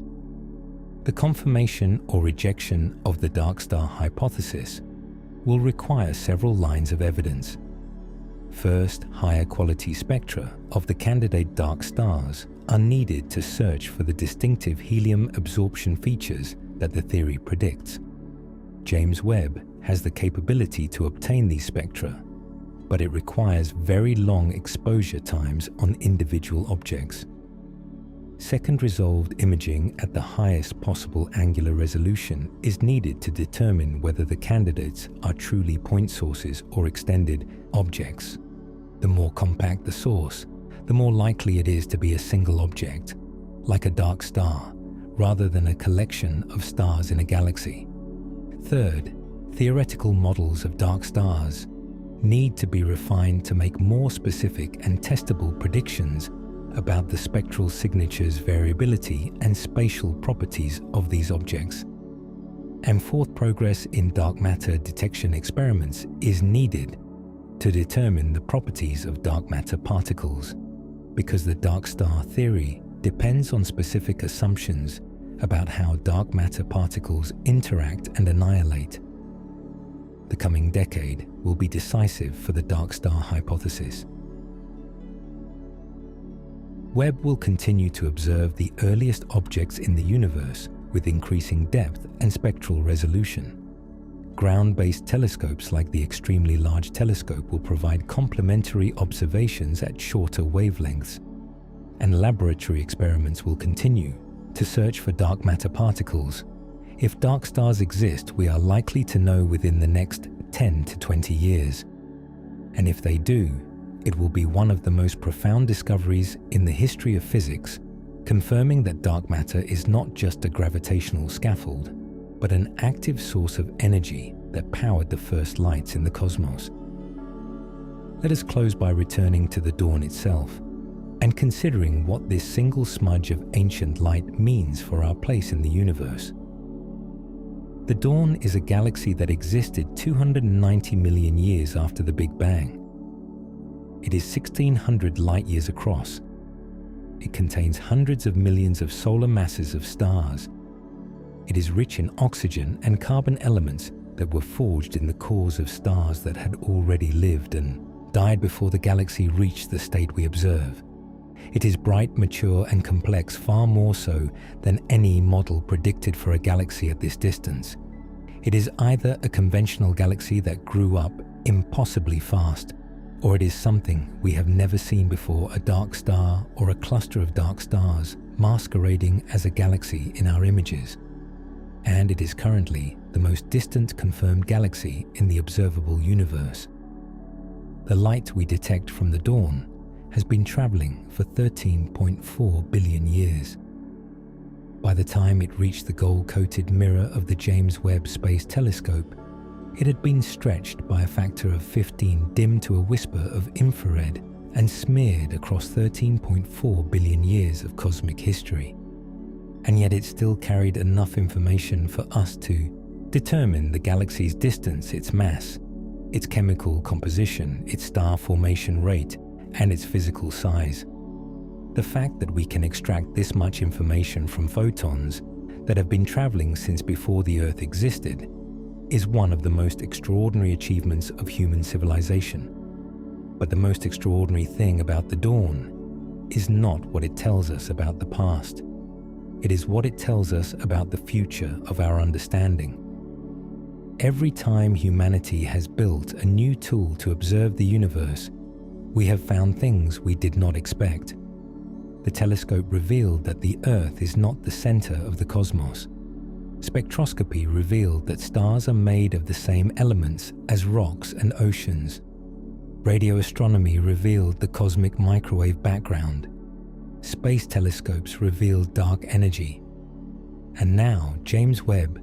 The confirmation or rejection of the dark star hypothesis will require several lines of evidence. First, higher quality spectra of the candidate dark stars are needed to search for the distinctive helium absorption features that the theory predicts. James Webb has the capability to obtain these spectra, but it requires very long exposure times on individual objects. Second, resolved imaging at the highest possible angular resolution is needed to determine whether the candidates are truly point sources or extended objects. The more compact the source, the more likely it is to be a single object, like a dark star, rather than a collection of stars in a galaxy. Third, theoretical models of dark stars need to be refined to make more specific and testable predictions about the spectral signatures, variability, and spatial properties of these objects. And fourth, progress in dark matter detection experiments is needed to determine the properties of dark matter particles, because the dark star theory depends on specific assumptions about how dark matter particles interact and annihilate. The coming decade will be decisive for the dark star hypothesis. Webb will continue to observe the earliest objects in the universe with increasing depth and spectral resolution. Ground-based telescopes like the Extremely Large Telescope will provide complementary observations at shorter wavelengths, and laboratory experiments will continue to search for dark matter particles If dark stars exist, we are likely to know within the next 10 to 20 years. And if they do, it will be one of the most profound discoveries in the history of physics, confirming that dark matter is not just a gravitational scaffold, but an active source of energy that powered the first lights in the cosmos. Let us close by returning to the dawn itself and considering what this single smudge of ancient light means for our place in the universe. The dawn is a galaxy that existed 290 million years after the Big Bang. It is 1,600 light-years across. It contains hundreds of millions of solar masses of stars. It is rich in oxygen and carbon elements that were forged in the cores of stars that had already lived and died before the galaxy reached the state we observe. It is bright, mature, and complex, far more so than any model predicted for a galaxy at this distance. It is either a conventional galaxy that grew up impossibly fast, or it is something we have never seen before, a dark star or a cluster of dark stars masquerading as a galaxy in our images. And it is currently the most distant confirmed galaxy in the observable universe. The light we detect from the dawn has been traveling for 13.4 billion years. By the time it reached the gold-coated mirror of the James Webb Space Telescope, it had been stretched by a factor of 15, dimmed to a whisper of infrared, and smeared across 13.4 billion years of cosmic history. And yet it still carried enough information for us to determine the galaxy's distance, its mass, its chemical composition, its star formation rate, and its physical size. The fact that we can extract this much information from photons that have been traveling since before the Earth existed is one of the most extraordinary achievements of human civilization. But the most extraordinary thing about the dawn is not what it tells us about the past. It is what it tells us about the future of our understanding. Every time humanity has built a new tool to observe the universe, we have found things we did not expect. The telescope revealed that the Earth is not the center of the cosmos. Spectroscopy revealed that stars are made of the same elements as rocks and oceans. Radio astronomy revealed the cosmic microwave background. Space telescopes revealed dark energy. And now James Webb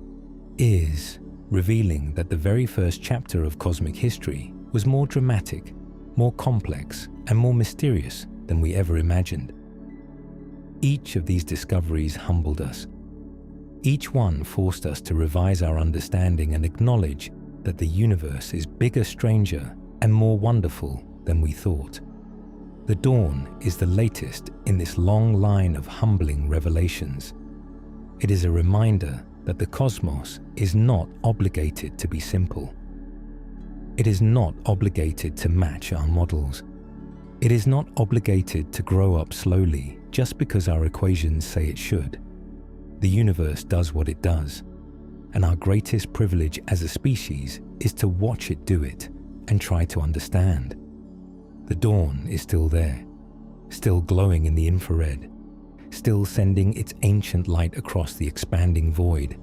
is revealing that the very first chapter of cosmic history was more dramatic, more complex, and more mysterious than we ever imagined. Each of these discoveries humbled us. Each one forced us to revise our understanding and acknowledge that the universe is bigger, stranger, and more wonderful than we thought. The dawn is the latest in this long line of humbling revelations. It is a reminder that the cosmos is not obligated to be simple. It is not obligated to match our models. It is not obligated to grow up slowly just because our equations say it should. The universe does what it does, and our greatest privilege as a species is to watch it do it and try to understand. The dawn is still there, still glowing in the infrared, still sending its ancient light across the expanding void.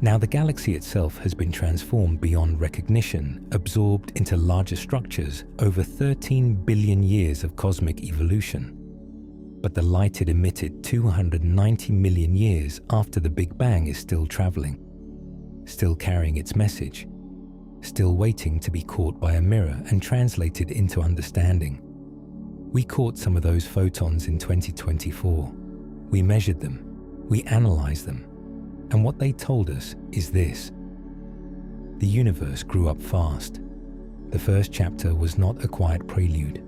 Now the galaxy itself has been transformed beyond recognition, absorbed into larger structures over 13 billion years of cosmic evolution. But the light it emitted 290 million years after the Big Bang is still traveling, still carrying its message, still waiting to be caught by a mirror and translated into understanding. We caught some of those photons in 2024. We measured them, we analyzed them, and what they told us is this. The universe grew up fast. The first chapter was not a quiet prelude.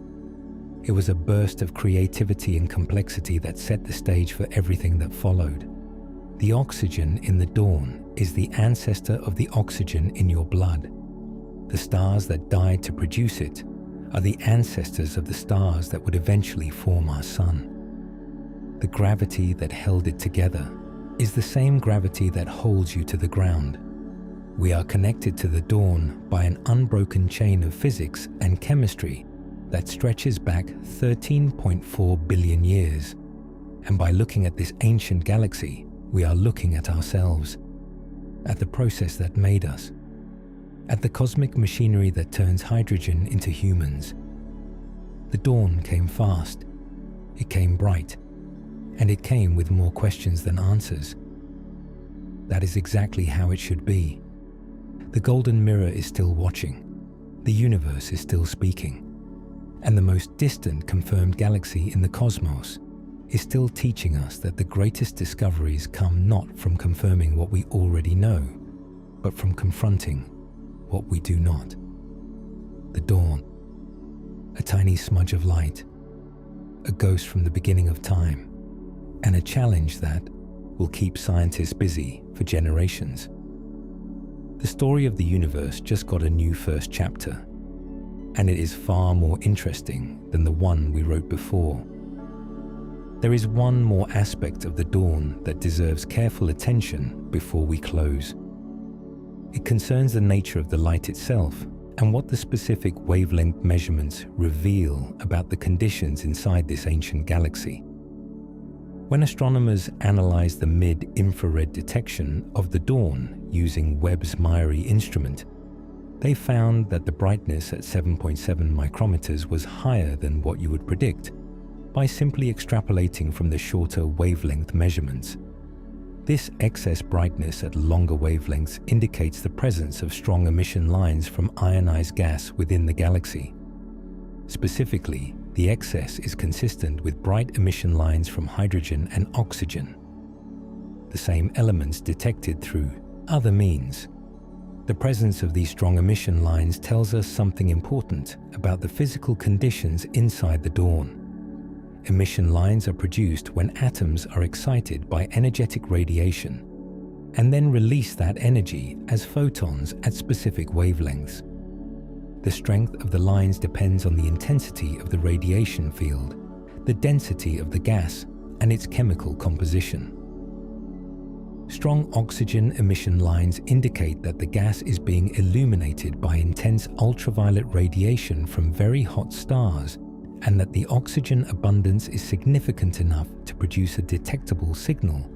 It was a burst of creativity and complexity that set the stage for everything that followed. The oxygen in the dawn is the ancestor of the oxygen in your blood. The stars that died to produce it are the ancestors of the stars that would eventually form our sun. The gravity that held it together is the same gravity that holds you to the ground. We are connected to the dawn by an unbroken chain of physics and chemistry that stretches back 13.4 billion years. And by looking at this ancient galaxy, we are looking at ourselves, at the process that made us, at the cosmic machinery that turns hydrogen into humans. The dawn came fast, it came bright, and it came with more questions than answers. That is exactly how it should be. The golden mirror is still watching, the universe is still speaking, and the most distant confirmed galaxy in the cosmos is still teaching us that the greatest discoveries come not from confirming what we already know, but from confronting what we do not. The dawn, a tiny smudge of light, a ghost from the beginning of time, and a challenge that will keep scientists busy for generations. The story of the universe just got a new first chapter, and it is far more interesting than the one we wrote before. There is one more aspect of the dawn that deserves careful attention before we close. It concerns the nature of the light itself and what the specific wavelength measurements reveal about the conditions inside this ancient galaxy. When astronomers analyzed the mid-infrared detection of the dawn using Webb's MIRI instrument, they found that the brightness at 7.7 micrometers was higher than what you would predict by simply extrapolating from the shorter wavelength measurements. This excess brightness at longer wavelengths indicates the presence of strong emission lines from ionized gas within the galaxy. Specifically, the excess is consistent with bright emission lines from hydrogen and oxygen, the same elements detected through other means. The presence of these strong emission lines tells us something important about the physical conditions inside the dawn. Emission lines are produced when atoms are excited by energetic radiation and then release that energy as photons at specific wavelengths. The strength of the lines depends on the intensity of the radiation field, the density of the gas, and its chemical composition. Strong oxygen emission lines indicate that the gas is being illuminated by intense ultraviolet radiation from very hot stars, and that the oxygen abundance is significant enough to produce a detectable signal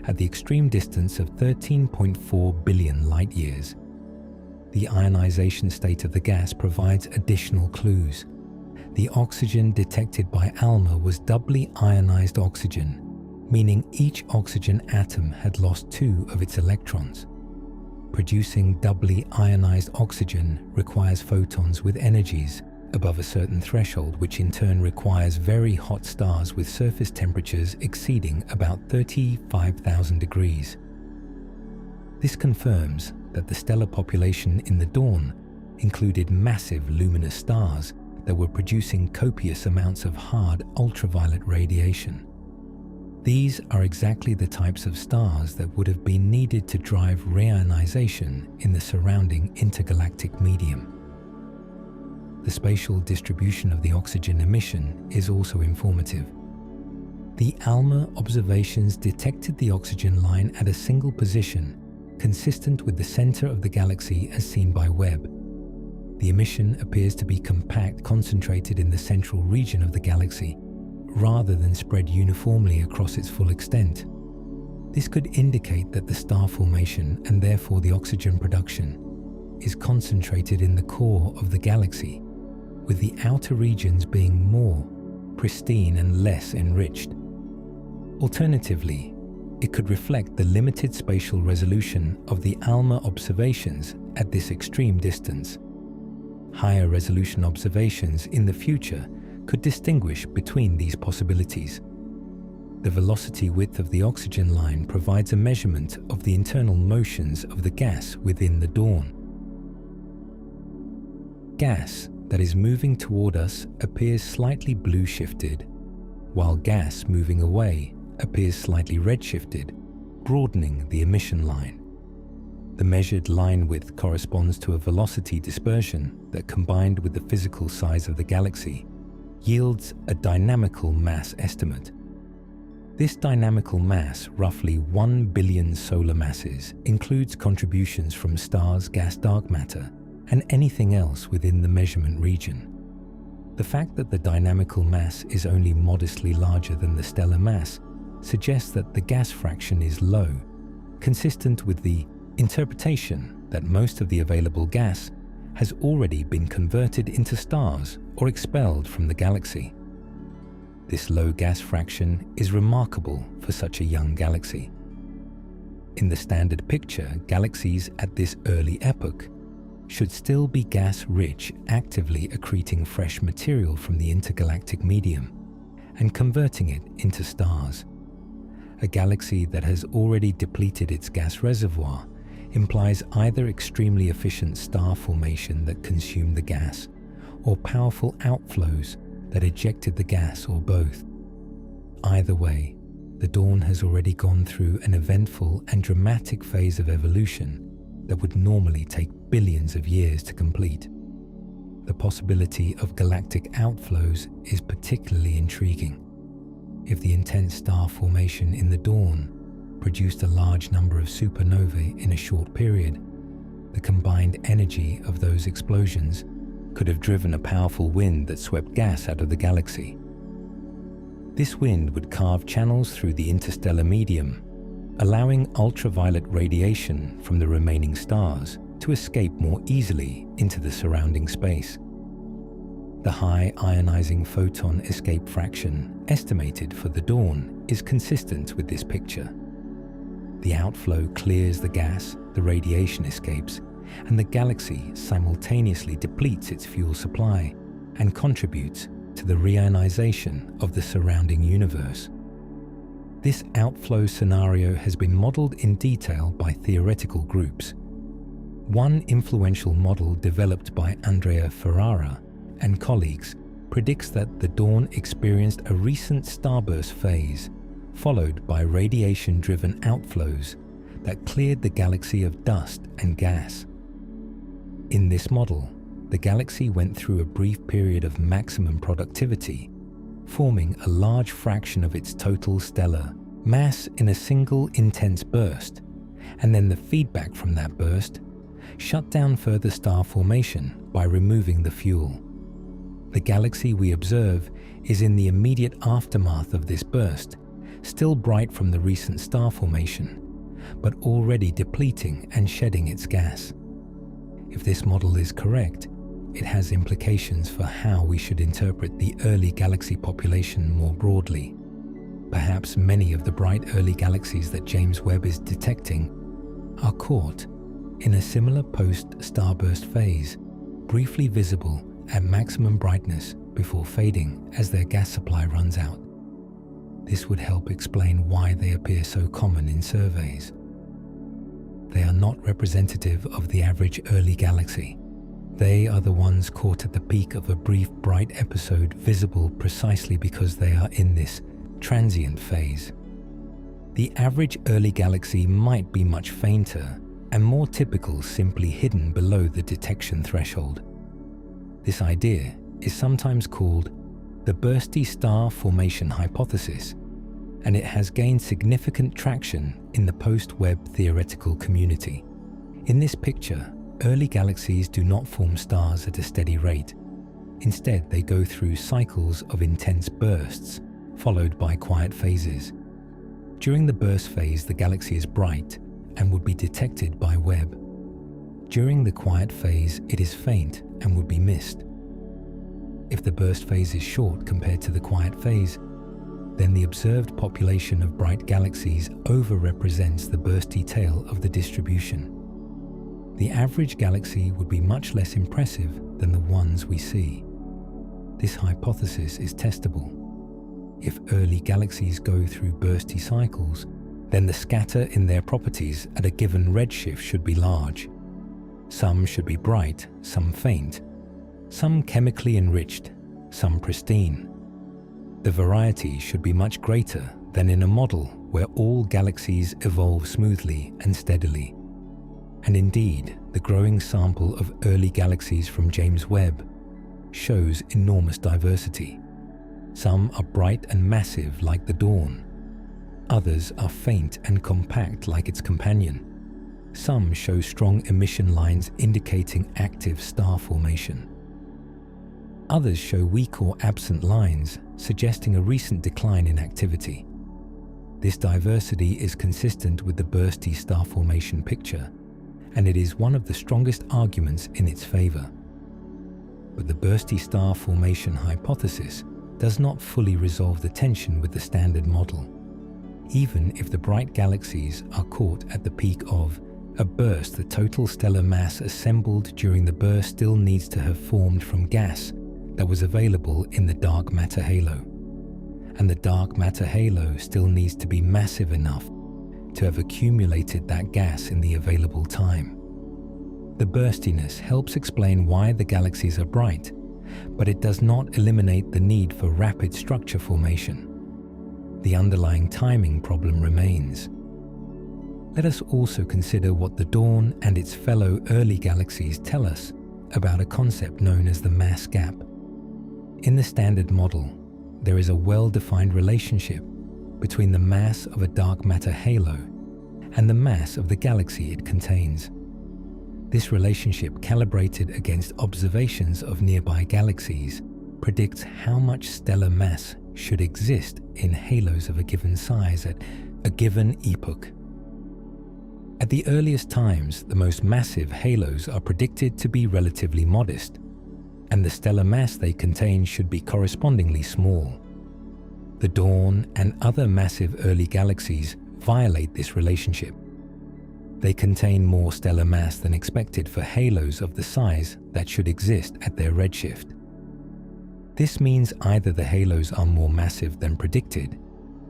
at the extreme distance of 13.4 billion light-years. The ionization state of the gas provides additional clues. The oxygen detected by ALMA was doubly ionized oxygen, meaning each oxygen atom had lost 2 of its electrons. Producing doubly ionized oxygen requires photons with energies above a certain threshold, which in turn requires very hot stars with surface temperatures exceeding about 35,000 degrees. This confirms that the stellar population in the dawn included massive luminous stars that were producing copious amounts of hard ultraviolet radiation. These are exactly the types of stars that would have been needed to drive reionization in the surrounding intergalactic medium. The spatial distribution of the oxygen emission is also informative. The ALMA observations detected the oxygen line at a single position, consistent with the center of the galaxy as seen by Webb. The emission appears to be compact, concentrated in the central region of the galaxy, rather than spread uniformly across its full extent. This could indicate that the star formation, and therefore the oxygen production, is concentrated in the core of the galaxy, with the outer regions being more pristine and less enriched. Alternatively, it could reflect the limited spatial resolution of the ALMA observations at this extreme distance. Higher resolution observations in the future could distinguish between these possibilities. The velocity width of the oxygen line provides a measurement of the internal motions of the gas within the dawn. Gas that is moving toward us appears slightly blue shifted, while gas moving away appears slightly red shifted, broadening the emission line. The measured line width corresponds to a velocity dispersion that, combined with the physical size of the galaxy, yields a dynamical mass estimate. This dynamical mass, roughly 1 billion solar masses, includes contributions from stars, gas, dark matter, and anything else within the measurement region. The fact that the dynamical mass is only modestly larger than the stellar mass suggests that the gas fraction is low, consistent with the interpretation that most of the available gas has already been converted into stars or expelled from the galaxy. This low gas fraction is remarkable for such a young galaxy. In the standard picture, galaxies at this early epoch should still be gas-rich, actively accreting fresh material from the intergalactic medium and converting it into stars. A galaxy that has already depleted its gas reservoir implies either extremely efficient star formation that consumed the gas, or powerful outflows that ejected the gas, or both. Either way, the dawn has already gone through an eventful and dramatic phase of evolution that would normally take billions of years to complete. The possibility of galactic outflows is particularly intriguing. If the intense star formation in the dawn produced a large number of supernovae in a short period, the combined energy of those explosions could have driven a powerful wind that swept gas out of the galaxy. This wind would carve channels through the interstellar medium, allowing ultraviolet radiation from the remaining stars to escape more easily into the surrounding space. The high ionizing photon escape fraction estimated for the dawn is consistent with this picture. The outflow clears the gas, the radiation escapes, and the galaxy simultaneously depletes its fuel supply and contributes to the reionization of the surrounding universe. This outflow scenario has been modeled in detail by theoretical groups. One influential model developed by Andrea Ferrara and colleagues predicts that the dawn experienced a recent starburst phase, followed by radiation-driven outflows that cleared the galaxy of dust and gas. In this model, the galaxy went through a brief period of maximum productivity, forming a large fraction of its total stellar mass in a single intense burst, and then the feedback from that burst shut down further star formation by removing the fuel. The galaxy we observe is in the immediate aftermath of this burst, still bright from the recent star formation, but already depleting and shedding its gas. If this model is correct, it has implications for how we should interpret the early galaxy population more broadly. Perhaps many of the bright early galaxies that James Webb is detecting are caught in a similar post-starburst phase, briefly visible at maximum brightness before fading as their gas supply runs out. This would help explain why they appear so common in surveys. They are not representative of the average early galaxy. They are the ones caught at the peak of a brief bright episode, visible precisely because they are in this transient phase. The average early galaxy might be much fainter and more typical, simply hidden below the detection threshold. This idea is sometimes called the bursty star formation hypothesis, and it has gained significant traction in the post-Webb theoretical community. In this picture, early galaxies do not form stars at a steady rate. Instead, they go through cycles of intense bursts, followed by quiet phases. During the burst phase, the galaxy is bright and would be detected by Webb. During the quiet phase, it is faint and would be missed. If the burst phase is short compared to the quiet phase, then the observed population of bright galaxies overrepresents the bursty tail of the distribution. The average galaxy would be much less impressive than the ones we see. This hypothesis is testable. If early galaxies go through bursty cycles, then the scatter in their properties at a given redshift should be large. Some should be bright, some faint, some chemically enriched, some pristine. The variety should be much greater than in a model where all galaxies evolve smoothly and steadily. And indeed, the growing sample of early galaxies from James Webb shows enormous diversity. Some are bright and massive like the dawn. Others are faint and compact like its companion. Some show strong emission lines indicating active star formation. Others show weak or absent lines, suggesting a recent decline in activity. This diversity is consistent with the bursty star formation picture, and it is one of the strongest arguments in its favor. But the bursty star formation hypothesis does not fully resolve the tension with the standard model. Even if the bright galaxies are caught at the peak of a burst, the total stellar mass assembled during the burst still needs to have formed from gas that was available in the dark matter halo. And the dark matter halo still needs to be massive enough to have accumulated that gas in the available time. The burstiness helps explain why the galaxies are bright, but it does not eliminate the need for rapid structure formation. The underlying timing problem remains. Let us also consider what the dawn and its fellow early galaxies tell us about a concept known as the mass gap. In the standard model, there is a well-defined relationship between the mass of a dark matter halo and the mass of the galaxy it contains. This relationship, calibrated against observations of nearby galaxies, predicts how much stellar mass should exist in halos of a given size at a given epoch. At the earliest times, the most massive halos are predicted to be relatively modest, and the stellar mass they contain should be correspondingly small. The dawn and other massive early galaxies violate this relationship. They contain more stellar mass than expected for halos of the size that should exist at their redshift. This means either the halos are more massive than predicted,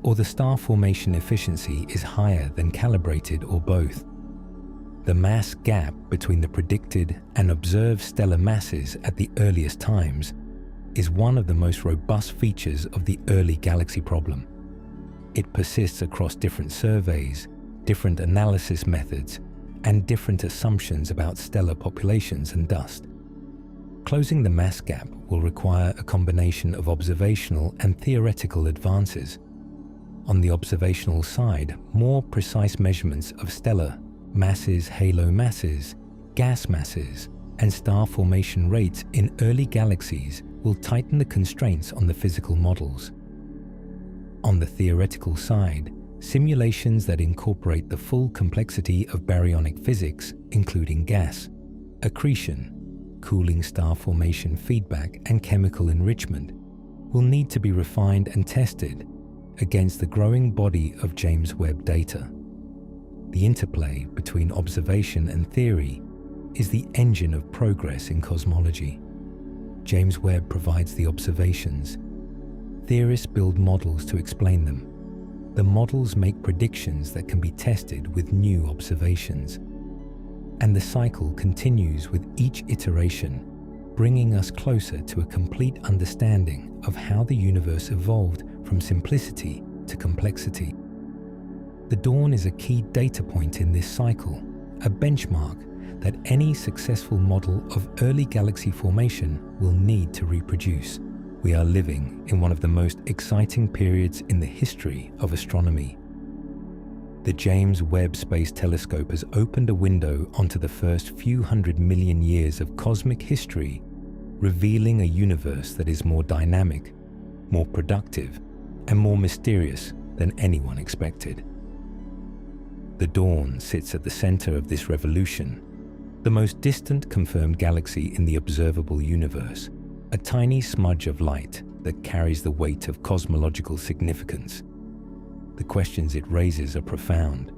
or the star formation efficiency is higher than calibrated, or both. The mass gap between the predicted and observed stellar masses at the earliest times is one of the most robust features of the early galaxy problem. It persists across different surveys, different analysis methods, and different assumptions about stellar populations and dust. Closing the mass gap will require a combination of observational and theoretical advances. On the observational side, more precise measurements of stellar masses, halo masses, gas masses, and star formation rates in early galaxies will tighten the constraints on the physical models. On the theoretical side, simulations that incorporate the full complexity of baryonic physics, including gas, accretion, cooling, star formation feedback, and chemical enrichment, will need to be refined and tested against the growing body of James Webb data. The interplay between observation and theory is the engine of progress in cosmology. James Webb provides the observations. Theorists build models to explain them. The models make predictions that can be tested with new observations. And the cycle continues with each iteration, bringing us closer to a complete understanding of how the universe evolved from simplicity to complexity. The dawn is a key data point in this cycle, a benchmark that any successful model of early galaxy formation will need to reproduce. We are living in one of the most exciting periods in the history of astronomy. The James Webb Space Telescope has opened a window onto the first few 100 million years of cosmic history, revealing a universe that is more dynamic, more productive, and more mysterious than anyone expected. The dawn sits at the center of this revolution, the most distant confirmed galaxy in the observable universe, a tiny smudge of light that carries the weight of cosmological significance. The questions it raises are profound.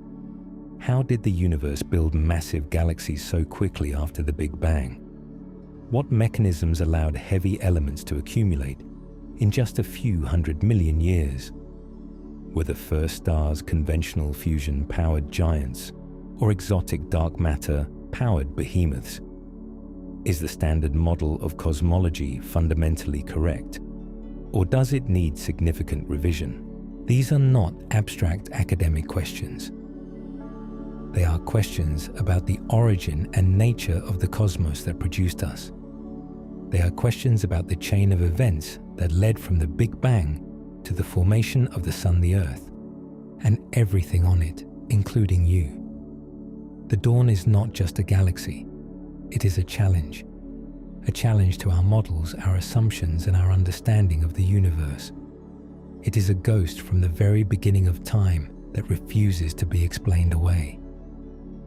How did the universe build massive galaxies so quickly after the Big Bang? What mechanisms allowed heavy elements to accumulate in just a few 100 million years? Were the first stars conventional fusion-powered giants, or exotic dark matter-powered behemoths? Is the standard model of cosmology fundamentally correct, or does it need significant revision? These are not abstract academic questions. They are questions about the origin and nature of the cosmos that produced us. They are questions about the chain of events that led from the Big Bang to the formation of the Sun, the Earth, and everything on it, including you. The dawn is not just a galaxy. It is a challenge to our models, our assumptions, and our understanding of the universe. It is a ghost from the very beginning of time that refuses to be explained away.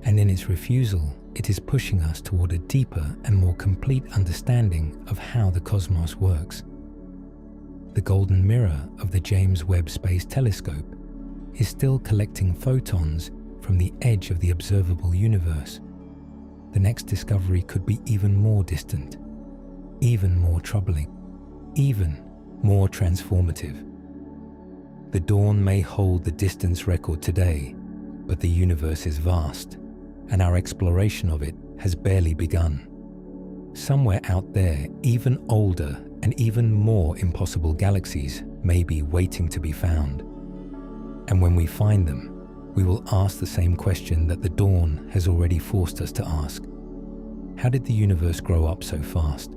And in its refusal, it is pushing us toward a deeper and more complete understanding of how the cosmos works. The golden mirror of the James Webb Space Telescope is still collecting photons from the edge of the observable universe. The next discovery could be even more distant, even more troubling, even more transformative. The dawn may hold the distance record today, but the universe is vast, and our exploration of it has barely begun. Somewhere out there, even older and even more impossible galaxies may be waiting to be found. And when we find them, we will ask the same question that the dawn has already forced us to ask. How did the universe grow up so fast?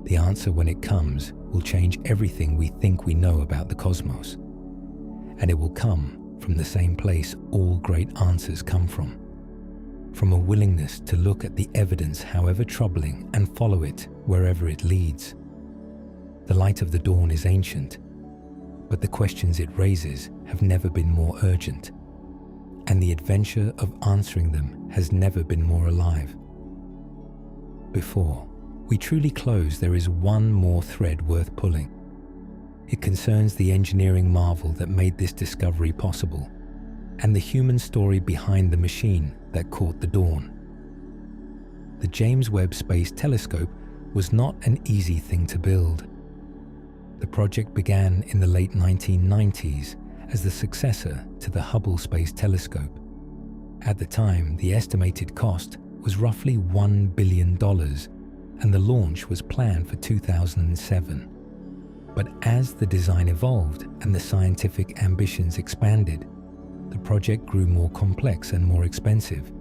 The answer, when it comes, will change everything we think we know about the cosmos. And it will come from the same place all great answers come from a willingness to look at the evidence, however troubling, and follow it wherever it leads. The light of the dawn is ancient, but the questions it raises have never been more urgent, and the adventure of answering them has never been more alive. Before we truly close, there is one more thread worth pulling. It concerns the engineering marvel that made this discovery possible, and the human story behind the machine that caught the dawn. The James Webb Space Telescope was not an easy thing to build. The project began in the late 1990s as the successor to the Hubble Space Telescope. At the time, the estimated cost was roughly $1 billion, and the launch was planned for 2007. But as the design evolved and the scientific ambitions expanded, the project grew more complex and more expensive.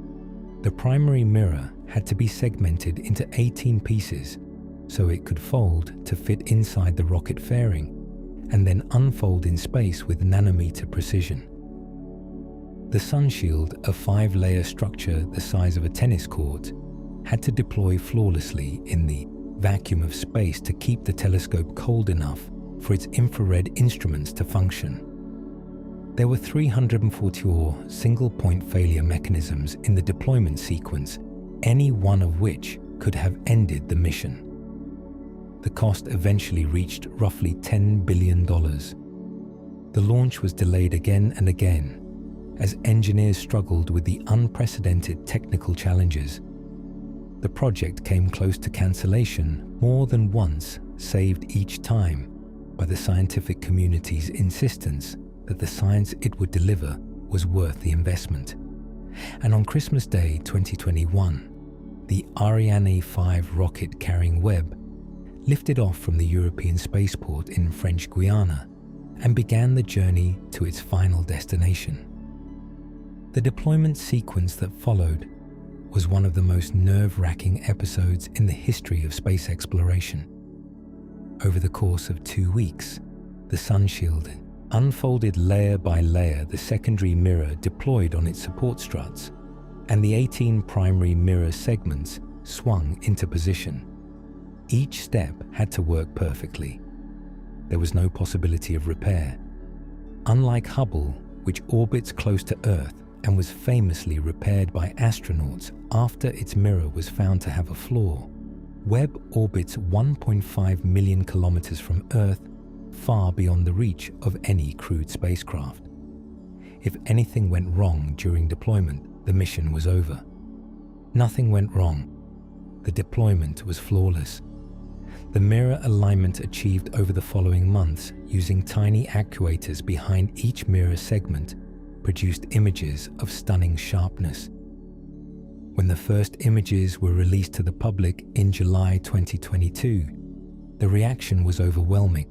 The primary mirror had to be segmented into 18 pieces so it could fold to fit inside the rocket fairing and then unfold in space with nanometer precision. The sunshield, a 5-layer structure the size of a tennis court, had to deploy flawlessly in the vacuum of space to keep the telescope cold enough for its infrared instruments to function. There were 344 single-point failure mechanisms in the deployment sequence, any one of which could have ended the mission. The cost eventually reached roughly $10 billion. The launch was delayed again and again as engineers struggled with the unprecedented technical challenges. The project came close to cancellation more than once, saved each time by the scientific community's insistence that the science it would deliver was worth the investment. And on Christmas Day 2021, the Ariane 5 rocket carrying Webb lifted off from the European spaceport in French Guiana and began the journey to its final destination. The deployment sequence that followed was one of the most nerve-wracking episodes in the history of space exploration. Over the course of 2 weeks, the sunshield unfolded layer by layer the secondary mirror deployed on its support struts, and the 18 primary mirror segments swung into position. Each step had to work perfectly. There was no possibility of repair. Unlike Hubble, which orbits close to Earth and was famously repaired by astronauts after its mirror was found to have a flaw, Webb orbits 1.5 million kilometers from Earth, far beyond the reach of any crewed spacecraft. If anything went wrong during deployment, the mission was over. Nothing went wrong. The deployment was flawless. The mirror alignment achieved over the following months using tiny actuators behind each mirror segment produced images of stunning sharpness. When the first images were released to the public in July 2022, the reaction was overwhelming.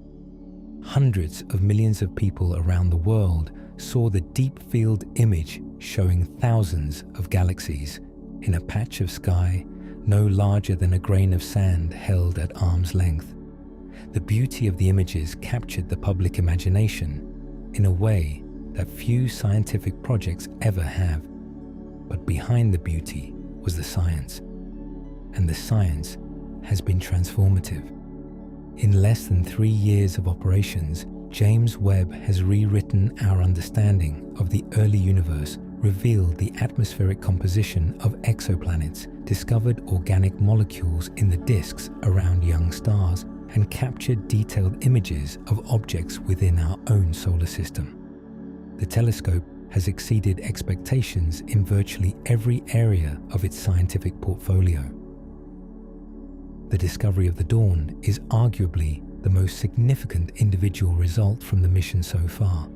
Hundreds of millions of people around the world saw the deep field image showing thousands of galaxies in a patch of sky no larger than a grain of sand held at arm's length. The beauty of the images captured the public imagination in a way that few scientific projects ever have. But behind the beauty was the science, and the science has been transformative. In less than 3 years of operations, James Webb has rewritten our understanding of the early universe, revealed the atmospheric composition of exoplanets, discovered organic molecules in the disks around young stars, and captured detailed images of objects within our own solar system. The telescope has exceeded expectations in virtually every area of its scientific portfolio. The discovery of the dawn is arguably the most significant individual result from the mission so far.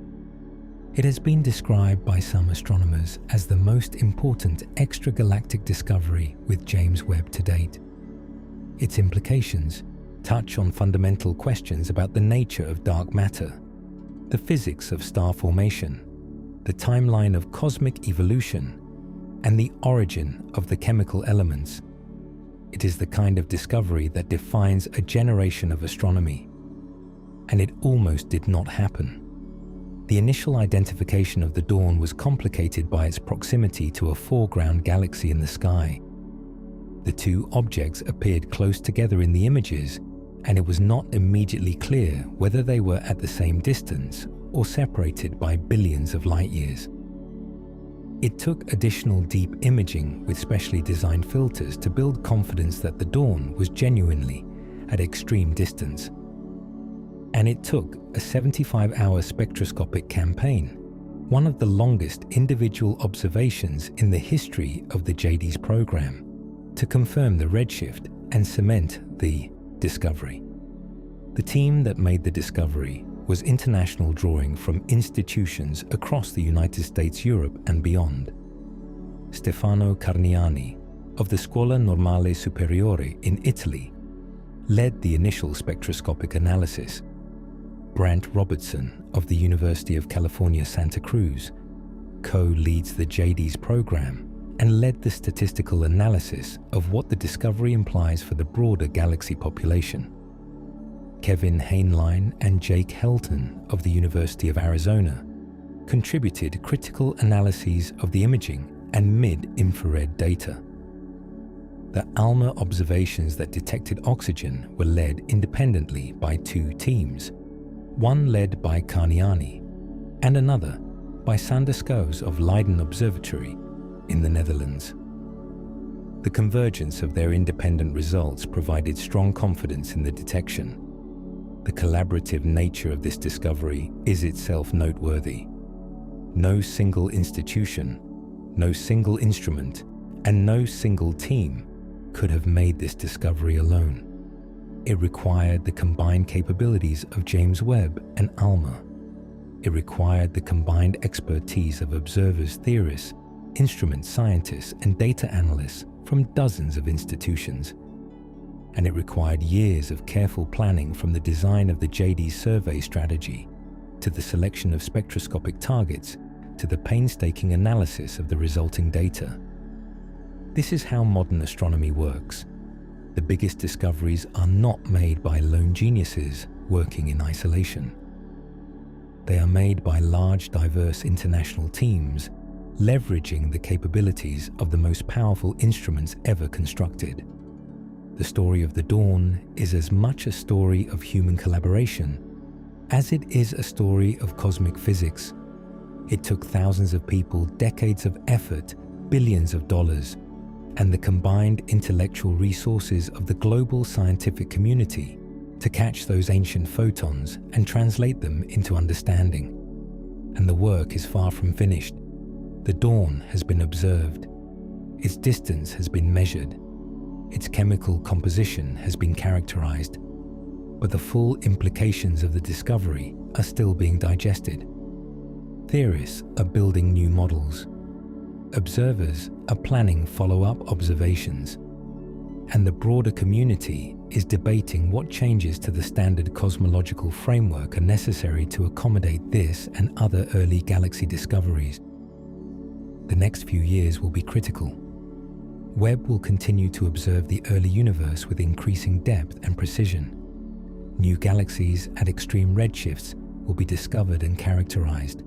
It has been described by some astronomers as the most important extragalactic discovery with James Webb to date. Its implications touch on fundamental questions about the nature of dark matter, the physics of star formation, the timeline of cosmic evolution, and the origin of the chemical elements. It is the kind of discovery that defines a generation of astronomy. And it almost did not happen. The initial identification of the dawn was complicated by its proximity to a foreground galaxy in the sky. The two objects appeared close together in the images, and it was not immediately clear whether they were at the same distance or separated by billions of light years. It took additional deep imaging with specially designed filters to build confidence that the dawn was genuinely at extreme distance. And it took a 75-hour spectroscopic campaign, one of the longest individual observations in the history of the JD's program, to confirm the redshift and cement the discovery. The team that made the discovery was international drawing from institutions across the United States, Europe, and beyond. Stefano Carniani of the Scuola Normale Superiore in Italy led the initial spectroscopic analysis. Brant Robertson of the University of California, Santa Cruz co-leads the JD's program and led the statistical analysis of what the discovery implies for the broader galaxy population. Kevin Heinlein and Jake Helton of the University of Arizona contributed critical analyses of the imaging and mid-infrared data. The ALMA observations that detected oxygen were led independently by two teams, one led by Carniani and another by Sander Schoves of Leiden Observatory in the Netherlands. The convergence of their independent results provided strong confidence in the detection. The collaborative nature of this discovery is itself noteworthy. No single institution, no single instrument, and no single team could have made this discovery alone. It required the combined capabilities of James Webb and ALMA. It required the combined expertise of observers, theorists, instrument scientists, and data analysts from dozens of institutions. And it required years of careful planning, from the design of the JD survey strategy, to the selection of spectroscopic targets, to the painstaking analysis of the resulting data. This is how modern astronomy works. The biggest discoveries are not made by lone geniuses working in isolation. They are made by large, diverse international teams, leveraging the capabilities of the most powerful instruments ever constructed. The story of the dawn is as much a story of human collaboration as it is a story of cosmic physics. It took thousands of people, decades of effort, billions of dollars, and the combined intellectual resources of the global scientific community to catch those ancient photons and translate them into understanding. And the work is far from finished. The dawn has been observed. Its distance has been measured. Its chemical composition has been characterized, but the full implications of the discovery are still being digested. Theorists are building new models. Observers are planning follow-up observations, and the broader community is debating what changes to the standard cosmological framework are necessary to accommodate this and other early galaxy discoveries. The next few years will be critical. Webb will continue to observe the early universe with increasing depth and precision. New galaxies at extreme redshifts will be discovered and characterized.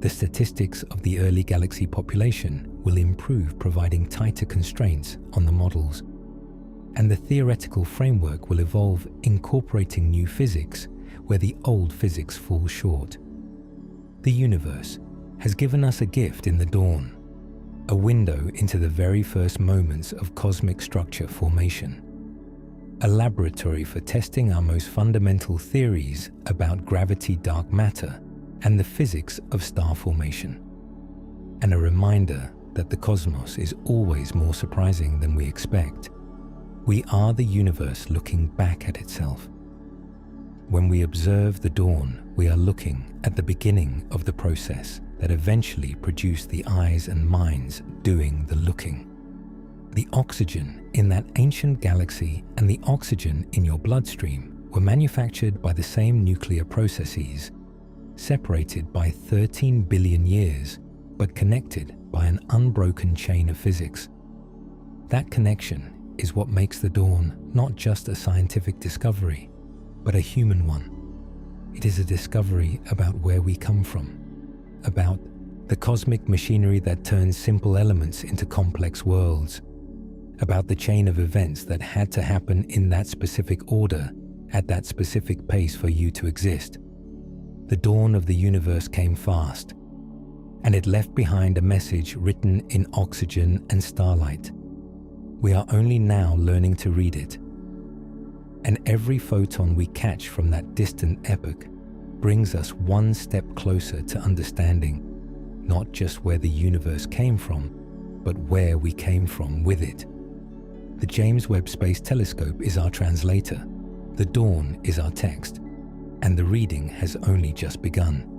The statistics of the early galaxy population will improve, providing tighter constraints on the models. and the theoretical framework will evolve, incorporating new physics where the old physics falls short. The universe has given us a gift in the dawn, a window into the very first moments of cosmic structure formation, a laboratory for testing our most fundamental theories about gravity, dark matter, and the physics of star formation, and a reminder that the cosmos is always more surprising than we expect. We are the universe looking back at itself. When we observe the dawn, we are looking at the beginning of the process that eventually produced the eyes and minds doing the looking. The oxygen in that ancient galaxy and the oxygen in your bloodstream were manufactured by the same nuclear processes, separated by 13 billion years, but connected by an unbroken chain of physics. That connection is what makes the dawn not just a scientific discovery, but a human one. It is a discovery about where we come from, about the cosmic machinery that turns simple elements into complex worlds, about the chain of events that had to happen in that specific order, at that specific pace for you to exist. The dawn of the universe came fast, and it left behind a message written in oxygen and starlight. We are only now learning to read it. And every photon we catch from that distant epoch brings us one step closer to understanding not just where the universe came from, but where we came from with it. The James Webb Space Telescope is our translator, the dawn is our text, and the reading has only just begun.